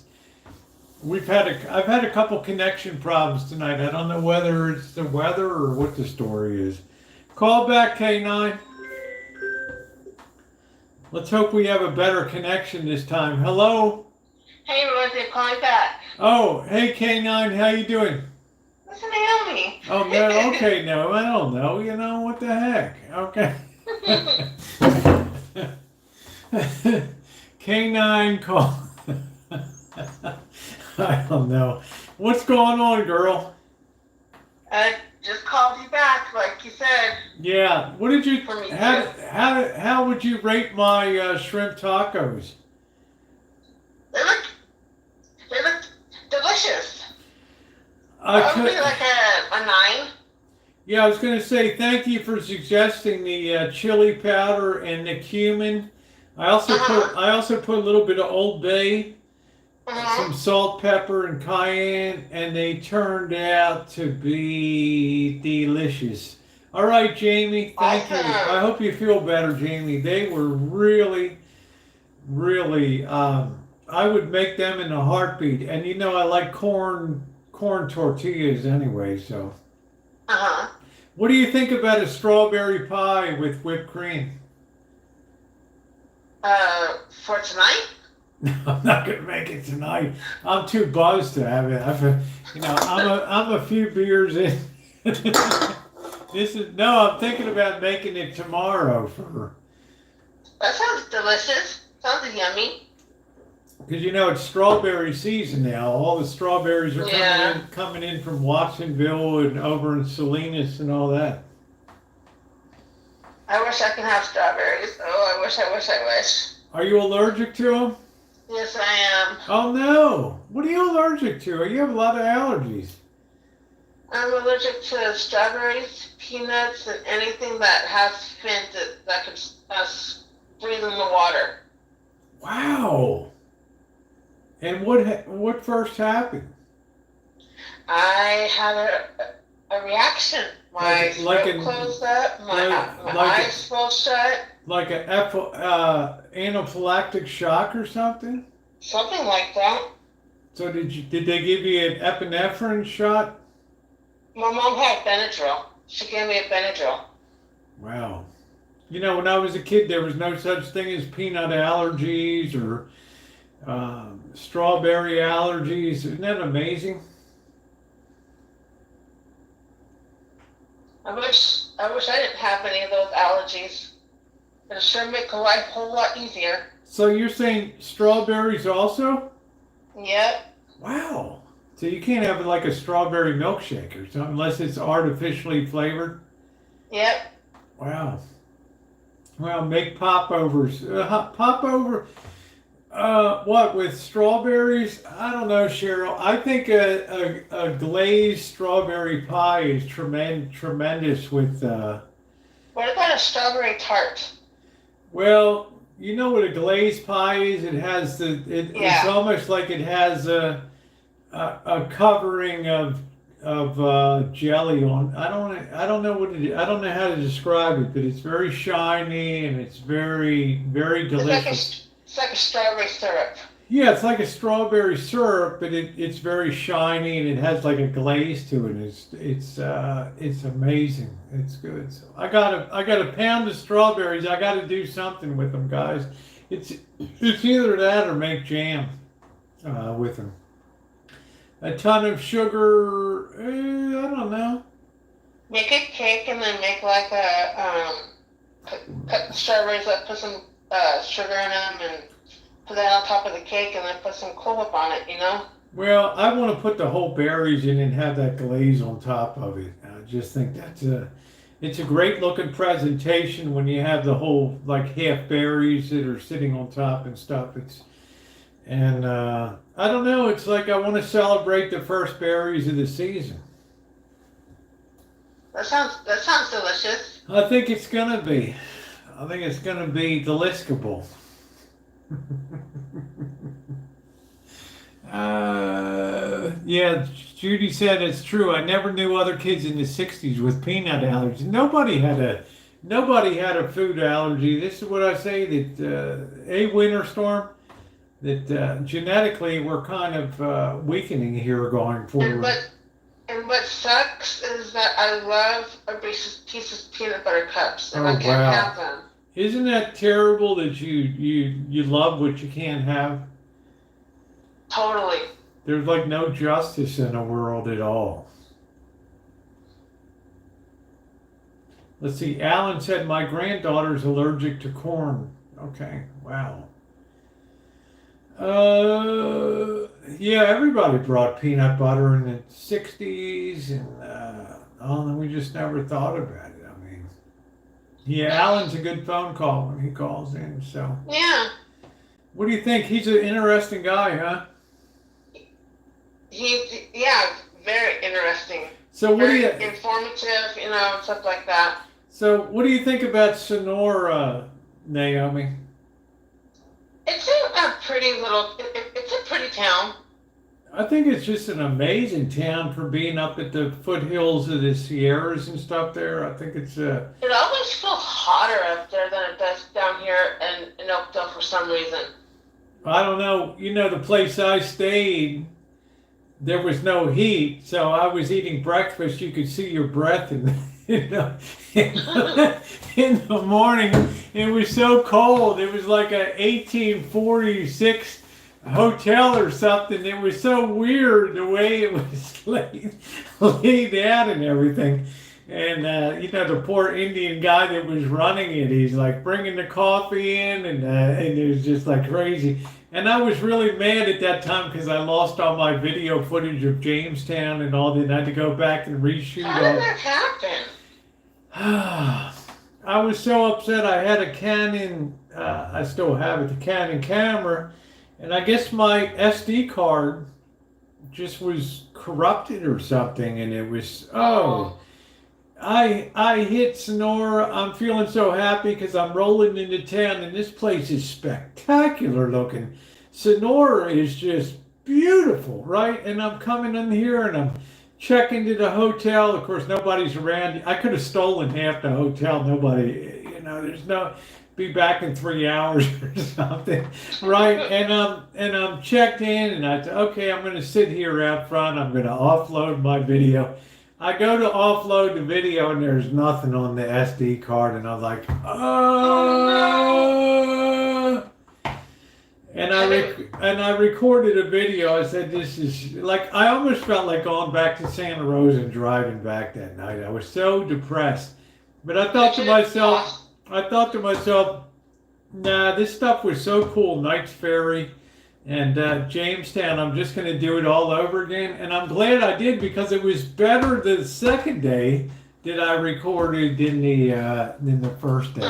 I've had a couple connection problems tonight. I don't know whether it's the weather or what the story is. Call back, K9. Let's hope we have a better connection this time. Hello? Hey, Rosie, calling back. Oh, hey K9, how you doing? This is Naomi. Oh, no, okay, no, I don't know. You know, what the heck? Okay. K9 call. I don't know. What's going on, girl? I just called you back, like you said. Yeah. What did you? For me How would you rate my shrimp tacos? They look delicious. I Probably could. like a 9. Yeah, I was going to say thank you for suggesting the chili powder and the cumin. I also put a little bit of Old Bay, some salt, pepper, and cayenne, and they turned out to be delicious. All right, Jamie, thank you. I hope you feel better, Jamie. They were really, really. I would make them in a heartbeat, and you know I like corn tortillas anyway. So, what do you think about a strawberry pie with whipped cream? For tonight? I'm not gonna make it tonight. I'm too buzzed to have it. I'm a few beers in. I'm thinking about making it tomorrow for. That sounds delicious. Sounds yummy. Because you know it's strawberry season now. All the strawberries are coming in from Watsonville and over in Salinas and all that. I wish I could have strawberries. Oh, I wish. Are you allergic to them? Yes, I am. Oh no! What are you allergic to? You have a lot of allergies. I'm allergic to strawberries, peanuts, and anything that has fins that can breathe in the water. Wow! And what first happened? I had a reaction. My throat closed up, my eyes swelled shut. Like an anaphylactic shock or something? Something like that. So did they give you an epinephrine shot? My mom had Benadryl. She gave me a Benadryl. Wow. You know, when I was a kid, there was no such thing as peanut allergies or strawberry allergies. Isn't that amazing? I wish I didn't have any of those allergies. It'll sure make life a whole lot easier. So you're saying strawberries also? Yep. Wow. So you can't have like a strawberry milkshake or something unless it's artificially flavored? Yep. Wow. Well, make popovers. Popover, what, with strawberries? I don't know, Cheryl. I think a glazed strawberry pie is tremendous with... What about a strawberry tart? Well, you know what a glazed pie is? It has it's almost like it has a covering of jelly on. I don't know what it is. I don't know how to describe it, but it's very shiny and it's very, very delicious. It's like a strawberry syrup. Yeah, it's like a strawberry syrup, but it's very shiny and it has like a glaze to it. It's amazing. It's good. So I got a pound of strawberries. I got to do something with them, guys. It's either that or make jam with them. A ton of sugar. I don't know. Make a cake and then make like cut the strawberries up, put some sugar in them, and put that on top of the cake, and then put some Cool Whip on it. Well, I want to put the whole berries in and have that glaze on top of it. I just think it's a great looking presentation when you have the whole like half berries that are sitting on top and stuff. I don't know. It's like I want to celebrate the first berries of the season. That sounds delicious. I think it's gonna be. I think it's gonna be deliscable. Yeah, Judy said it's true. I never knew other kids in the '60s with peanut allergies. Nobody had a food allergy. This is what I say that a winter storm that genetically we're kind of weakening here going forward. And what sucks is that I love a piece of peanut butter cups, and Oh, I can't wow. have them. Isn't that terrible that you love what you can't have? Totally. There's like no justice in the world at all. Let's see. Alan said my granddaughter's allergic to corn. Okay. Wow. Yeah, everybody brought peanut butter in the '60s, and we just never thought about it. I mean, yeah, Alan's a good phone call when he calls in. So, Yeah. what do you think? He's an interesting guy, huh? Yeah, very interesting. So, what do Very you? informative, stuff like that. So, what do you think about Sonora, Naomi? It's a pretty little. It's a pretty town. I think it's just an amazing town for being up at the foothills of the Sierras and stuff there. I think it's It always feels hotter up there than it does down here in Oakville for some reason. I don't know. You know, the place I stayed, there was no heat, so I was eating breakfast. You could see your breath in in the morning. It was so cold. It was like a 1846 hotel or something. It was so weird the way it was laid out and everything. And the poor Indian guy that was running it, he's like bringing the coffee in, and it was just like crazy. And I was really mad at that time because I lost all my video footage of Jamestown and all that. And I had to go back and reshoot How did that happen? I was so upset. I had a Canon, I still have it, the Canon camera, and I guess my SD card just was corrupted or something, and it was, I hit Sonora. I'm feeling so happy because I'm rolling into town, and this place is spectacular looking. Sonora is just beautiful, right? And I'm coming in here, and I'm checking into the hotel. Of course, nobody's around. I could have stolen half the hotel. Nobody, there's no, be back in 3 hours or something, right? And I'm checked in, and I said, okay, I'm going to sit here out front. I'm going to offload my video. I go to offload the video, and there's nothing on the SD card, and I'm like, oh. And I recorded a video. I said, this is like, I almost felt like going back to Santa Rosa and driving back that night. I was so depressed. But I thought to myself, nah, this stuff was so cool. Knights Ferry and Jamestown. I'm just going to do it all over again. And I'm glad I did because it was better the second day that I recorded than the first day.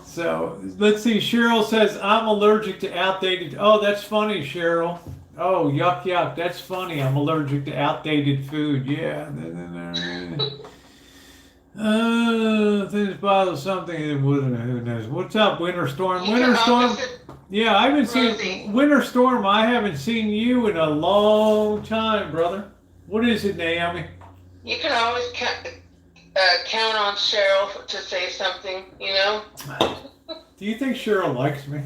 So let's see. Cheryl says, I'm allergic to outdated. Oh, that's funny, Cheryl. Oh, yuck, yuck. That's funny. I'm allergic to outdated food. Yeah. Things bother something that wouldn't. Who knows? What's up, Winter Storm? Winter Storm. Yeah, I haven't seen Winter Storm. I haven't seen you in a long time, brother. What is it, Naomi? You can always count on Cheryl to say something, Do you think Cheryl likes me?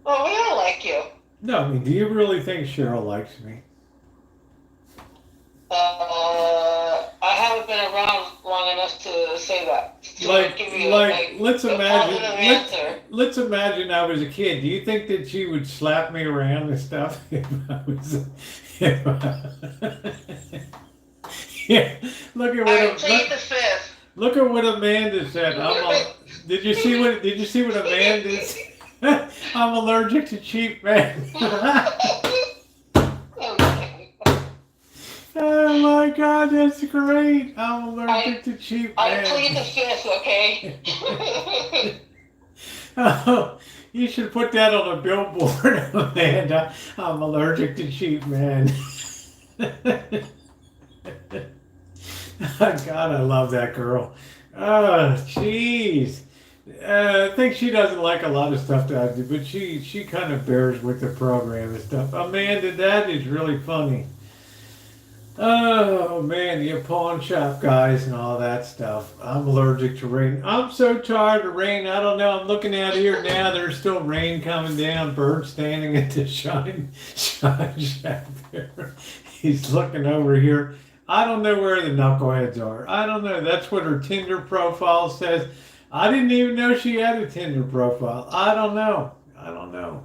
Well, we all like you. No, I mean, do you really think Cheryl likes me? I haven't been around long enough to say that. To Like, give you let's a imagine, positive answer. let's imagine I was a kid. Do you think that she would slap me around and stuff if I was, if yeah, look at I what, plead the fifth. look at what Amanda said. Did you see what Amanda said? I'm allergic to cheap men. Oh my God, that's great. I'm allergic to cheap I men. plead the fifth, okay? Oh, you should put that on a billboard, Amanda. I'm allergic to cheap men. God, I love that girl. Oh, jeez. I think she doesn't like a lot of stuff that I do, but she kind of bears with the program and stuff. Amanda, that is really funny. Oh man, the pawn shop guys and all that stuff. I'm allergic to rain. I'm so tired of rain. I don't know. I'm looking out here now. There's still rain coming down. Bird standing at the shine shack there. He's looking over here. I don't know where the knuckleheads are. I don't know. That's what her Tinder profile says. I didn't even know she had a Tinder profile. I don't know. I don't know.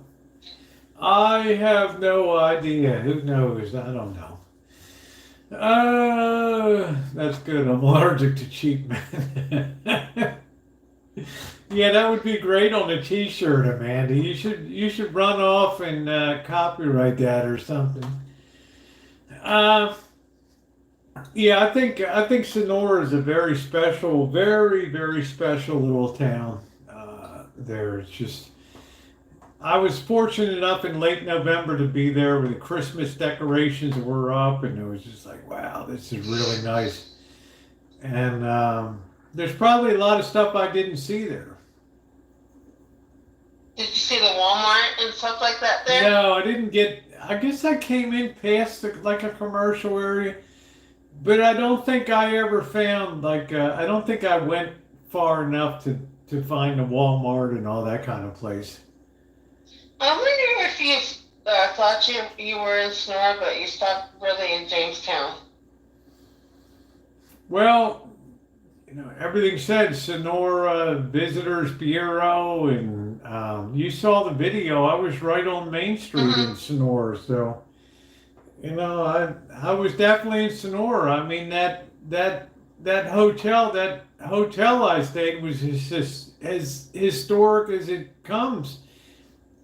I have no idea. Who knows? I don't know. That's good. I'm allergic to cheap men. Yeah, that would be great on a T-shirt, Amanda. You should run off and copyright that or something. Yeah, I think Sonora is a very special, very very special little town. There's just I was fortunate enough in late November to be there where the Christmas decorations were up, and it was just like, wow, this is really nice. And there's probably a lot of stuff I didn't see there. Did you see the Walmart and stuff like that there? No, I didn't get. I guess I came in past like a commercial area, but I don't think I ever found like. I don't think I went far enough to find a Walmart and all that kind of place. I wonder if you thought you were in Sonora, but you stopped really in Jamestown. Well, everything said Sonora Visitors Bureau, and you saw the video. I was right on Main Street in Sonora, so I was definitely in Sonora. I mean that hotel I stayed was just as historic as it comes.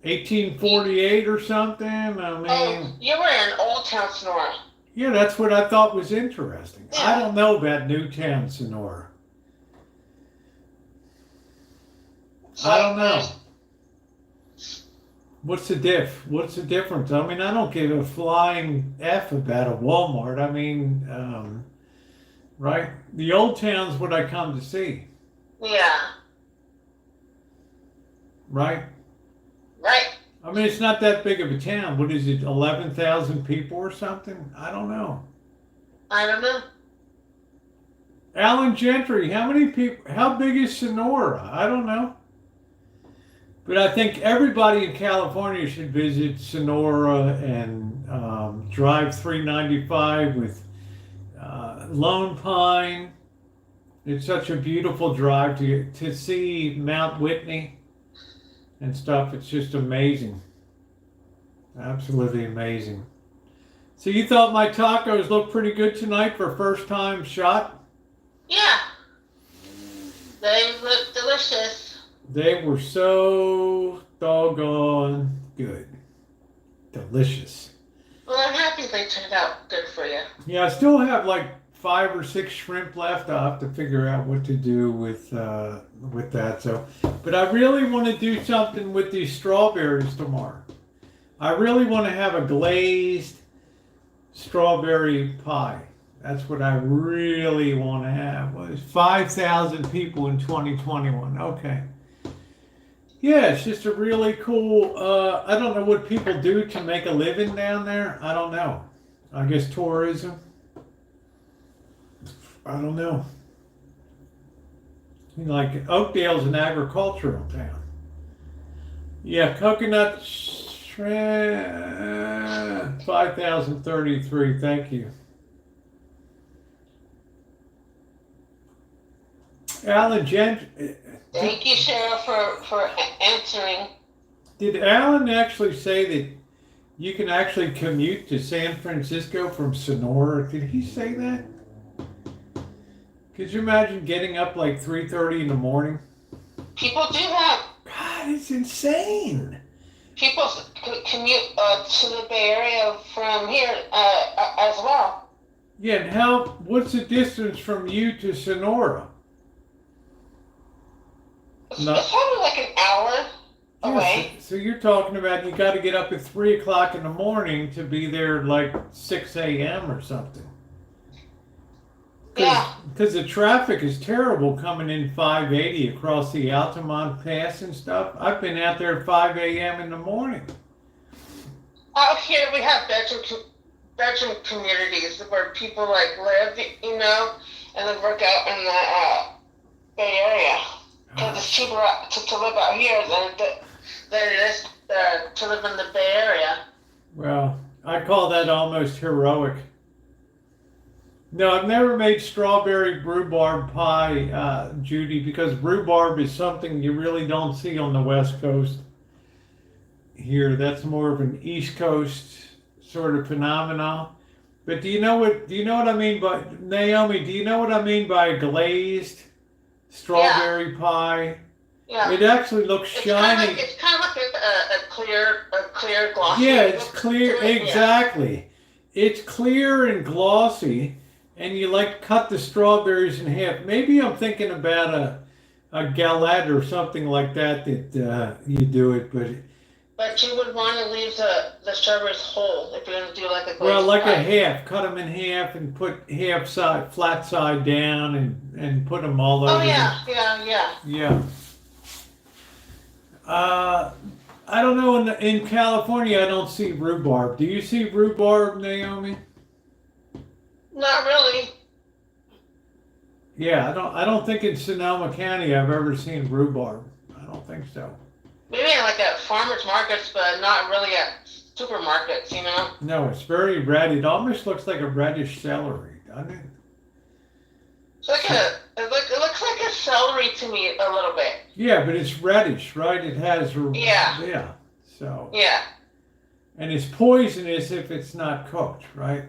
1848 or something. I mean, you were in Old Town Sonora. yeah, that's what I thought was interesting. Yeah. I don't know about Newtown, Sonora. I don't know. What's the difference? I mean, I don't give a flying F about a Walmart. I mean, right? The old town's what I come to see. Yeah. Right? Right. I mean, it's not that big of a town. What is it, 11,000 people or something? I don't know. I don't know. Alan Gentry, how many people, how big is Sonora? I don't know. But I think everybody in California should visit Sonora and drive 395 with Lone Pine. It's such a beautiful drive to see Mount Whitney and stuff. It's just amazing. Absolutely amazing. So you thought my tacos looked pretty good tonight for first time shot? Yeah. They look delicious. They were so doggone good. Delicious. Well, I'm happy they turned out good for you. Yeah, I still have like 5 or 6 shrimp left. I'll have to figure out what to do with that. So, but I really want to do something with these strawberries tomorrow. I really want to have a glazed strawberry pie. That's what I really want to have. Well, there's 5,000 people in 2021. Okay. Yeah, it's just a really cool, I don't know what people do to make a living down there. I don't know. I guess tourism. I don't know. Like Oakdale's an agricultural town. Yeah, coconut 5,033. Thank you. Alan Thank you, Cheryl, for answering. did Alan actually say that you can actually commute to San Francisco from Sonora? Did he say that? Could you imagine getting up like 3:30 in the morning? People do that. God, it's insane. People commute to the Bay Area from here as well. Yeah, and what's the distance from you to Sonora? It's probably like an hour away. Yeah, so you're talking about you got to get up at 3 o'clock in the morning to be there like 6 a.m. or something. Yeah. Because the traffic is terrible coming in 580 across the Altamont Pass and stuff. I've been out there at 5 a.m. in the morning. Out here we have bedroom communities where people like live, you know, and then work out in the Bay Area. Because it's cheaper to live out here than it is to live in the Bay Area. Well, I call that almost heroic. No, I've never made strawberry rhubarb pie, Judy, because rhubarb is something you really don't see on the West Coast here. That's more of an East Coast sort of phenomenon. But do you know what I mean by, Naomi, do you know what I mean by glazed strawberry pie? Yeah. It actually looks shiny. It's kind of like a clear glossy. Yeah, it's clear, exactly. Yeah. It's clear and glossy, and you like cut the strawberries in half. Maybe I'm thinking about a galette or something like that you do it, but you would want to leave the strawberries whole if you're going to do like a glazed well, like pie. a half. Cut them in half and put half side, flat side down, and put them all over. Oh yeah. Yeah. I don't know. In California, I don't see rhubarb. Do you see rhubarb, Naomi? Not really. Yeah, I don't think in Sonoma County I've ever seen rhubarb. I don't think so. Maybe like at farmers markets, but not really at supermarkets, you know? No, it's very red. It almost looks like a reddish celery, doesn't it? It's like it looks like a celery to me a little bit. Yeah, but it's reddish, right? It has Yeah. So yeah. And it's poisonous if it's not cooked, right?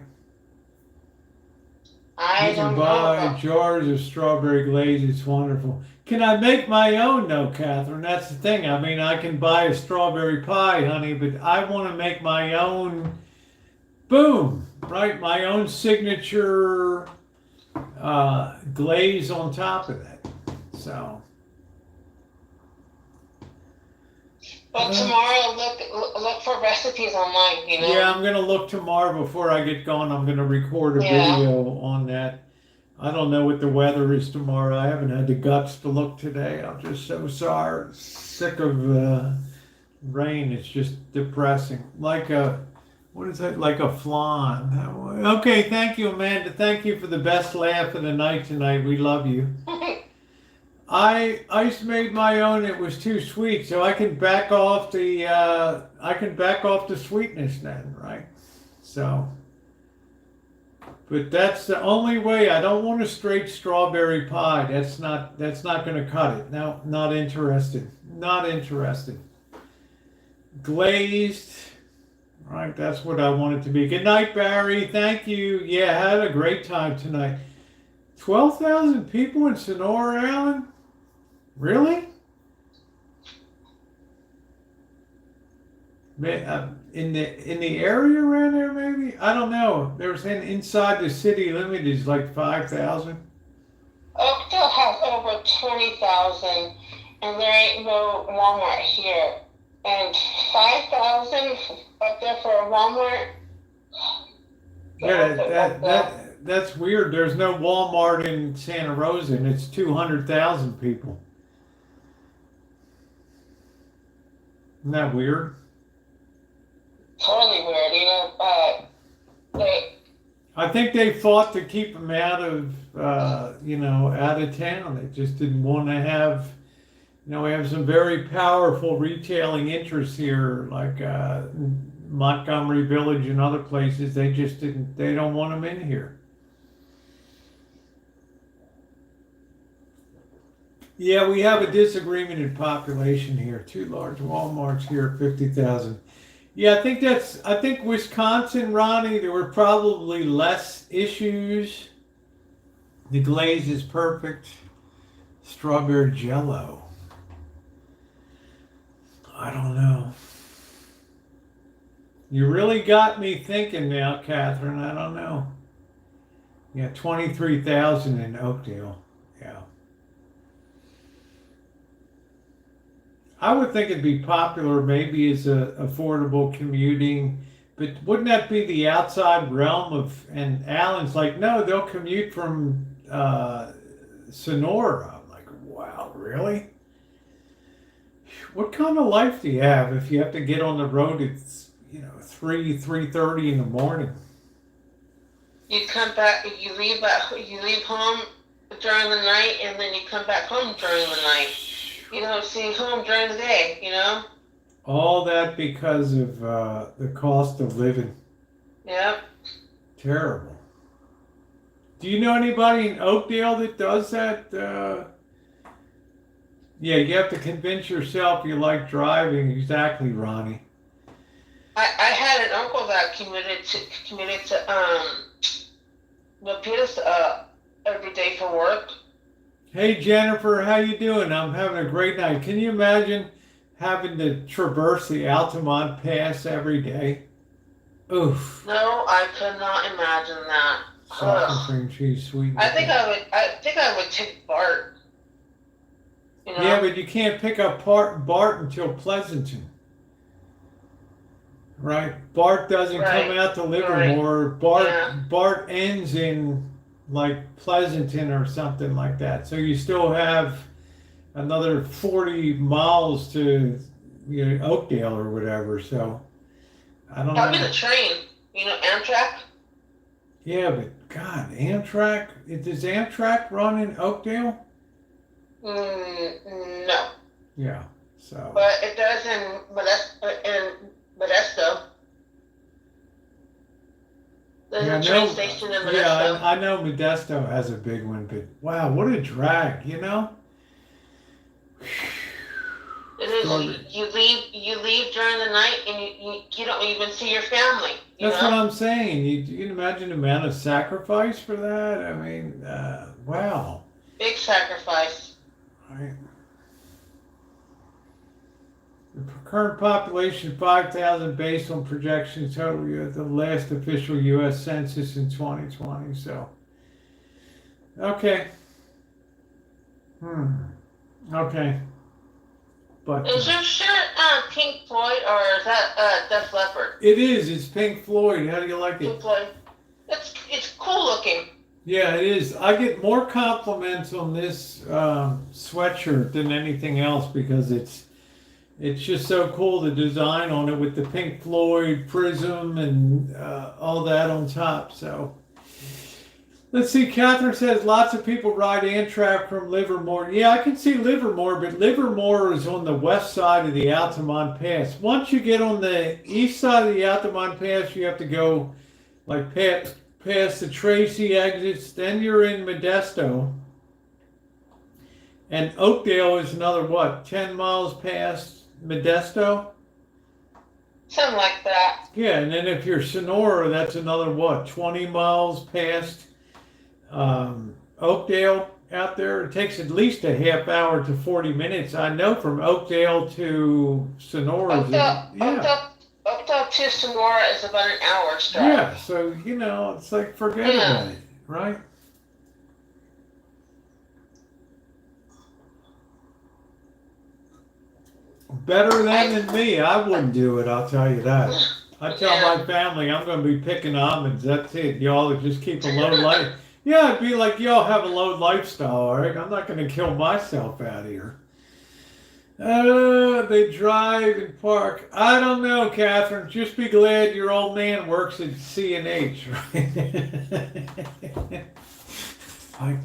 I You can don't buy know. jars of strawberry glaze. It's wonderful. Can I make my own? No, Catherine. That's the thing. I mean, I can buy a strawberry pie, honey, but I want to make my own. Boom, right? My own signature glaze on top of that. So. But tomorrow, look for recipes online, you know? Yeah, I'm going to look tomorrow before I get going. I'm going to record a video on that. I don't know what the weather is tomorrow. I haven't had the guts to look today. I'm just so sorry. Sick of rain. It's just depressing. Like what is that? Like a flan. Okay, thank you, Amanda. Thank you for the best laugh of the night tonight. We love you. I ice made my own. It was too sweet, so I can back off the sweetness then, right? So, but that's the only way. I don't want a straight strawberry pie. That's not going to cut it. No, not interested. Not interested. Glazed, right? That's what I want it to be. Good night, Barry. Thank you. Yeah, had a great time tonight. 12,000 people in Sonora, Alan? Really? In the area around there, maybe? I don't know. They were saying inside the city limit is like 5,000. Oakdale has over 20,000, and there ain't no Walmart here. And 5,000 up there for a Walmart? Yeah, that's weird. There's no Walmart in Santa Rosa, and it's 200,000 people. Isn't that weird? Totally weird, you know. I think they fought to keep them out of, out of town. They just didn't want to have We have some very powerful retailing interests here, like Montgomery Village and other places. They don't want them in here. Yeah, we have a disagreement in population here. 2 large Walmarts here at 50,000. Yeah, I think Wisconsin, Ronnie, there were probably less issues. The glaze is perfect. Strawberry Jello. I don't know. You really got me thinking now, Catherine. I don't know. Yeah, 23,000 in Oakdale. Yeah. I would think it'd be popular maybe as a affordable commuting, but wouldn't that be the outside realm of, and Alan's like, no, they'll commute from Sonora. I'm like, wow, really? What kind of life do you have if you have to get on the road at 3:30 in the morning? You come back, you leave home during the night, and then you come back home during the night. You don't see home during the day, All that because of the cost of living. Yep. Terrible. Do you know anybody in Oakdale that does that? Yeah, you have to convince yourself you like driving. Exactly, Ronnie. I had an uncle that commuted to Milpitas every day for work. Hey Jennifer, how you doing? I'm having a great night. Can you imagine having to traverse the Altamont Pass every day? Oof. No, I could not imagine that. Salt and cream cheese, sweet. I think I would take BART. Yeah, but you can't pick up BART until Pleasanton. Right? BART doesn't come out to Livermore. BART ends in like Pleasanton or something like that. So you still have another 40 miles to Oakdale or whatever. So I don't know. Probably the train. Amtrak. Yeah, but God, Amtrak. Does Amtrak run in Oakdale? No. Yeah. So. But it does in Modesto. There's a train station in Modesto. Yeah, I know Modesto has a big one, but wow, what a drag, It is. You leave during the night, and you don't even see your family. That's what I'm saying. You can imagine the amount of sacrifice for that. I mean, wow. Big sacrifice. Right. The current population 5,000 based on projections total the last official U.S. Census in 2020. So, okay. Okay. But is your shirt Pink Floyd or is that Def Leppard? It is. It's Pink Floyd. How do you like it? Pink Floyd. It's cool looking. Yeah, it is. I get more compliments on this sweatshirt than anything else because it's just so cool, the design on it with the Pink Floyd prism and all that on top. So let's see. Catherine says lots of people ride Amtrak from Livermore. Yeah, I can see Livermore, but Livermore is on the west side of the Altamont Pass. Once you get on the east side of the Altamont Pass, you have to go like past the Tracy exits. Then you're in Modesto. And Oakdale is another, 10 miles past Modesto? Something like that. Yeah, and then if you're Sonora, that's another 20 miles past Oakdale out there. It takes at least a half hour to 40 minutes. I know from Oakdale to Sonora. Oakdale to Sonora is about an hour's drive. Yeah, so, it's like forget about it, right? Better than me. I wouldn't do it, I'll tell you that. I tell my family I'm going to be picking almonds. That's it. Y'all just keep a low life. Yeah, it'd be like y'all have a low lifestyle, all right? I'm not going to kill myself out here. They drive and park. I don't know, Catherine. Just be glad your old man works at C&H, right? Like,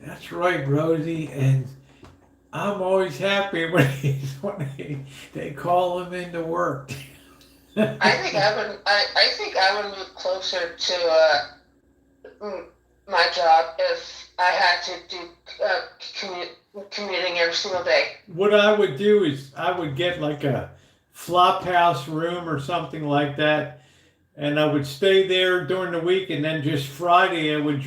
that's right, Rosie. And I'm always happy when, they call him into work. I think I would move closer to my job if I had to do commuting every single day. What I would do is I would get like a flop house room or something like that, and I would stay there during the week, and then just Friday I would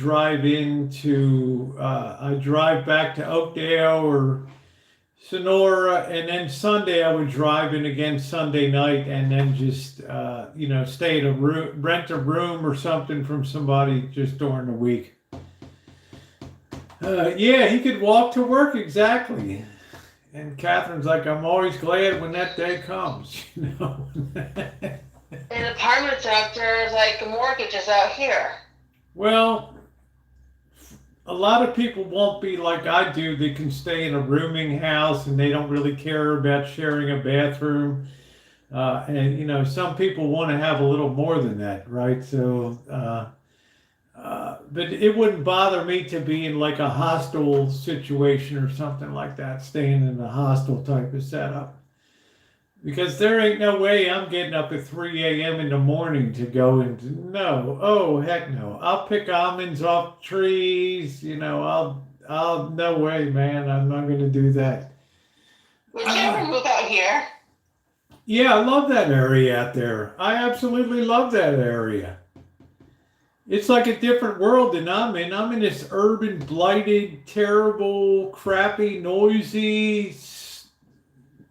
I drive back to Oakdale or Sonora, and then Sunday I would drive in again Sunday night, and then just stay at a room, rent a room or something from somebody just during the week. Yeah, he could walk to work exactly. And Catherine's like, I'm always glad when that day comes, And apartments out there is like mortgages out here. Well, a lot of people won't be like I do. They can stay in a rooming house and they don't really care about sharing a bathroom. And some people want to have a little more than that, right? So, but it wouldn't bother me to be in like a hostel situation or something like that, staying in a hostel type of setup. Because there ain't no way I'm getting up at 3 a.m. in the morning to go and no. Oh, heck no. I'll pick almonds off trees. No way, man. I'm not going to do that. Would you ever move out here? Yeah, I love that area out there. I absolutely love that area. It's like a different world than I'm in. I'm in this urban, blighted, terrible, crappy, noisy,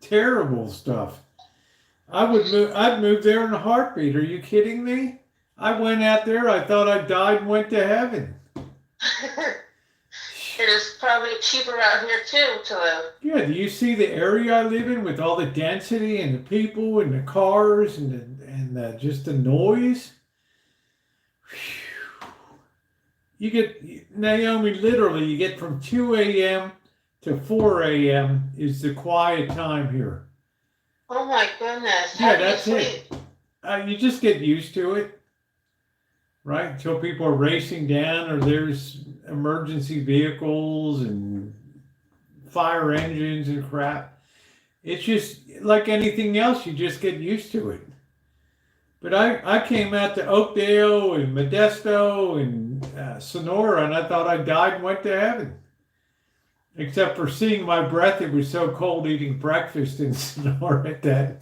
terrible stuff. I'd move there in a heartbeat. Are you kidding me? I went out there, I thought I died and went to heaven. It is probably cheaper out here too to live. Yeah, do you see the area I live in with all the density and the people and the cars and just the noise? You get, Naomi, literally, you get from 2 a.m. to 4 a.m. is the quiet time here. Oh my goodness. Yeah, that's it. You just get used to it, right? Until people are racing down or there's emergency vehicles and fire engines and crap. It's just like anything else, you just get used to it. But I came out to Oakdale and Modesto and Sonora, and I thought I died and went to heaven. Except for seeing my breath, it was so cold eating breakfast in Sonora at that.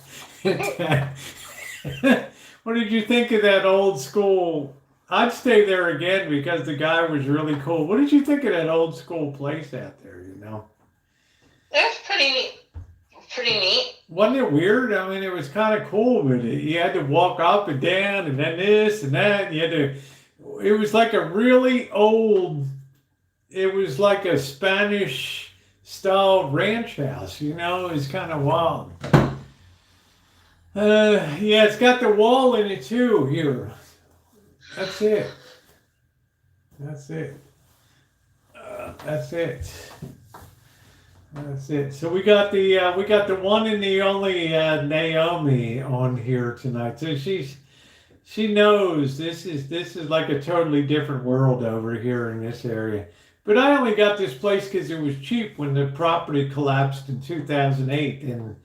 What did you think of that old school? I'd stay there again because the guy was really cool. What did you think of that old school place out there, It was pretty neat. Wasn't it weird? I mean, it was kind of cool, but you had to walk up and down and then this and that. And it was like a really old, it was like a Spanish style ranch house, it was kind of wild. Yeah, it's got the wall in it too here. That's it. That's it. That's it. That's it. So we got the one and the only Naomi on here tonight. So she knows this is like a totally different world over here in this area. But I only got this place because it was cheap when the property collapsed in 2008, and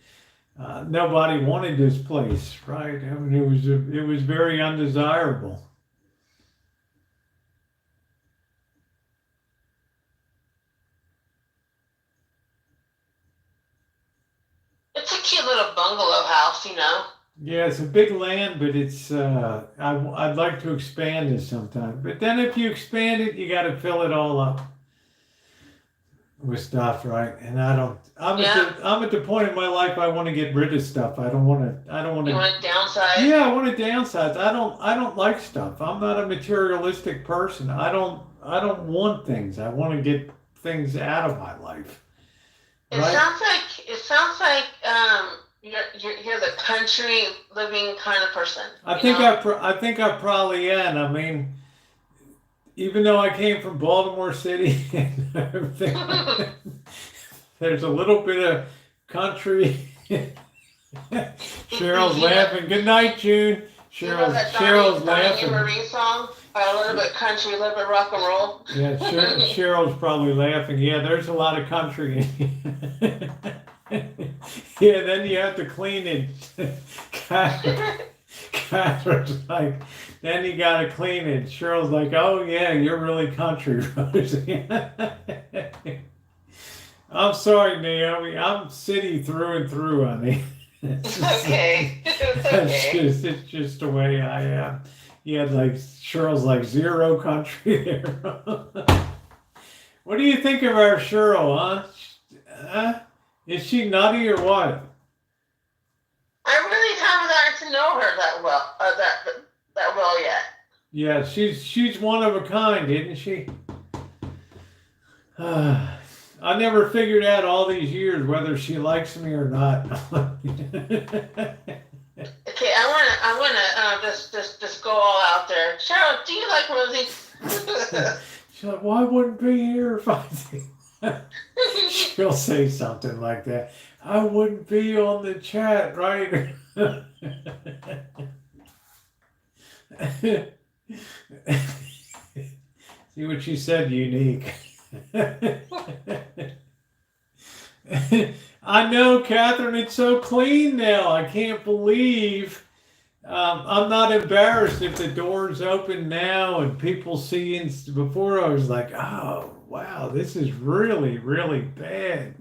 nobody wanted this place, right? I mean, it was very undesirable. It's a cute little bungalow house, Yeah, it's a big land, but it's I'd like to expand this sometime. But then if you expand it, you got to fill it all up with stuff, right? And I don't. I'm at the point in my life I want to get rid of stuff. I don't want to. You want to downsize? Yeah, I want to downsize. I don't like stuff. I'm not a materialistic person. I don't want things. I want to get things out of my life. It sounds like you're the country living kind of person. I think I probably am. I mean, even though I came from Baltimore City and everything, there's a little bit of country. Cheryl's laughing. Good night, June. You know that Cheryl's Donnie laughing. Marie song? A little bit country, a little bit rock and roll. Yeah, Cheryl's probably laughing. Yeah, there's a lot of country in Yeah, then you have to clean it. Catherine's like, then you gotta clean it. Cheryl's like, oh yeah, you're really country, Rosie. I'm sorry, Naomi. I'm city through and through, honey. It's okay. It's okay. It's just the way I am. Yeah, like Cheryl's like zero country there. What do you think of our Cheryl, huh? Is she nutty or what? I really haven't gotten to know her that well, that well yet. Yeah, she's one of a kind, isn't she? I never figured out all these years whether she likes me or not. Okay, I wanna just go all out there. Cheryl, do you like Rosie? She's like, well, I wouldn't be here if I did. She'll say something like that. I wouldn't be on the chat, right? See what she said, unique. I know, Catherine, it's so clean now. I can't believe I'm not embarrassed if the door's open now and people see. Before I was like, oh, wow, this is really, really bad.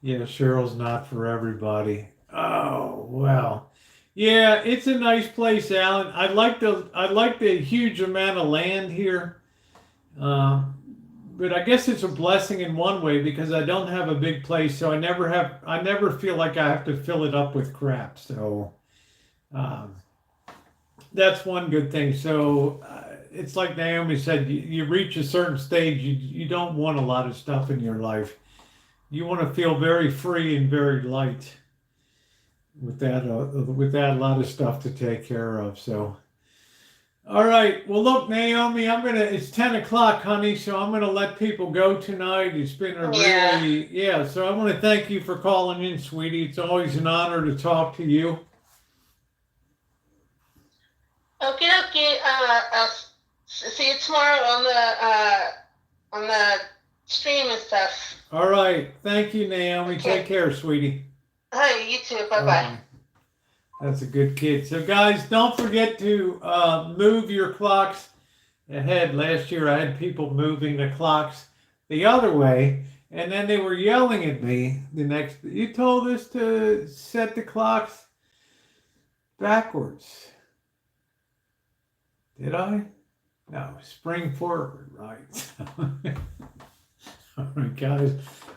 Yeah, Cheryl's not for everybody. Oh, wow. Yeah, it's a nice place, Alan. I like the huge amount of land here. But I guess it's a blessing in one way because I don't have a big place, so I never feel like I have to fill it up with crap. So that's one good thing. So it's like Naomi said, you reach a certain stage, you don't want a lot of stuff in your life. You want to feel very free and very light without a lot of stuff to take care of. So. All right. Well, look, Naomi, it's 10 o'clock, honey, so I'm going to let people go tonight. It's been a really, so I want to thank you for calling in, sweetie. It's always an honor to talk to you. Okay. I'll see you tomorrow on the stream and stuff. All right. Thank you, Naomi. Okay. Take care, sweetie. Hi, you too. Bye-bye. That's a good kid. So, guys, don't forget to move your clocks ahead. Last year, I had people moving the clocks the other way, and then they were yelling at me you told us to set the clocks backwards. Did I? No, spring forward, right? All right, guys,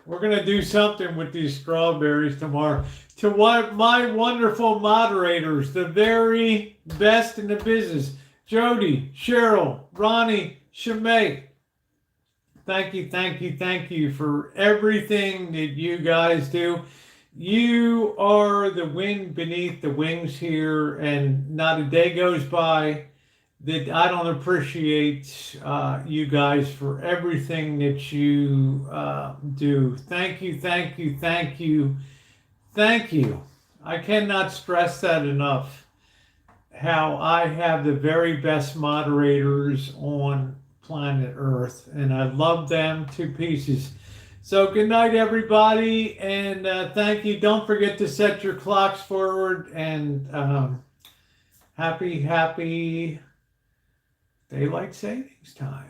we're going to do something with these strawberries tomorrow. To my wonderful moderators, the very best in the business, Jody, Cheryl, Ronnie, Shemay, thank you for everything that you guys do. You are the wind beneath the wings here, and not a day goes by that I don't appreciate you guys for everything that you do. Thank you. I cannot stress that enough, how I have the very best moderators on planet Earth, and I love them to pieces. So good night, everybody, and thank you. Don't forget to set your clocks forward, and happy daylight savings time.